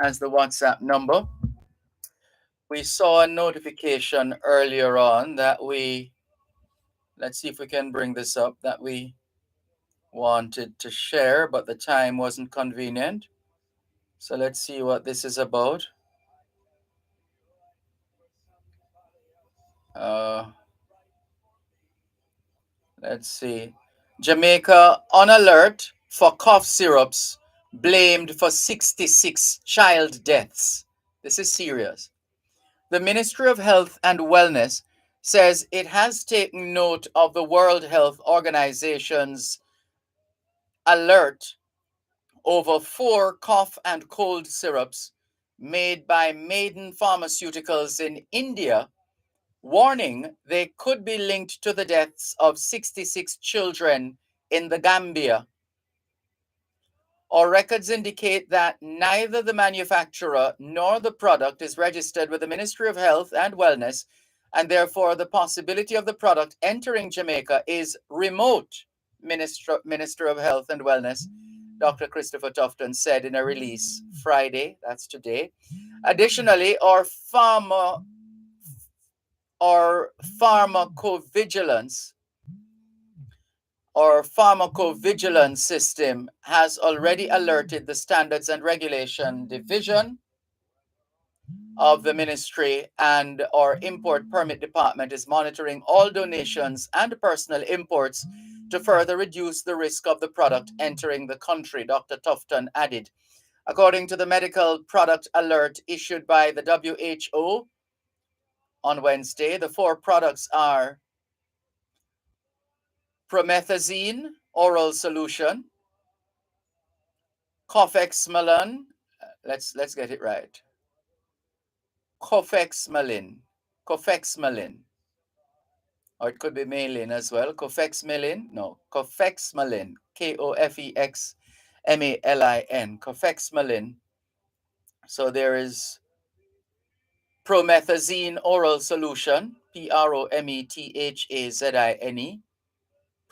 as the WhatsApp number. We saw a notification earlier on that we Let's see if we can bring this up that we wanted to share, but the time wasn't convenient. So let's see what this is about. Uh, let's see. Jamaica on alert for cough syrups blamed for 66 child deaths. This is serious. The Ministry of Health and Wellness says it has taken note of the World Health Organization's alert over 4 cough and cold syrups made by Maiden Pharmaceuticals in India, warning they could be linked to the deaths of 66 children in the Gambia. Our records indicate that neither the manufacturer nor the product is registered with the Ministry of Health and Wellness, and therefore the possibility of the product entering Jamaica is remote, Minister of Health and Wellness Dr. Christopher Tufton said in a release Friday, that's today. Additionally, our pharmacovigilance system has already alerted the Standards and Regulation Division of the ministry, and our import permit department is monitoring all donations and personal imports to further reduce the risk of the product entering the country, Dr. Tufton added. According to the medical product alert issued by the WHO on Wednesday, the 4 products are promethazine oral solution, cofexmalin, let's get it right. Cofexmalin, or it could be malin as well. Cofexmalin, Kofexmalin, cofexmalin. So there is promethazine oral solution, promethazine,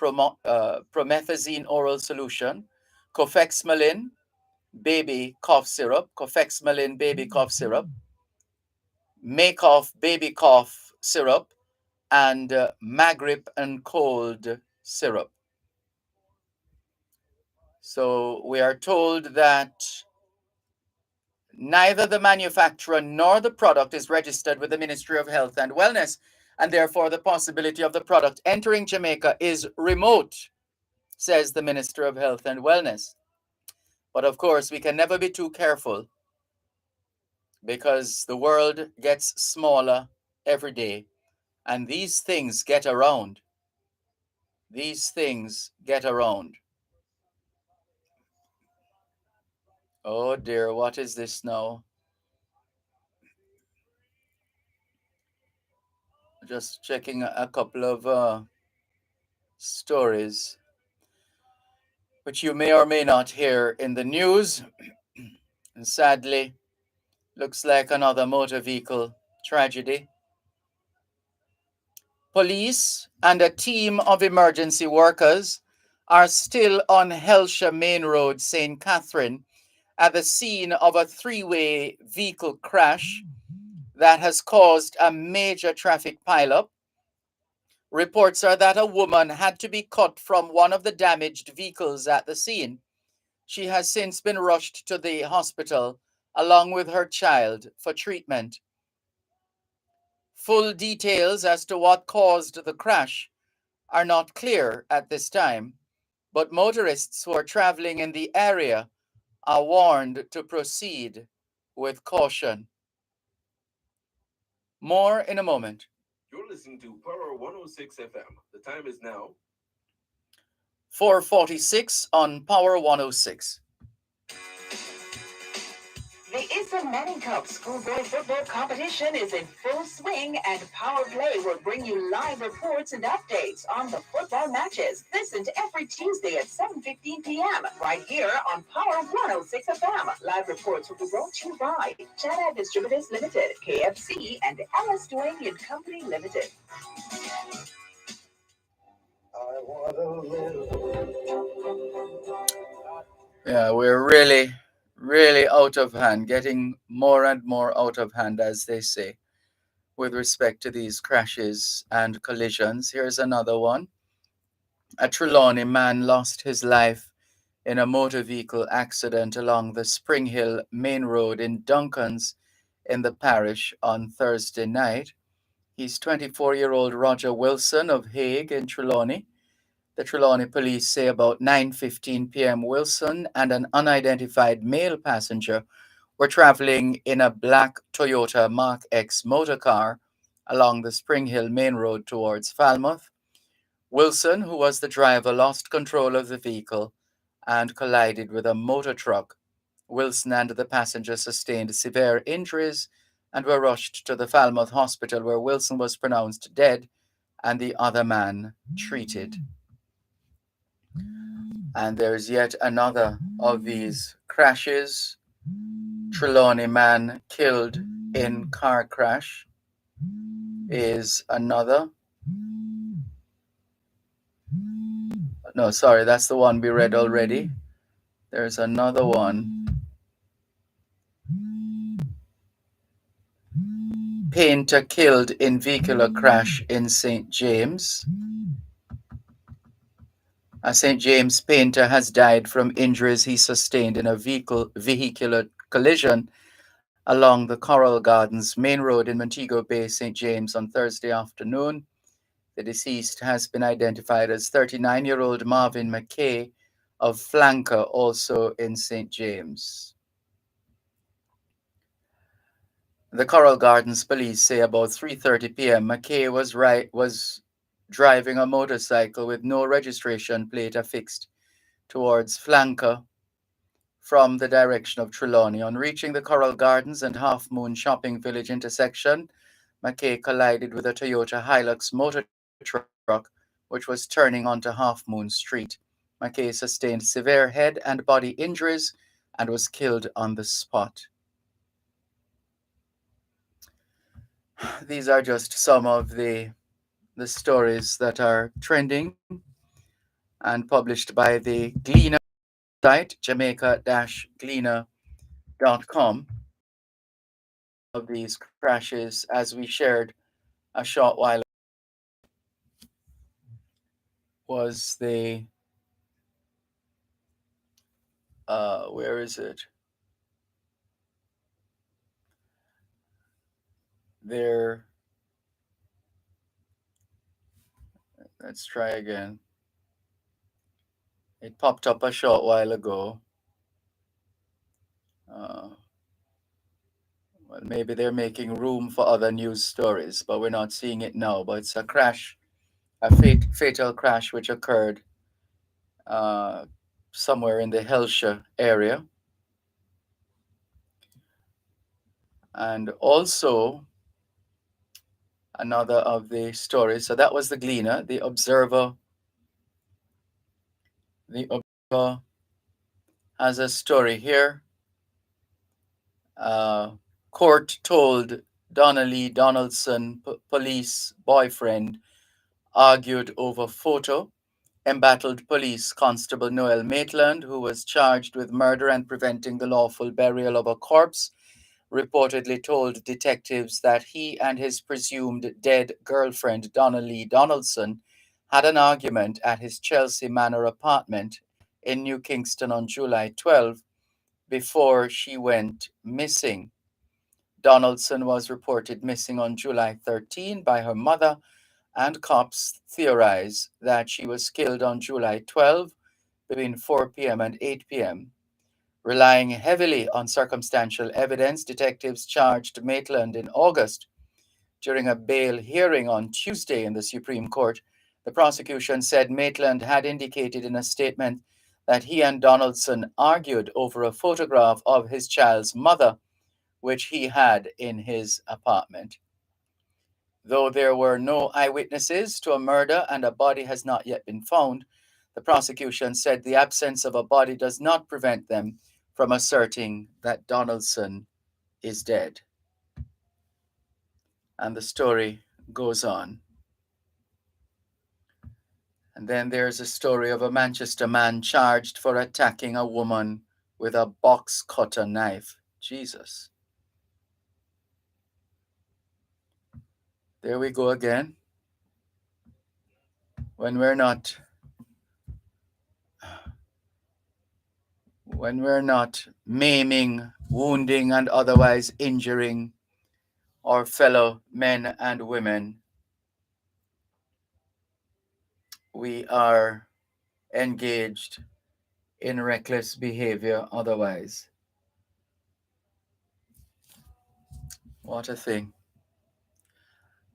promethazine oral solution, cofexmalin baby cough syrup, Macof baby cough syrup, and Magrip and cold syrup. So we are told that neither the manufacturer nor the product is registered with the Ministry of Health and Wellness, and therefore the possibility of the product entering Jamaica is remote, says the Minister of Health and Wellness. But of course, we can never be too careful because the world gets smaller every day, and these things get around. Oh dear, what is this now? Just checking a couple of stories which you may or may not hear in the news. And sadly, looks like another motor vehicle tragedy. Police and a team of emergency workers are still on Helsha Main Road, St. Catherine, at the scene of a 3-way vehicle crash that has caused a major traffic pileup. Reports are that a woman had to be cut from one of the damaged vehicles at the scene. She has since been rushed to the hospital along with her child for treatment. Full details as to what caused the crash are not clear at this time, but motorists who are traveling in the area are warned to proceed with caution. More in a moment. You're listening to Power 106 FM. The time is now 4:46 on Power 106. The Issa Manning Cup schoolboy football competition is in full swing, and Power Play will bring you live reports and updates on the football matches. Listen to every Tuesday at 7:15 p.m. right here on Power 106 FM. Live reports will be brought to you by Chana Distributors Limited, KFC, and Alice Doing and Company Limited. Yeah, we're really out of hand, getting more and more out of hand, as they say. with respect to these crashes and collisions. Here's another one. A Trelawney man lost his life in a motor vehicle accident along the Spring Hill main road in Duncans in the parish on Thursday night. He's 24-year-old Roger Wilson of Hague in Trelawney. The Trelawney police say about 9:15 p.m. Wilson and an unidentified male passenger were traveling in a black Toyota Mark X motor car along the Spring Hill main road towards Falmouth. Wilson, who was the driver, lost control of the vehicle and collided with a motor truck. Wilson and the passenger sustained severe injuries and were rushed to the Falmouth hospital, where Wilson was pronounced dead and the other man treated. And there's yet another of these crashes. Trelawney man killed in car crash is another. No, sorry, that's the one we read already. There's another one. Painter killed in vehicular crash in St. James. A St. James painter has died from injuries he sustained in a vehicular collision along the Coral Gardens main road in Montego Bay, St. James on Thursday afternoon. The deceased has been identified as 39-year-old Marvin McKay of Flanker, also in St. James. The Coral Gardens police say about 3:30 p.m. McKay was driving a motorcycle with no registration plate affixed towards Flanker from the direction of Trelawney. On reaching the Coral Gardens and Half Moon Shopping Village intersection, McKay collided with a Toyota Hilux motor truck, which was turning onto Half Moon Street. McKay sustained severe head and body injuries and was killed on the spot. These are just some of the stories that are trending and published by the Gleaner site, jamaica-gleaner.com. Of these crashes, as we shared a short while ago, was the where is it? There. Let's try again. It popped up a short while ago. Well, maybe they're making room for other news stories, but we're not seeing it now. But it's a crash, a fatal crash which occurred somewhere in the Hellshire area. And also, another of the stories. So that was the Gleaner. The Observer has a story here. Court told Donnelly Donaldson police boyfriend argued over photo. Embattled police constable Noel Maitland, who was charged with murder and preventing the lawful burial of a corpse, reportedly told detectives that he and his presumed dead girlfriend Donnelly Donaldson had an argument at his Chelsea Manor apartment in New Kingston on July 12 before she went missing. Donaldson was reported missing on July 13 by her mother, and cops theorize that she was killed on July 12 between 4 p.m. and 8 p.m. Relying heavily on circumstantial evidence, detectives charged Maitland in August. During a bail hearing on Tuesday in the Supreme Court, the prosecution said Maitland had indicated in a statement that he and Donaldson argued over a photograph of his child's mother, which he had in his apartment. Though there were no eyewitnesses to a murder and a body has not yet been found, the prosecution said the absence of a body does not prevent them from asserting that Donaldson is dead. And the story goes on. And then there's a story of a Manchester man charged for attacking a woman with a box cutter knife. Jesus. There we go again. When we're not maiming, wounding, and otherwise injuring our fellow men and women, we are engaged in reckless behavior otherwise. What a thing.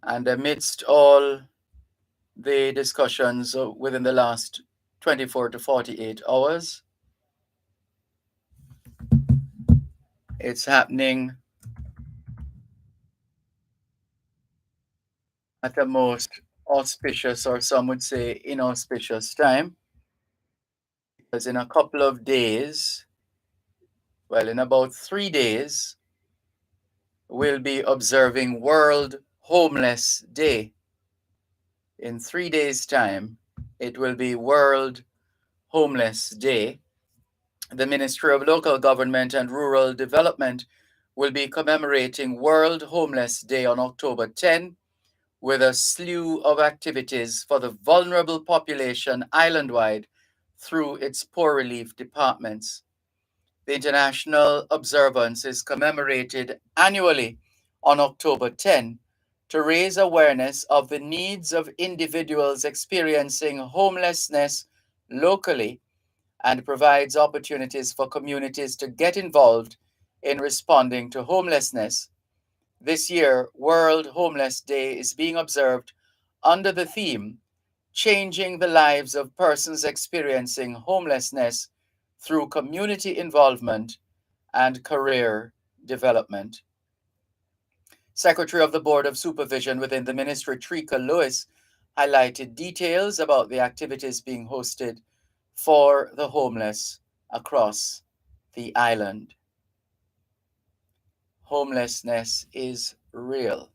And amidst all the discussions within the last 24 to 48 hours, it's happening at a most auspicious, or some would say inauspicious time, because in a couple of days, well, in about 3 days, we'll be observing World Homeless Day. In 3 days' time, it will be World Homeless Day. The Ministry of Local Government and Rural Development will be commemorating World Homeless Day on October 10 with a slew of activities for the vulnerable population island-wide through its poor relief departments. The international observance is commemorated annually on October 10 to raise awareness of the needs of individuals experiencing homelessness locally, and provides opportunities for communities to get involved in responding to homelessness. This year, World Homeless Day is being observed under the theme Changing the Lives of Persons Experiencing Homelessness through Community Involvement and Career Development. Secretary of the Board of Supervision within the ministry, Trika Lewis, highlighted details about the activities being hosted for the homeless across the island. Homelessness is real.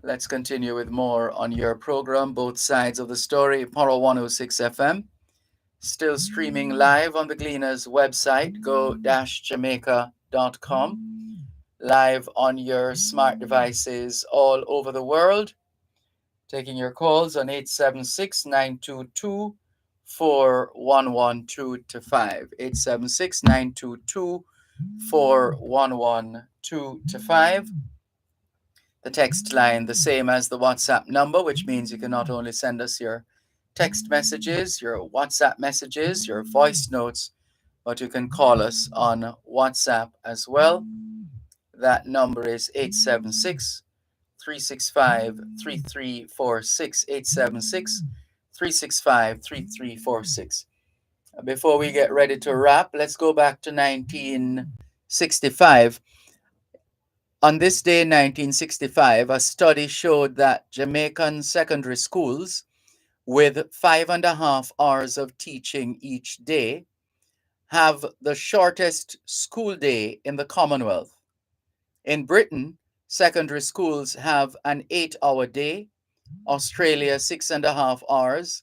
Let's continue with more on your program, Both Sides of the Story, Power 106 FM. Still streaming live on the Gleaners website, go-jamaica.com. Live on your smart devices all over the world. Taking your calls on 876-922-4112-5. 876-922-4112-5. The text line, the same as the WhatsApp number, which means you can not only send us your text messages, your WhatsApp messages, your voice notes, but you can call us on WhatsApp as well. That number is 876-365-3346, 876-365-3346. Before we get ready to wrap, let's go back to 1965. On this day in 1965, a study showed that Jamaican secondary schools with 5.5 hours of teaching each day have the shortest school day in the Commonwealth. In Britain, secondary schools have an 8-hour day, Australia 6.5 hours,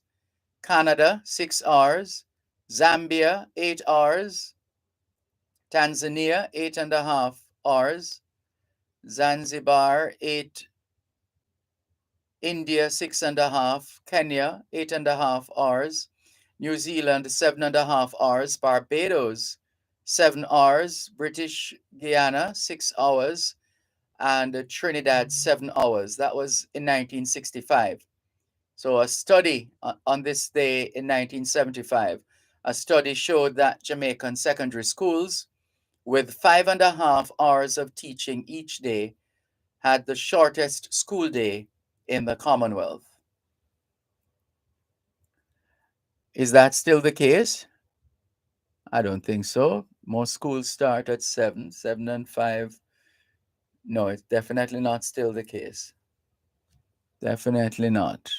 Canada 6 hours, Zambia 8 hours, Tanzania 8.5 hours, Zanzibar 8, India 6.5, Kenya 8.5 hours, New Zealand 7.5 hours, Barbados 7 hours, British Guiana 6 hours, and Trinidad 7 hours. That was in 1965. So a study on this day in 1975, a study showed that Jamaican secondary schools with 5.5 hours of teaching each day had the shortest school day in the Commonwealth. Is that still the case? I don't think so. Most schools start at 7 and 5. No, it's definitely not still the case. Definitely not.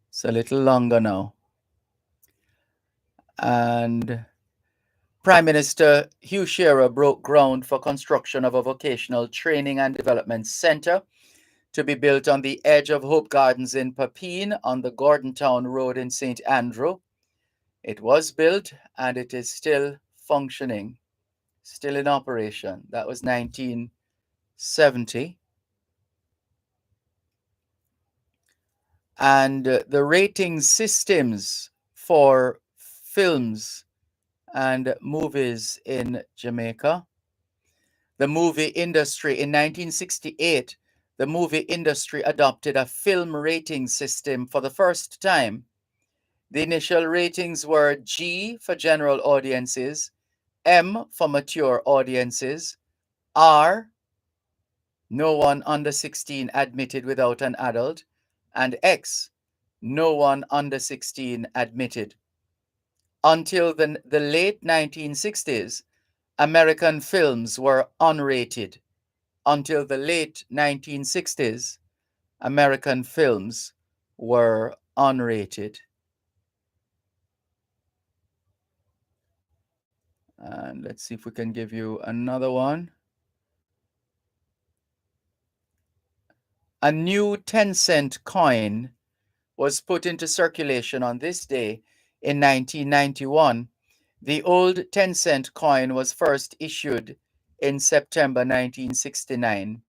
It's a little longer now. And Prime Minister Hugh Shearer broke ground for construction of a vocational training and development center to be built on the edge of Hope Gardens in Papine on the Gordontown Road in St. Andrew. It was built and it is still functioning. still in operation. That was 1970. And the rating systems for films and movies in Jamaica. The movie industry in 1968, the movie industry adopted a film rating system for the first time. The initial ratings were G for general audiences, M for mature audiences, R, no one under 16 admitted without an adult, and X, no one under 16 admitted. Until the late 1960s, American films were unrated. Until the late 1960s, American films were unrated. And let's see if we can give you another one. A new 10-cent coin was put into circulation on this day in 1991. The old 10-cent coin was first issued in September 1969.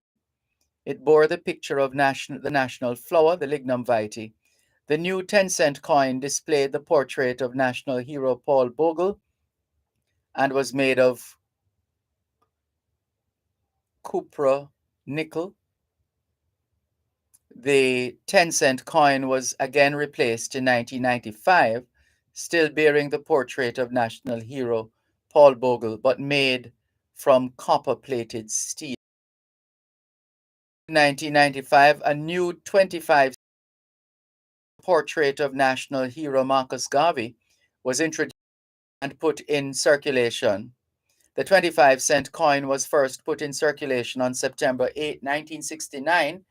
It bore the picture of the national flower, the lignum vitae. The new 10-cent coin displayed the portrait of national hero Paul Bogle and was made of cupra nickel. The 10-cent coin was again replaced in 1995, still bearing the portrait of national hero Paul Bogle, but made from copper-plated steel. In 1995, a new 25 portrait of national hero Marcus Garvey was introduced and put in circulation. The 25-cent coin was first put in circulation on September 8, 1969,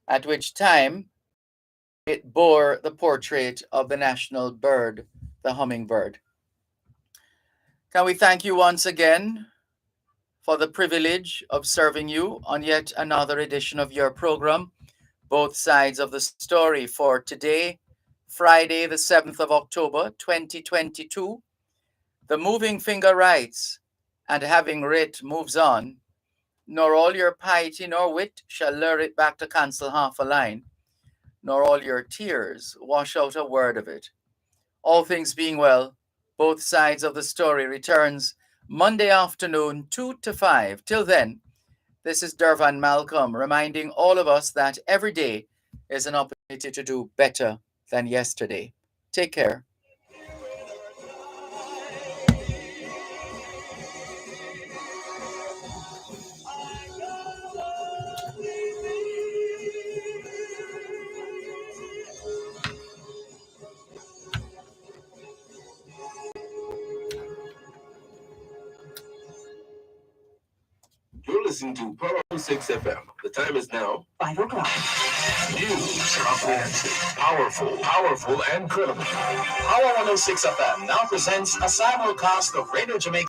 at which time it bore the portrait of the national bird, the hummingbird. Can we thank you once again for the privilege of serving you on yet another edition of your program, Both Sides of the Story, for today, Friday, the 7th of October, 2022. The moving finger writes, and having writ moves on, nor all your piety nor wit shall lure it back to cancel half a line, nor all your tears wash out a word of it. All things being well, Both Sides of the Story returns Monday afternoon, 2 to 5. Till then, this is Dervan Malcolm reminding all of us that every day is an opportunity to do better than yesterday. Take care. You're listening to Power 6 FM. The time is now 5 o'clock. news, comprehensive, powerful, and credible. Power 106 FM now presents a simulcast of Radio Jamaica.